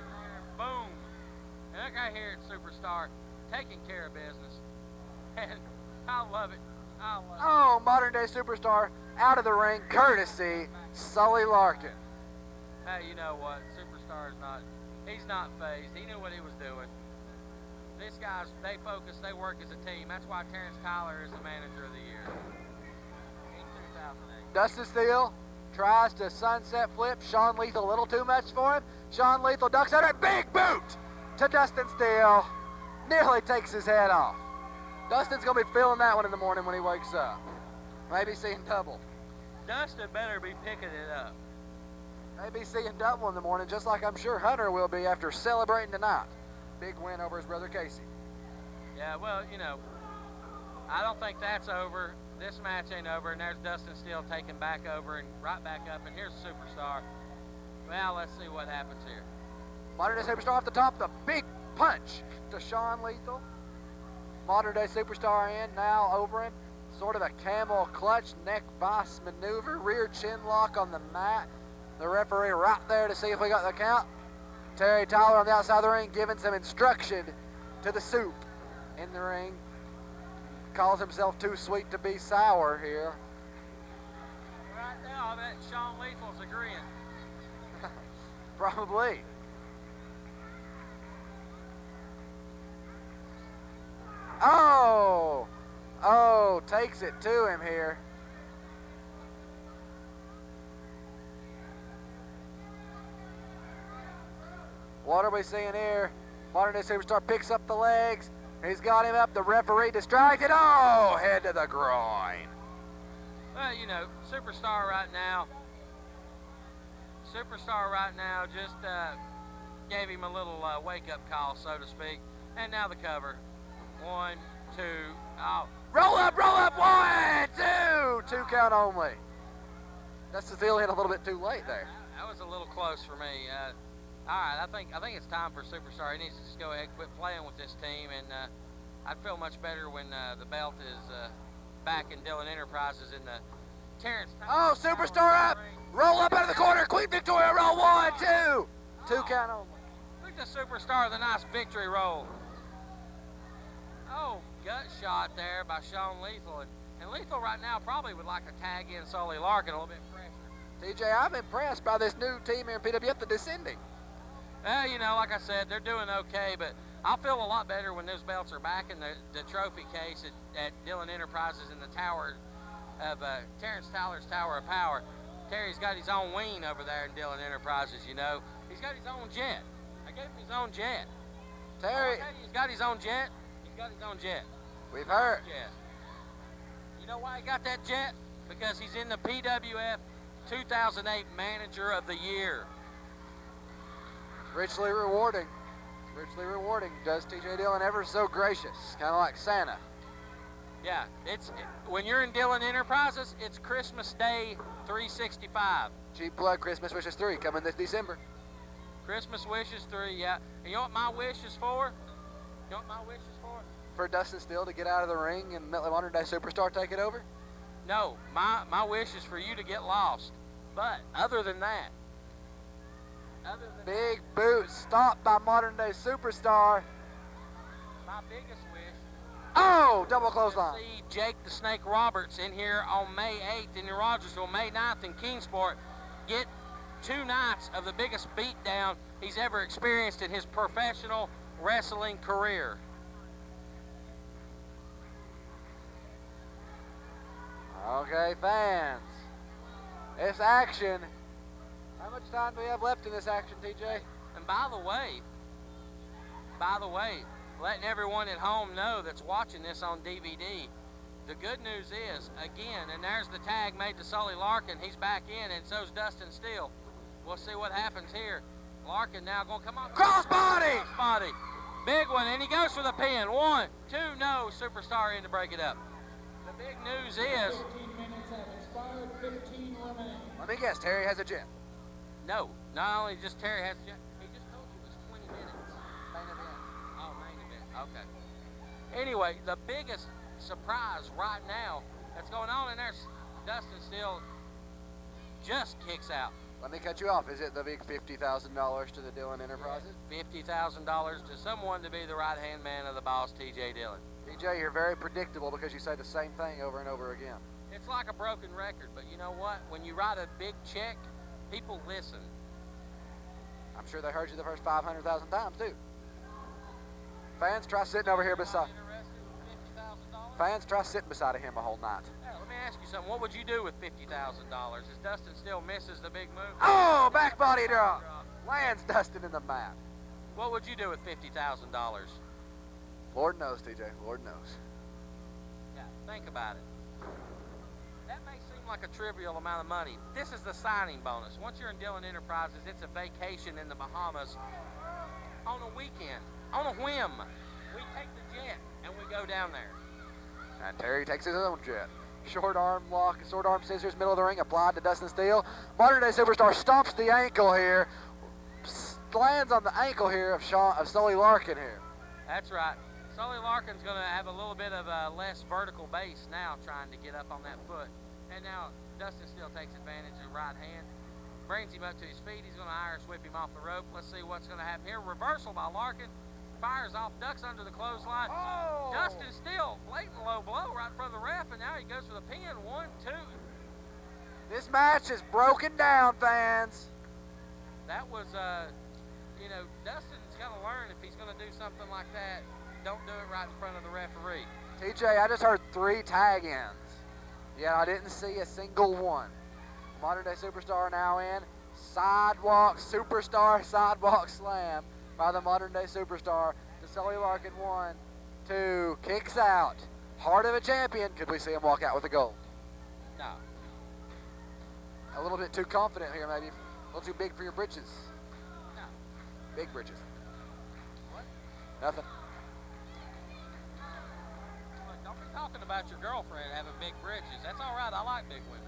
Boom. And look right here at Superstar, taking care of business. And I love it. I love it. Oh, modern day Superstar out of the ring, courtesy Sully Larkin. Hey, you know what? Superstar is not, he's not phased. He knew what he was doing. These guys, they focus, they work as a team. That's why Terrence Tyler is the manager of the year. In 2008. Dustin Steele tries to sunset flip. Sean Lethal a little too much for him. Sean Lethal ducks under it. Big boot to Dustin Steele. Nearly takes his head off. Dustin's going to be feeling that one in the morning when he wakes up. Maybe seeing double. Dustin better be picking it up. Maybe seeing double in the morning, just like I'm sure Hunter will be after celebrating tonight. Big win over his brother Casey. Yeah, well, you know, I don't think that's over. This match ain't over, and there's Dustin Steele taking back over and right back up, and here's Superstar. Well, let's see what happens here. Modern day Superstar off the top, the big punch to Sean Lethal. Modern day Superstar in, now over him. Sort of a camel clutch, neck vice maneuver, rear chin lock on the mat. The referee right there to see if we got the count. Terry Tyler on the outside of the ring giving some instruction to the Soup in the ring. Calls himself too sweet to be sour here. Right now, I bet Sean Lethal's agreeing. Probably. Oh, takes it to him here. What are we seeing here? Modern day Superstar picks up the legs. He's got him up. The referee distracted. Oh, head to the groin. Well, you know, Superstar right now just gave him a little wake-up call, so to speak. And now the cover. 1, 2, oh. Roll up, 1, 2. 2 count only. That's the deal in a little bit too late there. That was a little close for me. All right, I think it's time for Superstar. He needs to just go ahead and quit playing with this team, and I'd feel much better when the belt is back in Dillon Enterprises in the Terrence. Oh, Superstar up! Roll up out of the corner. Queen Victoria roll. 1, 2. 2 count only. Look at the Superstar with a nice victory roll. Oh, gut shot there by Sean Lethal, and Lethal right now probably would like to tag in Sully Larkin a little bit fresher. TJ, I'm impressed by this new team here in PWF, the Descending. Well, you know, like I said, they're doing okay, but I'll feel a lot better when those belts are back in the trophy case at Dillon Enterprises in the tower of Terrence Tyler's Tower of Power. Terry's got his own wing over there in Dillon Enterprises, you know. He's got his own jet. I gave him his own jet. Terry, He's got his own jet. He's got his own jet. we've heard. Jet. You know why he got that jet? Because he's in the PWF 2008 Manager of the Year. Richly rewarding. Richly rewarding. Does TJ Dillon ever so gracious. Kind of like Santa. Yeah, when you're in Dillon Enterprises, it's Christmas Day 365. Cheap plug, Christmas Wishes 3 coming this December. Christmas Wishes 3, yeah. And you know what my wish is for? You know what my wish is for? For Dustin Steele to get out of the ring and let the modern day Superstar take it over? No, my wish is for you to get lost. But other than that, Big boot stopped by modern day Superstar. my biggest wish Oh, double is to clothesline. see Jake the Snake Roberts in here on May 8th in Rogersville, May 9th in Kingsport. Get 2 nights of the biggest beatdown he's ever experienced in his professional wrestling career. Okay, fans. It's action. How much time do we have left in this action, TJ? And by the way, letting everyone at home know that's watching this on DVD, the good news is, again, and there's the tag made to Sully Larkin. He's back in, and so's Dustin Steele. We'll see what happens here. Larkin now going to come on. Crossbody! Crossbody. Big one, and he goes for the pin. 1, 2, no, Superstar in to break it up. The big news is... 15 minutes have expired, 15 remaining. Let me guess, Terry has a jet. No, not only just Terry has... He just told you it was 20 minutes. Main event. Oh, main event. Okay. Anyway, the biggest surprise right now that's going on, and there's Dustin Steele just kicks out. Let me cut you off. Is it the big $50,000 to the Dillon Enterprises? $50,000 to someone to be the right-hand man of the boss, TJ Dillon. TJ, you're very predictable because you say the same thing over and over again. It's like a broken record, but you know what? When you write a big check, people listen. I'm sure they heard you the first 500,000 times, too. Fans, try sitting over here beside... Fans, try sitting beside him a whole night. Hey, let me ask you something. What would you do with $50,000? As Dustin still misses the big move? Oh, back body drop. Lands Dustin in the mat. What would you do with $50,000? Lord knows, TJ. Lord knows. Yeah, think about it. That may seem like a trivial amount of money. This is the signing bonus. Once you're in Dillon Enterprises, it's a vacation in the Bahamas on a weekend, on a whim. We take the jet and we go down there. And Terry takes his own jet. Short arm lock, short arm scissors, middle of the ring, applied to Dustin Steele. Modern day superstar stomps the ankle here. Lands on the ankle here of Sully Larkin here. That's right. Sully Larkin's going to have a little bit of a less vertical base now, trying to get up on that foot. And now Dustin Steele takes advantage of the right hand, brings him up to his feet. He's going to Irish whip him off the rope. Let's see what's going to happen here. Reversal by Larkin. Fires off, ducks under the clothesline. Oh! Dustin Steele, blatant low blow right in front of the ref, and now he goes for the pin. 1, 2. This match is broken down, fans. That was, you know, Dustin's got to learn if he's going to do something like that, don't do it right in front of the referee. TJ, I just heard 3 tag ends. Yet I didn't see a single one. Modern day superstar now in. Sidewalk superstar, sidewalk slam by the modern day superstar to Sully Larkin. 1, 2, kicks out. Heart of a champion. Could we see him walk out with the gold? No. A little bit too confident here, maybe. A little too big for your britches. No. Big britches. What? Nothing. Look, don't be talking about your girlfriend having big britches. That's all right. I like big women.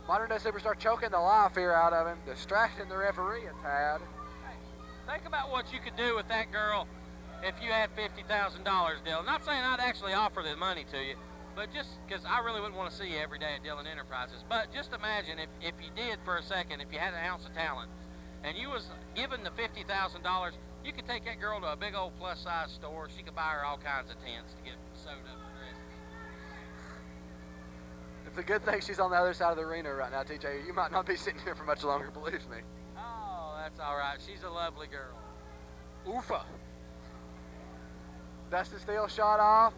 Modern day superstar choking the life here out of him, distracting the referee a tad. Hey, think about what you could do with that girl if you had $50,000, Dillon. Not saying I'd actually offer the money to you, but just because I really wouldn't want to see you every day at Dillon Enterprises. But just imagine if you did for a second, if you had an ounce of talent, and you was given the $50,000, you could take that girl to a big old plus-size store. She could buy her all kinds of tents to get sewed up and dressed. It's a good thing she's on the other side of the arena right now, TJ. You might not be sitting here for much longer, believe me. Oh, that's all right. She's a lovely girl. Oofa. Dustin Steele shot off.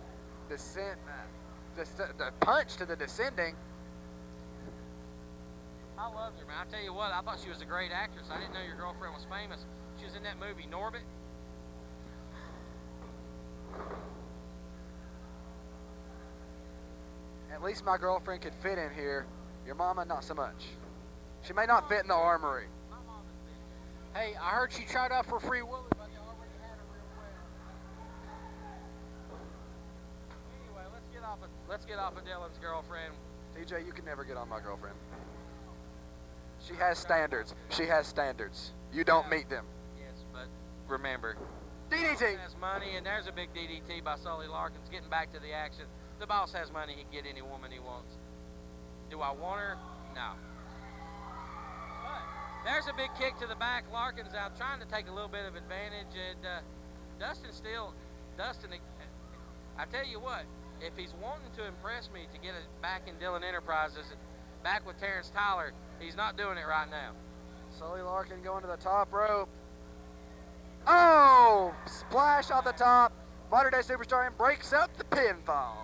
The punch to the descending. I loved her, man. I tell you what, I thought she was a great actress. I didn't know your girlfriend was famous. She was in that movie, Norbit. At least my girlfriend could fit in here. Your mama, not so much. She may not fit in the armory. Hey, I heard she tried out for Free Willy, but they already had her real well. Anyway, let's get off of Dillon's girlfriend. TJ, you can never get on my girlfriend. She has standards. She has standards. You don't meet them. Yes, but remember, DDT. has money, and there's a big DDT by Sully Larkins. Getting back to the action, the boss has money. He can get any woman he wants. Do I want her? No. But there's a big kick to the back. Larkins out trying to take a little bit of advantage, and Dustin I tell you what, if he's wanting to impress me to get it back in Dillon Enterprises, back with Terrence Tyler, he's not doing it right now. Sully Larkin going to the top rope. Oh, splash off the top. Modern Day Superstar and breaks up the pinfall.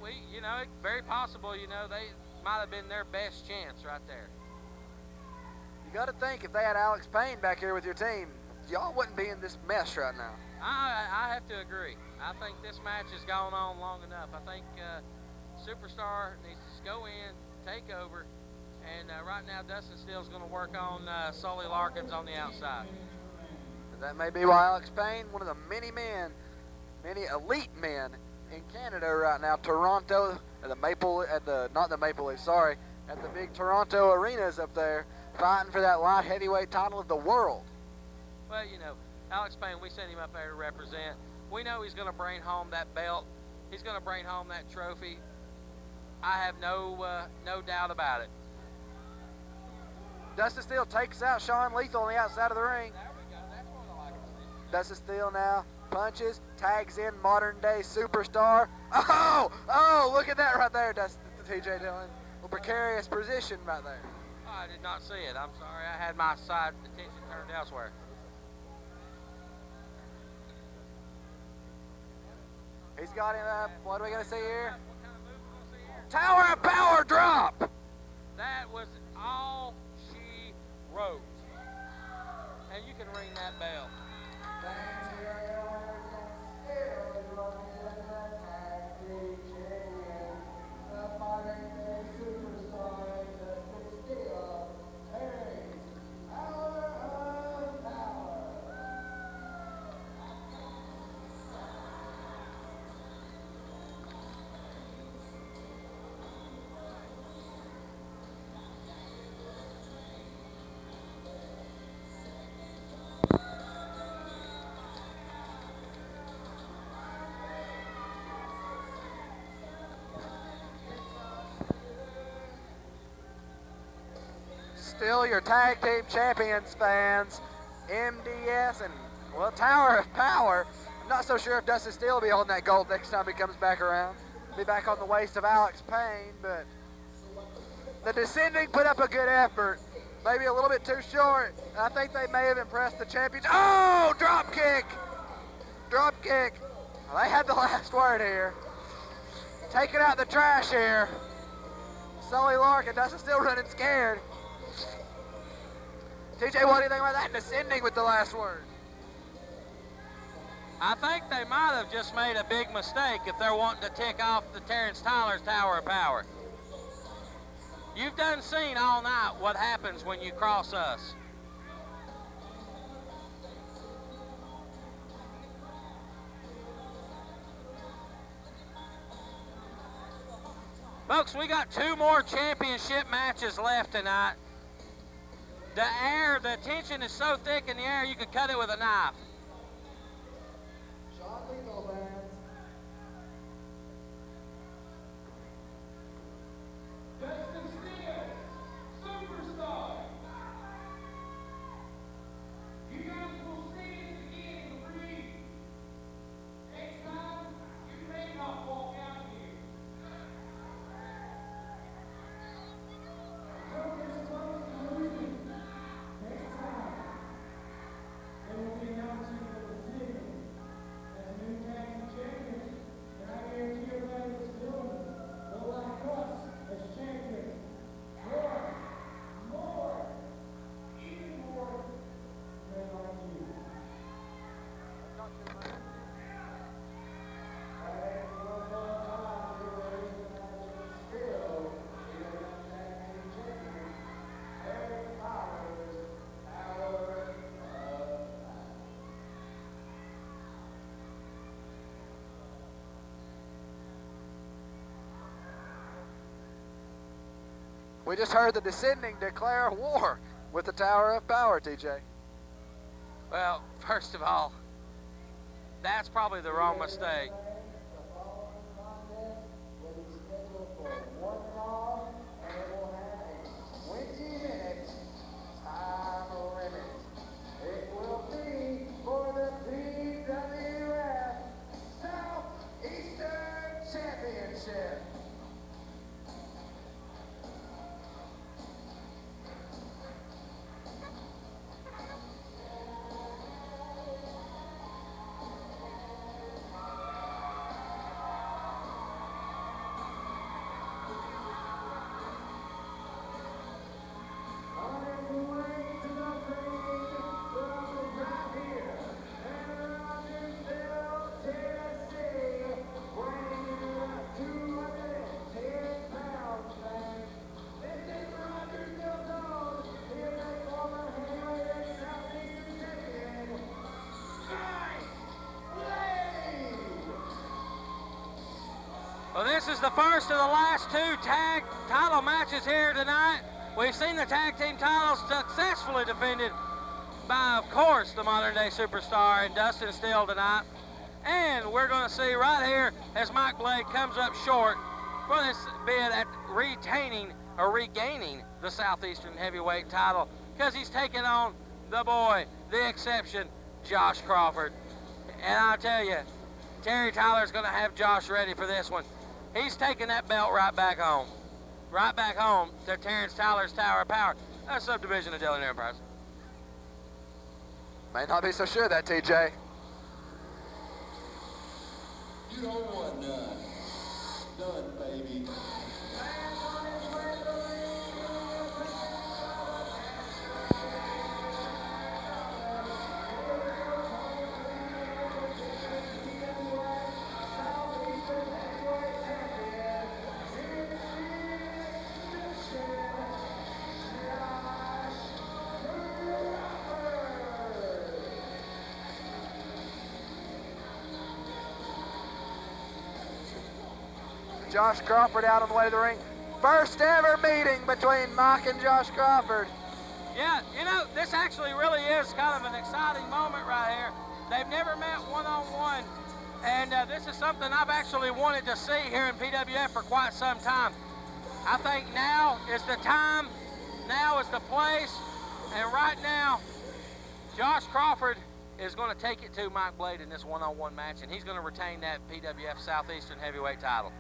Well, it's very possible, they might have been their best chance right there. You got to think, if they had Alex Payne back here with your team, y'all wouldn't be in this mess right now. I have to agree. I think this match has gone on long enough. I think Superstar needs to go in, take over, and right now Dustin Steele's going to work on Sully Larkins on the outside. That may be why Alex Payne, one of the many elite men in Canada right now, Toronto, at the big Toronto arenas up there, fighting for that light heavyweight title of the world. Well, Alex Payne, we sent him up there to represent. We know he's going to bring home that belt. He's going to bring home that trophy. I have no doubt about it. Dustin Steele takes out Sean Lethal on the outside of the ring. There we go. That's what I like to see. Dustin Steele now punches, tags in Modern Day Superstar. Oh, look at that right there, Dustin, TJ Dillon. A precarious position right there. Oh, I did not see it. I'm sorry. I had my side attention turned elsewhere. He's got him up. What are we going to see here? What kind of move are we going to see here? Tower of Power drop. That was all she wrote. And you can ring that bell. Thank you, your honor. Still, you are the tag team champion, the modern day superstar, Dustin Steele, carries Tower of Power. Still your tag team champions, fans. MDS and, Tower of Power. I'm not so sure if Dustin Steele will be holding that gold next time he comes back around. Be back on the waist of Alex Payne, but the Descending put up a good effort. Maybe a little bit too short. I think they may have impressed the champions. Oh, drop kick. Drop kick. Well, they had the last word here. Taking out the trash here. Sully Larkin, Dustin Steele running scared. TJ, what do you think about that? Descending with the last word. I think they might have just made a big mistake if they're wanting to tick off the Terrence Tyler's Tower of Power. You've done seen all night what happens when you cross us. Folks, we got 2 more championship matches left tonight. The tension is so thick in the air you could cut it with a knife. Sean Lethal, fans. Dustin Steele, superstar. You guys will see it again in the ring. Next time, you may not walk out here. Joker's close to losing. Next time, there will be an opportunity for the decision as new tag team champions. And I guarantee everybody that's doing it will like us as champions. More, even more than like you. And one more time, ladies and gentlemen, still the young tag team champion, Eric Powers, Tower of Power. We just heard the Descending declare war with the Tower of Power, TJ. Well, first of all, that's probably the wrong mistake. The following contest will be scheduled for one fall, and it will have a 20-minute time limit. It will be for the PWF Southeastern Well, this is the first of the last two tag title matches here tonight. We've seen the tag team titles successfully defended by, of course, the modern-day superstar and Dustin Steele tonight. And we're going to see right here as Mike Blade comes up short for this bid at retaining or regaining the Southeastern heavyweight title, because he's taking on the boy, the exception, Josh Crawford. And I'll tell you, Terry Tyler's going to have Josh ready for this one. He's taking that belt right back home to Terrence Tyler's Tower of Power, a subdivision of Dillon Enterprise. May not be so sure of that, TJ. You don't want none. None, baby. Josh Crawford out on the way to the ring. First ever meeting between Mike and Josh Crawford. Yeah, you know, this actually really is kind of an exciting moment right here. They've never met one-on-one, and this is something I've actually wanted to see here in PWF for quite some time. I think now is the time, now is the place, and right now, Josh Crawford is going to take it to Mike Blade in this one-on-one match, and he's going to retain that PWF Southeastern heavyweight title.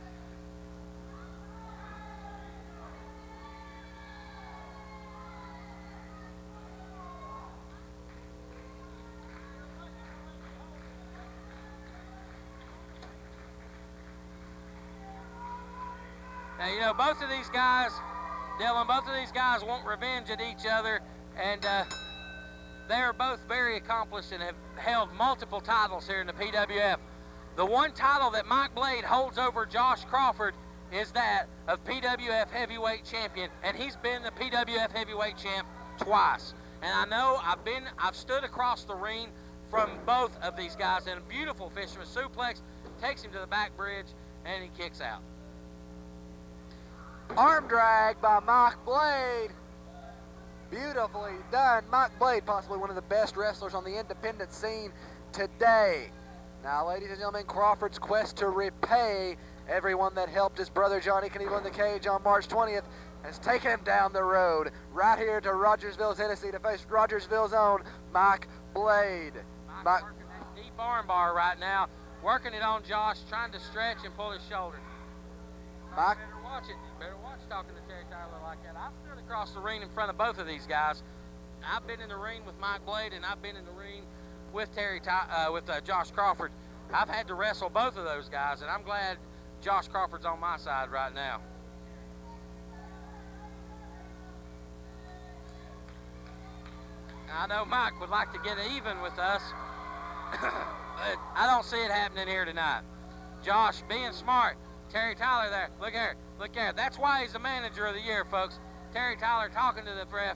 Now, you know, both of these guys, Dylan, both of these guys want revenge at each other, and they are both very accomplished and have held multiple titles here in the PWF. The one title that Mike Blade holds over Josh Crawford is that of PWF Heavyweight Champion, and he's been the PWF Heavyweight Champ twice. And I know I've stood across the ring from both of these guys, and a beautiful fisherman suplex takes him to the back bridge, and he kicks out. Arm drag by Mike Blade. Beautifully done. Mike Blade, possibly one of the best wrestlers on the independent scene today. Now, ladies and gentlemen, Crawford's quest to repay everyone that helped his brother Johnny Knieval in the cage on March 20th has taken him down the road, right here to Rogersville, Tennessee, to face Rogersville's own Mike Blade. Mike's working that deep arm bar right now, working it on Josh, trying to stretch and pull his shoulder. Mike, better watch it. Better watch talking to Terry Tyler like that. I've stood across the ring in front of both of these guys. I've been in the ring with Mike Blade, and I've been in the ring with Josh Crawford. I've had to wrestle both of those guys, and I'm glad Josh Crawford's on my side right now. I know Mike would like to get even with us, but I don't see it happening here tonight. Josh being smart. Terry Tyler there. Look here. Look here. That's why he's the manager of the year, folks. Terry Tyler talking to the ref,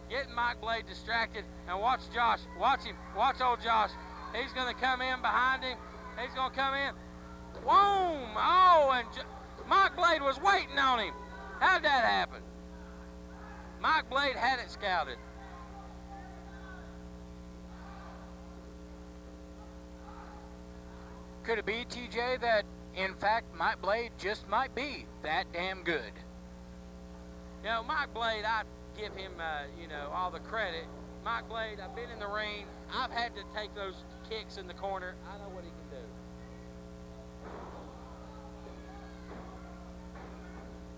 getting Mike Blade distracted, and watch Josh. Watch him. Watch old Josh. He's going to come in behind him. He's going to come in. Boom! Oh, and Mike Blade was waiting on him. How'd that happen? Mike Blade had it scouted. Could it be, TJ, that in fact Mike Blade just might be that damn good? You know, Mike Blade, I give him, you know, all the credit. Mike Blade, I've been in the ring. I've had to take those kicks in the corner. I know what he can do.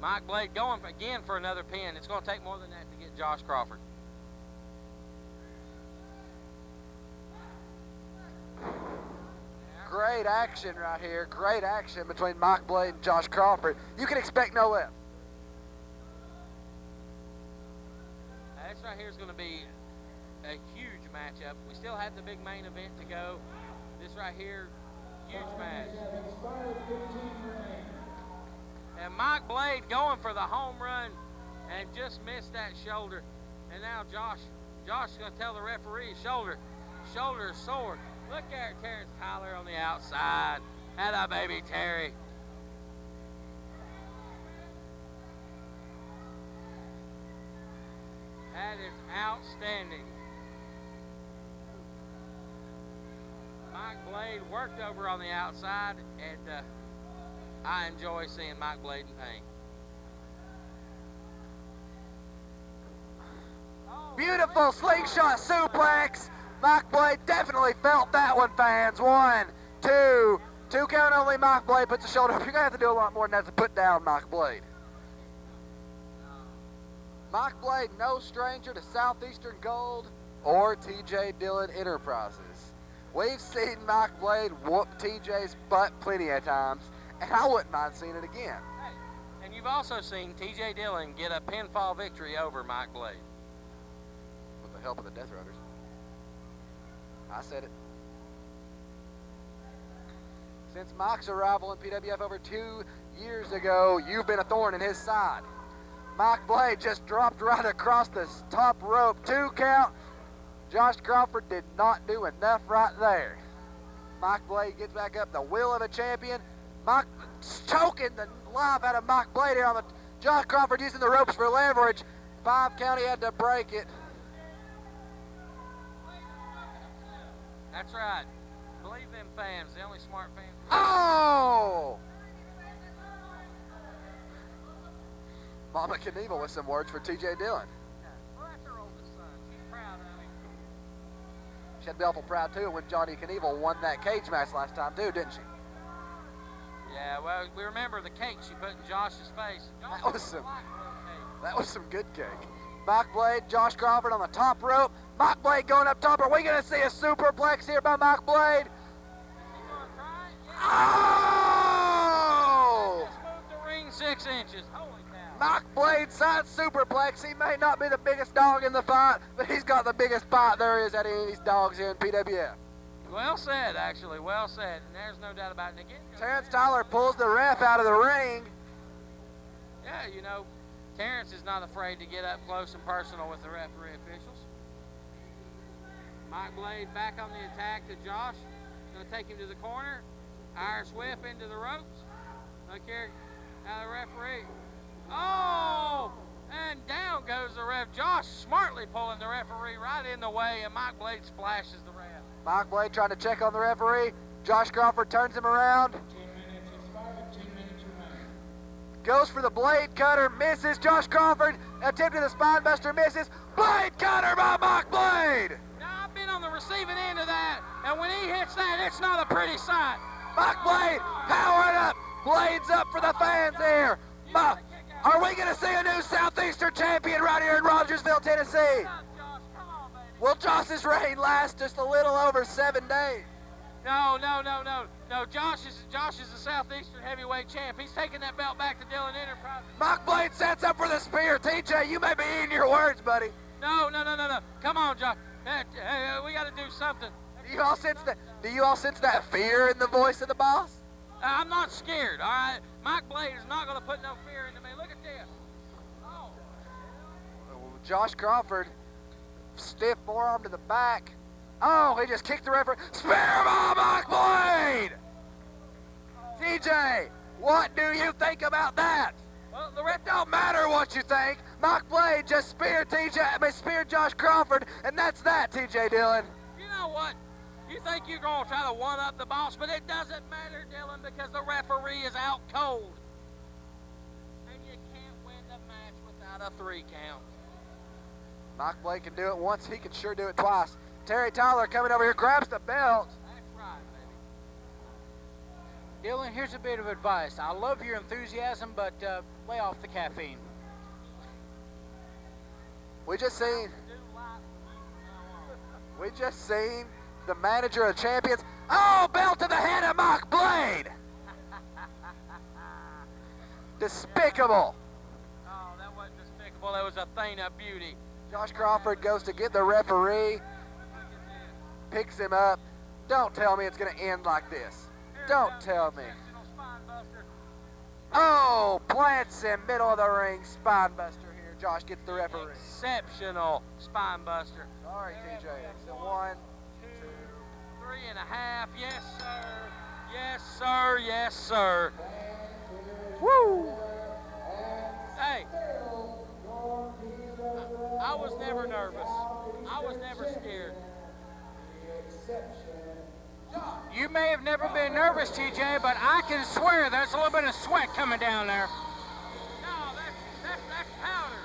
Mike Blade going again for another pin. It's going to take more than that to get Josh Crawford. great action right here. Great action between Mike Blade and Josh Crawford. You can expect no less. This right here is going to be a huge matchup. We still have the big main event to go. This right here, huge match. And Mike Blade going for the home run and just missed that shoulder. And now Josh is going to tell the referee, shoulder is sore. Look there, Terrence Tyler on the outside. Atta baby Terry. That is outstanding. Mike Blade worked over on the outside, and I enjoy seeing Mike Blade in pain. Beautiful slingshot suplex. Mike Blade definitely felt that one, fans. 1, 2. 2 count only. Mike Blade puts the shoulder up. You're going to have to do a lot more than that to put down Mike Blade. Mike Blade, no stranger to Southeastern Gold or TJ Dillon Enterprises. We've seen Mike Blade whoop TJ's butt plenty of times, and I wouldn't mind seeing it again. Hey, and you've also seen TJ Dillon get a pinfall victory over Mike Blade. With the help of the Deathriders. I said it. Since Mike's arrival in PWF over 2 years ago, you've been a thorn in his side. Mike Blade just dropped right across the top rope. 2 count. Josh Crawford did not do enough right there. Mike Blade gets back up, the will of a champion. Mike choking the life out of Mike Blade here on the Josh Crawford using the ropes for leverage. 5 count, he had to break it. That's right. Believe them fans, the only smart fans. Oh! Mama Knieval with some words for TJ Dillon. Well, that's her oldest son. She's proud of him. She had to be awful proud too when Johnny Knieval won that cage match last time too, didn't she? Yeah, well, we remember the cake she put in Josh's face. That was some good cake. Mike Blade, Josh Crawford on the top rope. Mike Blade going up top. Are we going to see a superplex here by Mike Blade? Oh! Just moved the ring 6 inches. Holy cow. Mike Blade side superplex. He may not be the biggest dog in the fight, but he's got the biggest fight there is out of any of these dogs here in PWF. Well said, actually. Well said. And there's no doubt about it. And again, Terrence Tyler pulls the ref out of the ring. yeah, you know, Terrence is not afraid to get up close and personal with the referee officials. Mike Blade back on the attack to Josh. Going to take him to the corner. Irish whip into the ropes. Look here, now the referee. Oh! And down goes the ref. Josh smartly pulling the referee right in the way, and Mike Blade splashes the ref. Mike Blade trying to check on the referee. Josh Crawford turns him around. 10 minutes expired, 10 minutes remaining. Goes for the blade cutter, misses. Josh Crawford attempting the spine buster, misses. Blade cutter by Mike Blade. Now, I've been on the receiving end of that, and when he hits that, it's not a pretty sight. Mike Blade powering up. Blades up for the fans here. Are we going to see a new Southeastern champion right here in Rogersville, Tennessee? Will Josh's reign last just a little over 7 days? No. Josh is the Southeastern heavyweight champ. He's taking that belt back to Dillon Enterprises. Mike Blade sets up for the spear. TJ, you may be eating your words, buddy. No. Come on, Josh. We got to do something. Do you all sense that fear in the voice of the boss? I'm not scared, all right? Mike Blade is not going to put no fear into me. Look at this. Oh. Josh Crawford, stiff forearm to the back. Oh, he just kicked the referee. Spear by Mike Blade! TJ, what do you think about that? Well, It don't matter what you think. Mike Blade just speared Josh Crawford, and that's that, TJ Dillon. You know what? You think you're going to try to one-up the boss, but it doesn't matter, Dillon, because the referee is out cold. And you can't win the match without a 3 count. Mike Blade can do it once, he can sure do it twice. Terry Tyler coming over here, grabs the belt. That's right, baby. Dillon, here's a bit of advice. I love your enthusiasm, but lay off the caffeine. We just seen the manager of champions. Oh, belt to the head of Mike Blade. Despicable. Oh, that wasn't despicable. That was a thing of beauty. Josh Crawford goes to get the referee, picks him up. Don't tell me it's going to end like this. Don't tell me. Oh, plants in middle of the ring, spine buster here. Josh gets the referee. Exceptional spine buster. Sorry, TJ. It's a 1, 2, 3.5. Yes, sir. Yes, sir. Yes, sir. Woo! Hey, I I was never nervous. I was never scared. You may have never been nervous, TJ, but I can swear there's a little bit of sweat coming down there. No, that's powder.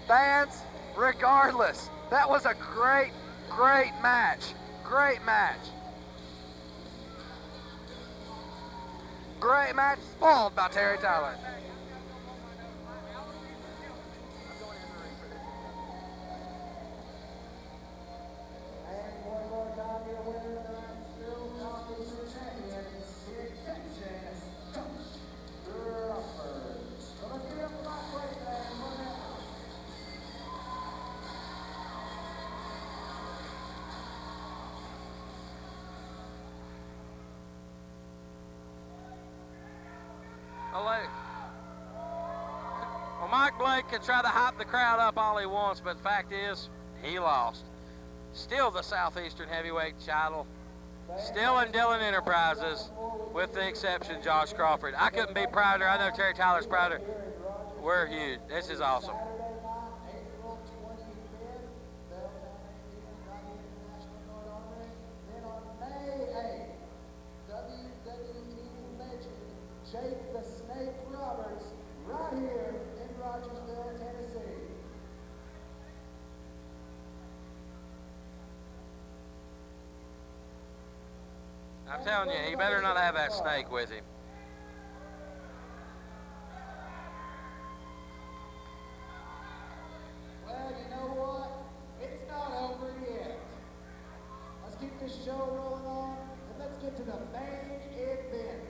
Fans, regardless, that was a great match. Great match. Great match, spoiled by Terry Tyler. And one more time, your winner tonight, still Southeastern champion, the exception, Crawford. So let's give him a rock break there, and we're out. Well, Mike Blake can try to hype the crowd up all he wants, but the fact is, he lost. Still the Southeastern heavyweight title. Still in Dillon Enterprises, with the exception of Josh Crawford. I couldn't be prouder. I know Terry Tyler's prouder. We're huge. This is awesome. April 25th, Belltown, Rocky International North Armory. Then on May 8th, WWE legend Jake the Snake Roberts, right here in Rogersville, Tennessee. I'm telling you, he better not have that snake with him. Well, you know what? It's not over yet. Let's keep this show rolling on, and let's get to the main event.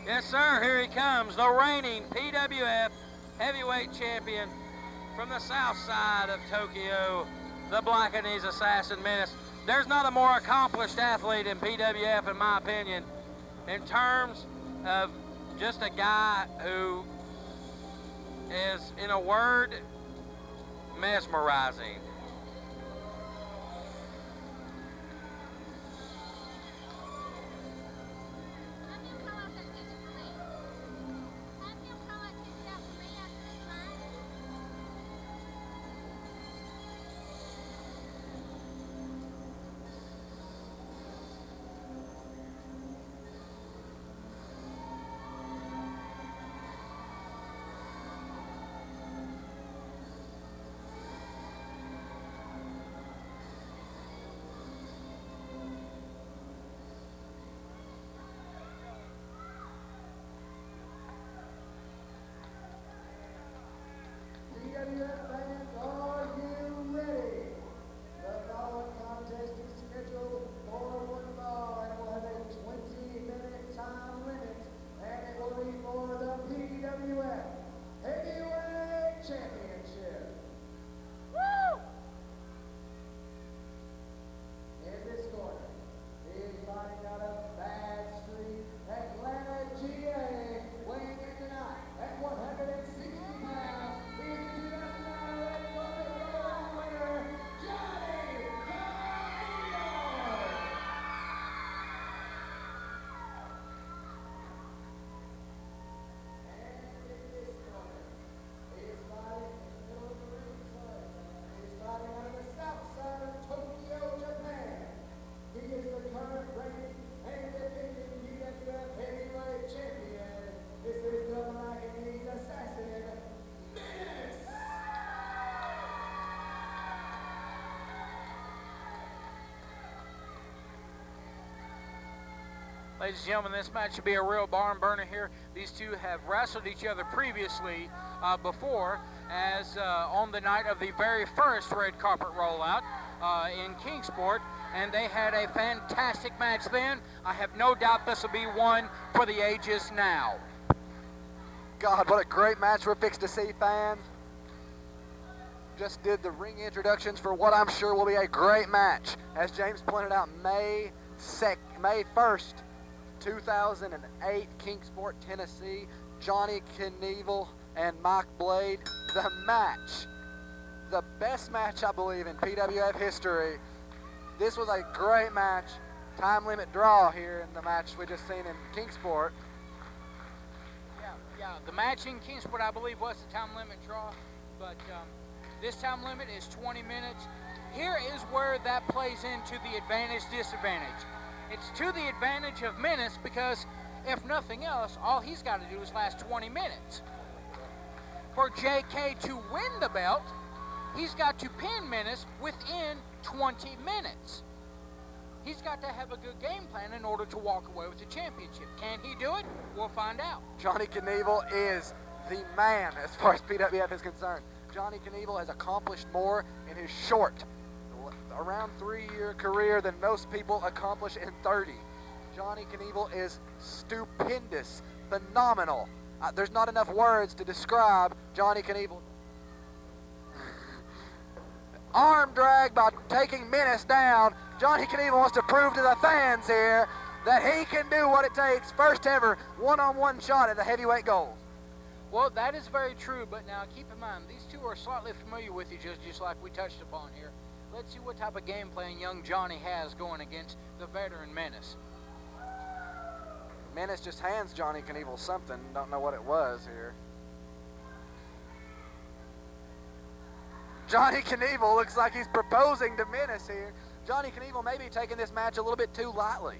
Yes, sir, here he comes, the reigning PWF heavyweight champion from the south side of Tokyo, the Blackanese Assassin Menace. There's not a more accomplished athlete in PWF, in my opinion, in terms of just a guy who is, in a word, mesmerizing. PWF fans, are you ready? The following contest is scheduled for one fall and will have a 20-minute time limit, and it will be for the PWF Heavyweight Championship. Woo! In this corner, he is fighting out of Bad Street, Atlanta, GA, weighing in tonight at 160 pounds. He is the 2009 Red Velvet Gold winner, Johnny Knieval. And in this corner, he is fighting in the middle of the ring. He is fighting out of the south side of Tokyo, Japan. He is the current reigning and defending PWF Heavyweight Champion. This is the Mulligan assassin, Menace. Ladies and gentlemen, this match should be a real barn burner here. These two have wrestled each other previously before, as on the night of the very first red carpet rollout in Kingsport, and they had a fantastic match then. I have no doubt this will be one for the ages now. God, what a great match we're fixed to see, fans. Just did the ring introductions for what I'm sure will be a great match. As James pointed out, May 1st, 2008, Kingsport, Tennessee. Johnny Knieval and Mike Blade. The match, the best match, I believe, in PWF history. This was a great match. Time limit draw here in the match we just seen in Kingsport. Yeah, the match in Kingsport, I believe, was the time limit draw, but this time limit is 20 minutes. Here is where that plays into the advantage-disadvantage. It's to the advantage of Menace because, if nothing else, all he's got to do is last 20 minutes. For JK to win the belt, he's got to pin Menace within 20 minutes. He's got to have a good game plan in order to walk away with the championship. Can he do it? We'll find out. Johnny Knieval is the man as far as PWF is concerned. Johnny Knieval has accomplished more in his short, around 3-year career than most people accomplish in 30. Johnny Knieval is stupendous, phenomenal. There's not enough words to describe Johnny Knieval. Arm drag by taking Menace down. Johnny Knieval wants to prove to the fans here that he can do what it takes. First ever one-on-one shot at the heavyweight gold. Well, that is very true, but now keep in mind, these two are slightly familiar with each other, just like we touched upon here. Let's see what type of game plan young Johnny has going against the veteran Menace. Menace just hands Johnny Knieval something. Don't know what it was here. Johnny Knieval looks like he's proposing to Menace here. Johnny Knieval may be taking this match a little bit too lightly.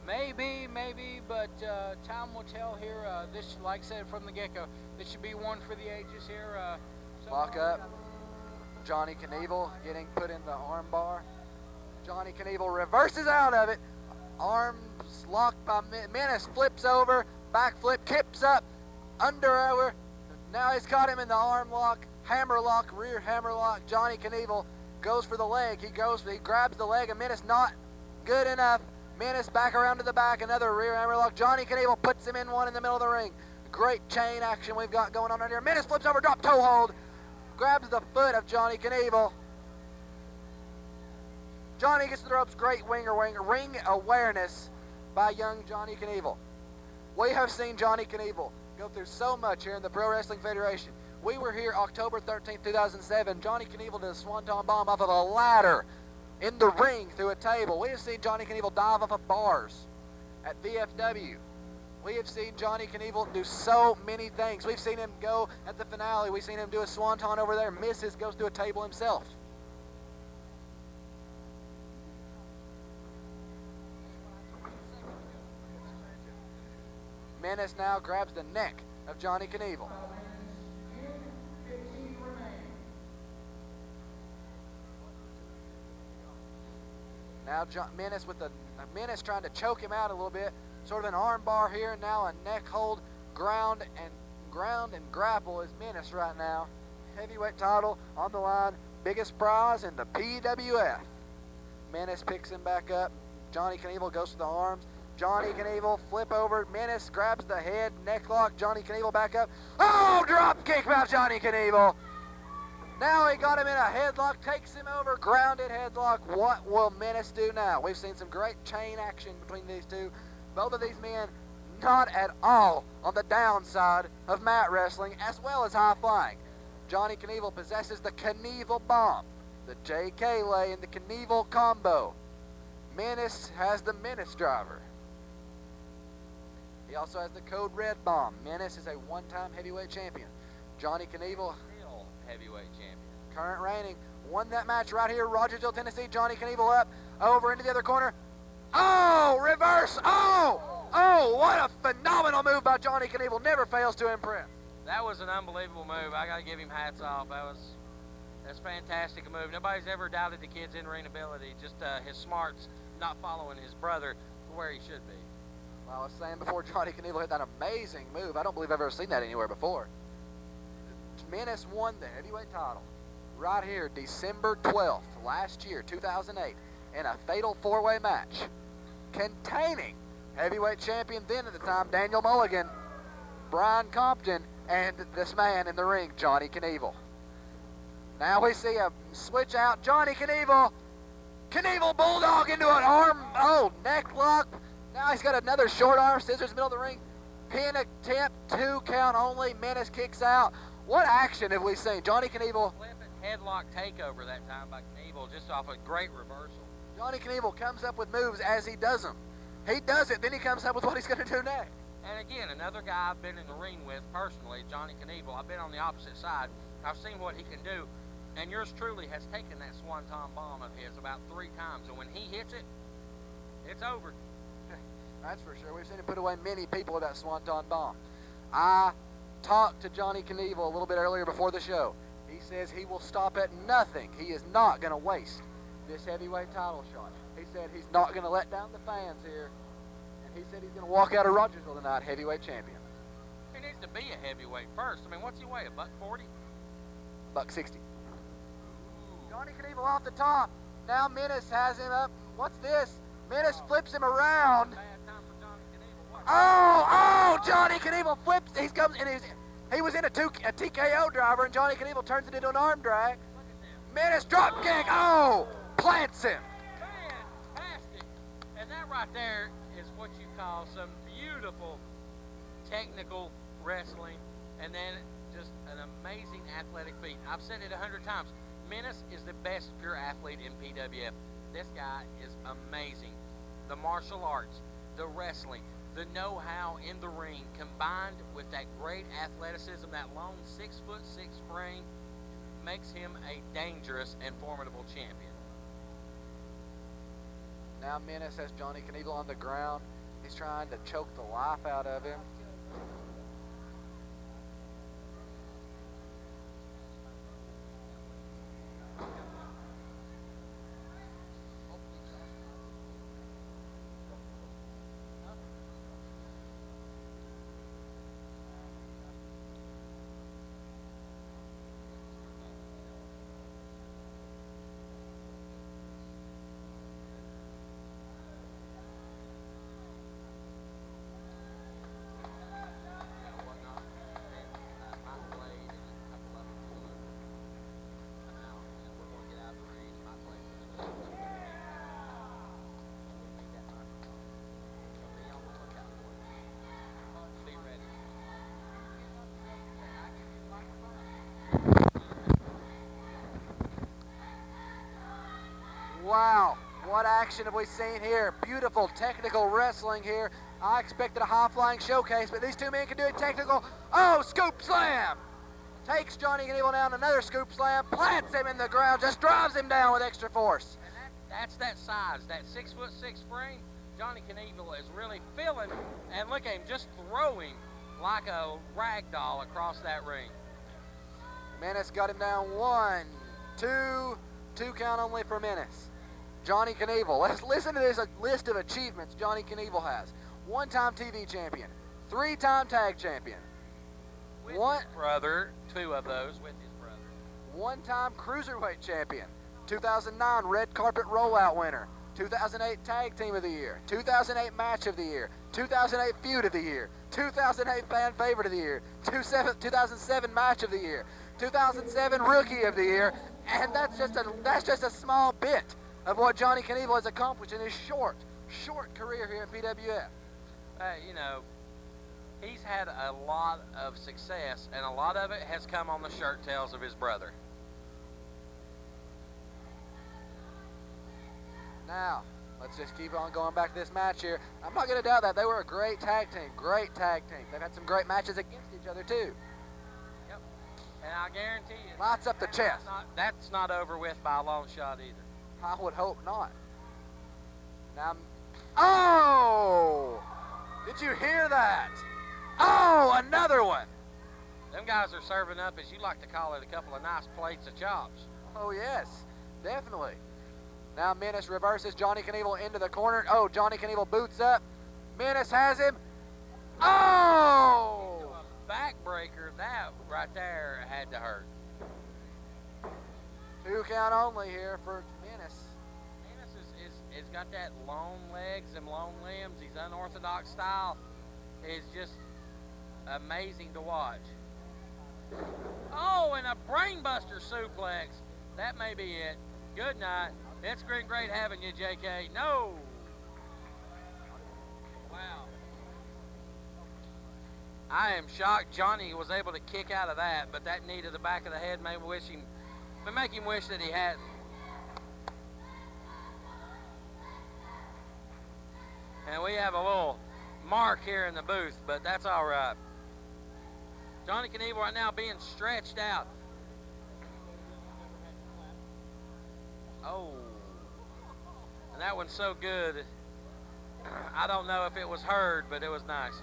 Maybe, but time will tell here. This, like I said from the get-go, this should be one for the ages here. Lock up. Johnny Knieval getting put in the arm bar. Johnny Knieval reverses out of it. Arms locked by Menace, flips over, back flip, kips up, under over. Now he's caught him in the arm lock, hammer lock, rear hammer lock. Johnny Knieval goes for the leg. He grabs the leg, and Menace not good enough. Menace back around to the back, another rear hammer lock. Johnny Knieval puts him in one in the middle of the ring. Great chain action we've got going on right here. Menace flips over, drop toe hold, grabs the foot of Johnny Knieval. Johnny gets to the ropes, great ring awareness by young Johnny Knieval. We have seen Johnny Knieval go through so much here in the Pro Wrestling Federation. We were here October 13th, 2007. Johnny Knieval did a swanton bomb off of a ladder in the ring through a table. We have seen Johnny Knieval dive off of bars at VFW. We have seen Johnny Knieval do so many things. We've seen him go at the finale. We've seen him do a swanton over there, misses, goes through a table himself. Menace now grabs the neck of Johnny Knieval. Now Menace trying to choke him out a little bit. Sort of an arm bar here, now a neck hold, ground and ground and grapple is Menace right now. Heavyweight title on the line. Biggest prize in the PWF. Menace picks him back up. Johnny Knieval goes to the arms. Johnny Knieval flip over. Menace grabs the head, neck lock. Johnny Knieval back up. Oh, drop kick by Johnny Knieval. Now he got him in a headlock, takes him over, grounded headlock. What will Menace do now? We've seen some great chain action between these two. Both of these men not at all on the downside of mat wrestling as well as high flying. Johnny Knieval possesses the Knieval bomb, the JK lay in the Knieval combo. Menace has the Menace driver. He also has the Code Red bomb. Menace is a one-time heavyweight champion. Johnny Knieval, Still heavyweight champion. current reigning, won that match right here, Rogersville, Tennessee. Johnny Knieval up, over into the other corner. Oh, reverse, oh, what a phenomenal move by Johnny Knieval. Never fails to impress. That was an unbelievable move. I got to give him hats off. That's fantastic a move. Nobody's ever doubted the kid's in-ring ability. Just his smarts, not following his brother to where he should be. Well, I was saying before, Johnny Knieval hit that amazing move. I don't believe I've ever seen that anywhere before. Menace won the heavyweight title right here, December 12th, last year, 2008, in a fatal four-way match containing heavyweight champion then at the time, Daniel Mulligan, Brian Compton, and this man in the ring, Johnny Knieval. Now we see a switch out. Johnny Knieval bulldog into an arm, neck lock. Now he's got another short arm, scissors middle of the ring. Pin attempt, 2 count only. Menace kicks out. What action have we seen? Johnny Knieval. Headlock takeover that time by Knieval, just off a great reversal. Johnny Knieval comes up with moves as he does them. He does it, then he comes up with what he's going to do next. And again, another guy I've been in the ring with personally, Johnny Knieval. I've been on the opposite side. I've seen what he can do. And yours truly has taken that swanton bomb of his about 3 times. And when he hits it, it's over. That's for sure. We've seen him put away many people with that swanton bomb. I talked to Johnny Knieval a little bit earlier before the show. He says he will stop at nothing. He is not going to waste this heavyweight title shot. He said he's not going to let down the fans here. And he said he's going to walk out of Rogersville tonight heavyweight champion. He needs to be a heavyweight first. I mean, what's he weigh, $140? $160. Johnny Knieval off the top. Now Menace has him up. What's this? Menace flips him around. Bad time for Johnny Knieval. Johnny Knieval flips. He was in a TKO driver, and Johnny Knieval turns it into an arm drag. Menace drop kick. Plants him. Fantastic. And that right there is what you call some beautiful technical wrestling, and then just an amazing athletic feat. I've said it 100 times. Menace is the best pure athlete in PWF. This guy is amazing. The martial arts, the wrestling, the know-how in the ring, combined with that great athleticism, that long 6'6" frame, makes him a dangerous and formidable champion. Now Menace has Johnny Knieval on the ground. He's trying to choke the life out of him. Wow, what action have we seen here? Beautiful technical wrestling here. I expected a high-flying showcase, but these two men can do it technical. Scoop slam! Takes Johnny Knieval down, another scoop slam, plants him in the ground, just drives him down with extra force. And that's that size, that 6'6" frame. Johnny Knieval is really feeling, and look at him just throwing like a rag doll across that ring. Menace got him down 1, 2 count only for Menace. Johnny Knieval, let's listen to this list of achievements Johnny Knieval has. 1-time TV champion, 3-time tag champion, With his brother, 2 of those with his brother. One-time Cruiserweight champion, 2009 Red Carpet Rollout winner, 2008 Tag Team of the Year, 2008 Match of the Year, 2008 Feud of the Year, 2008 Fan Favorite of the Year, 2007 Match of the Year, 2007 Rookie of the Year, and that's just a small bit of what Johnny Knieval has accomplished in his short career here at PWF. You know, he's had a lot of success, and a lot of it has come on the shirt tails of his brother. Now, let's just keep on going back to this match here. I'm not going to doubt that. They were a great tag team. They've had some great matches against each other, too. Yep. And I guarantee you, Lights up the chest. That's not over with by a long shot either. I would hope not. Now, oh! Did you hear that? Oh, another one. Them guys are serving up, as you like to call it, a couple of nice plates of chops. Oh, yes, definitely. Now Menace reverses Johnny Knieval into the corner. Oh, Johnny Knieval boots up. Menace has him. Oh! A backbreaker, that right there had to hurt. 2 count only here for Menace. Menace is got that long legs and long limbs. He's unorthodox style. It's just amazing to watch. Oh, and a brainbuster suplex. That may be it. Good night. It's been great having you, JK. No. Wow. I am shocked Johnny was able to kick out of that, but that knee to the back of the head may make him wish that he hadn't. And we have a little mark here in the booth, but that's all right. Johnny Knieval right now being stretched out. Oh. And that one's so good. I don't know if it was heard, but it was nice.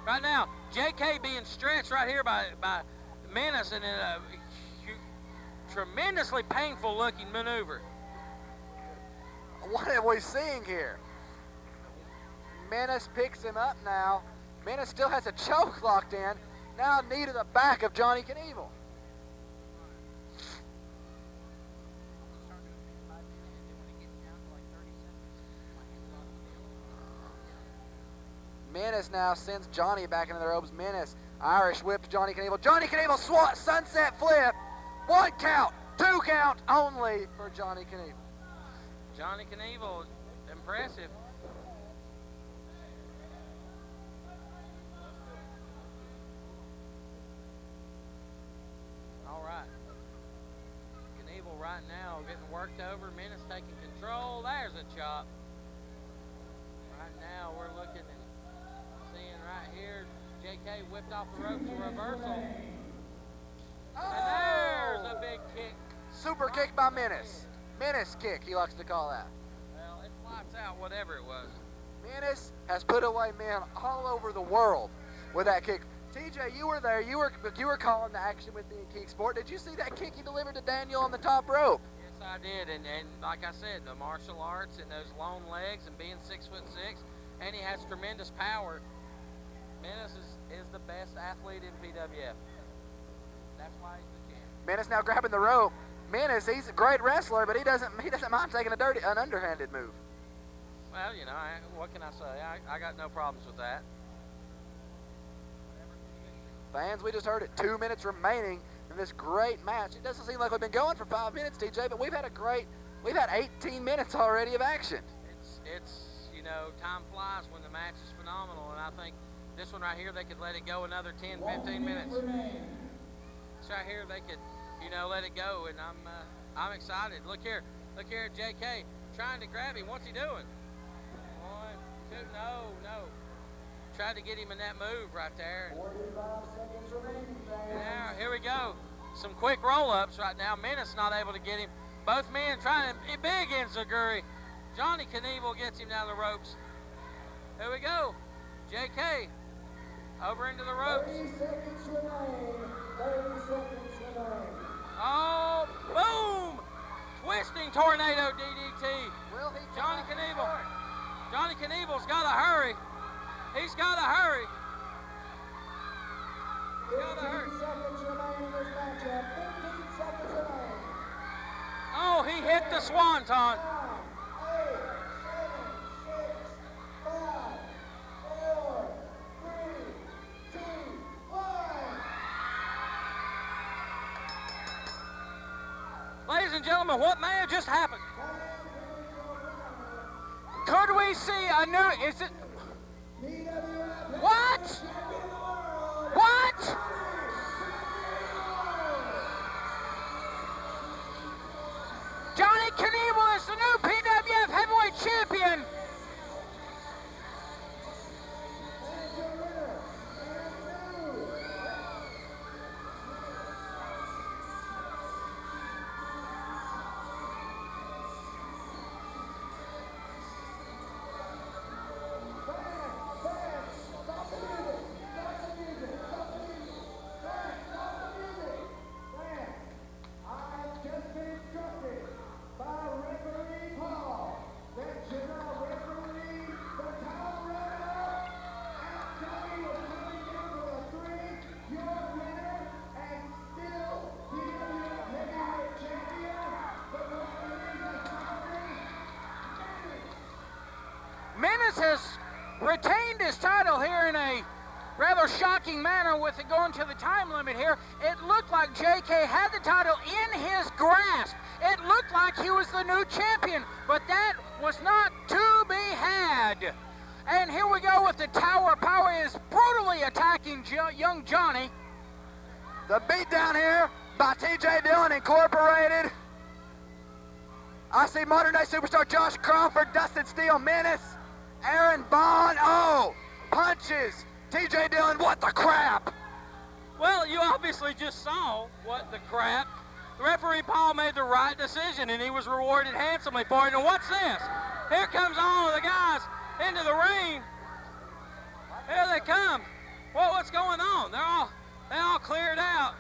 Right now, JK being stretched right here by Menace in a tremendously painful looking maneuver. What are we seeing here? Menace picks him up now. Menace still has a choke locked in. Now knee to the back of Johnny Knieval. Menace now sends Johnny back into the ropes. Menace Irish whips Johnny Knieval. Johnny Knieval swat sunset flip. 1 count, 2 count only for Johnny Knieval. Johnny Knieval, impressive. All right. Knieval right now getting worked over. Menace taking control. There's a chop. Right now we're looking and seeing right here, JK whipped off the ropes, a reversal. And there's a big kick. Super kick by Menace. Menace kick, he likes to call that. Well, it lights out whatever it was. Menace has put away men all over the world with that kick. TJ, you were there. You were calling the action with the Geek Sport. Did you see that kick he delivered to Daniel on the top rope? Yes, I did. And like I said, the martial arts and those long legs and being 6'6", and he has tremendous power. Menace is the best athlete in PWF. That's why he's the champ. Menace now grabbing the rope. Menace, he's a great wrestler, but he doesn't mind taking an underhanded move. Well, you know, what can I say? I got no problems with that. Fans, we just heard it. 2 minutes remaining in this great match. It doesn't seem like we've been going for 5 minutes, TJ, but we've had 18 minutes already of action. It's you know, time flies when the match is phenomenal, and I think this one right here, they could let it go another 10, 15 minutes. This right here, they could, you know, let it go, and I'm excited. Look here at JK trying to grab him. What's he doing? 1, 2, no. Tried to get him in that move right there. 45 seconds remaining, fans. Now, here we go. Some quick roll-ups right now. Menace not able to get him. Both men trying to, big enziguri. Johnny Knieval gets him down the ropes. Here we go. JK over into the ropes. 30 seconds remaining. 30 seconds remaining. Oh, boom! Twisting tornado DDT. Will he? Johnny Knieval. Johnny Knieval's got to hurry. He's got to hurry. He's got to hurry. on. 9, 8, 7, 6, 5, 4, 3, 2, 1. Ladies and gentlemen, what may have just happened? Could we see a new, is it, what? What? Johnny Knieval is the new PWF Heavyweight Champion. Menace has retained his title here in a rather shocking manner with it going to the time limit here. It looked like JK had the title in his grasp. It looked like he was the new champion, but that was not to be had. And here we go with the Tower of Power is brutally attacking young Johnny. The beatdown here by TJ Dillon Incorporated. I see modern day superstar Josh Crawford, Dustin Steele, Menace, Aaron Bond. Oh, punches. TJ Dillon, what the crap? Well, you obviously just saw what the crap. The referee Paul made the right decision, and he was rewarded handsomely for it. And what's this? Here comes all of the guys into the ring. Here they come. What's going on? They all cleared out.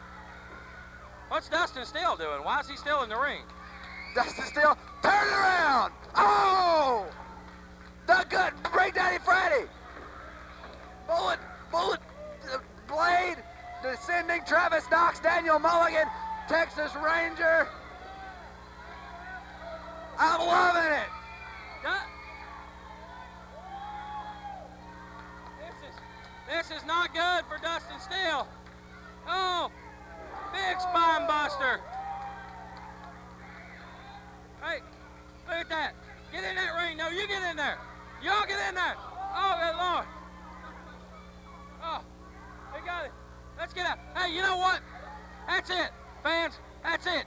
What's Dustin Steele doing? Why is he still in the ring? Dustin Steele, turn it around. Oh! The good Big Daddy Freddie. Bullet, blade, descending Travis Knox, Daniel Mulligan, Texas Ranger. I'm loving it. This is not good for Dustin Steele. Oh, big spine buster. Hey, look at that. Get in that ring. No, you get in there. Y'all get in there. Oh, good Lord. Oh, they got it. Let's get out. Hey, you know what? That's it, fans. That's it.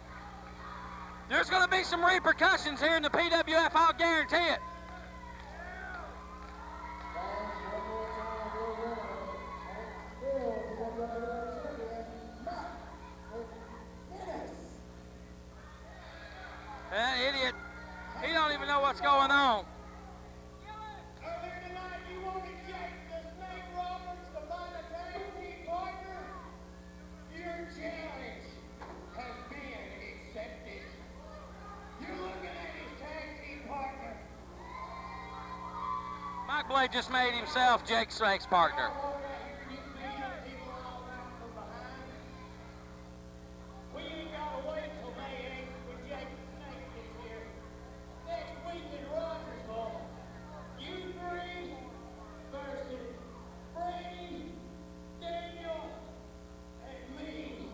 There's going to be some repercussions here in the PWF. I'll guarantee it. That idiot, he don't even know what's going on. Earlier tonight, you wanted the Snake Roberts to find a tag team partner. Your challenge has been accepted. You're looking at his tag team partner. Mike Blade just made himself Jake Snake's partner. We ain't got to wait till May 8th when Jake Snake is here. Next week in Rogersville, you three versus Freddie, Daniel, and me.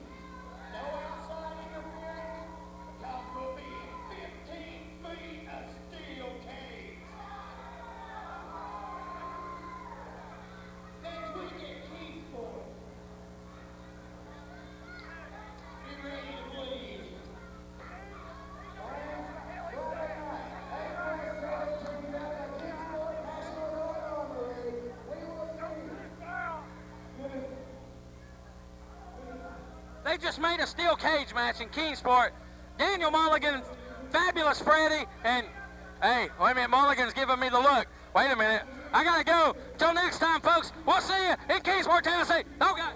No outside interference, because we'll be in 15 feet of steel cage. Next week at Keysport. Be ready to bleed. They just made a steel cage match in Keensport. Daniel Mulligan, Fabulous Freddie, and hey, wait a minute, Mulligan's giving me the look. Wait a minute, I gotta go. Till next time, folks, we'll see you in Keensport, Tennessee. Oh, God.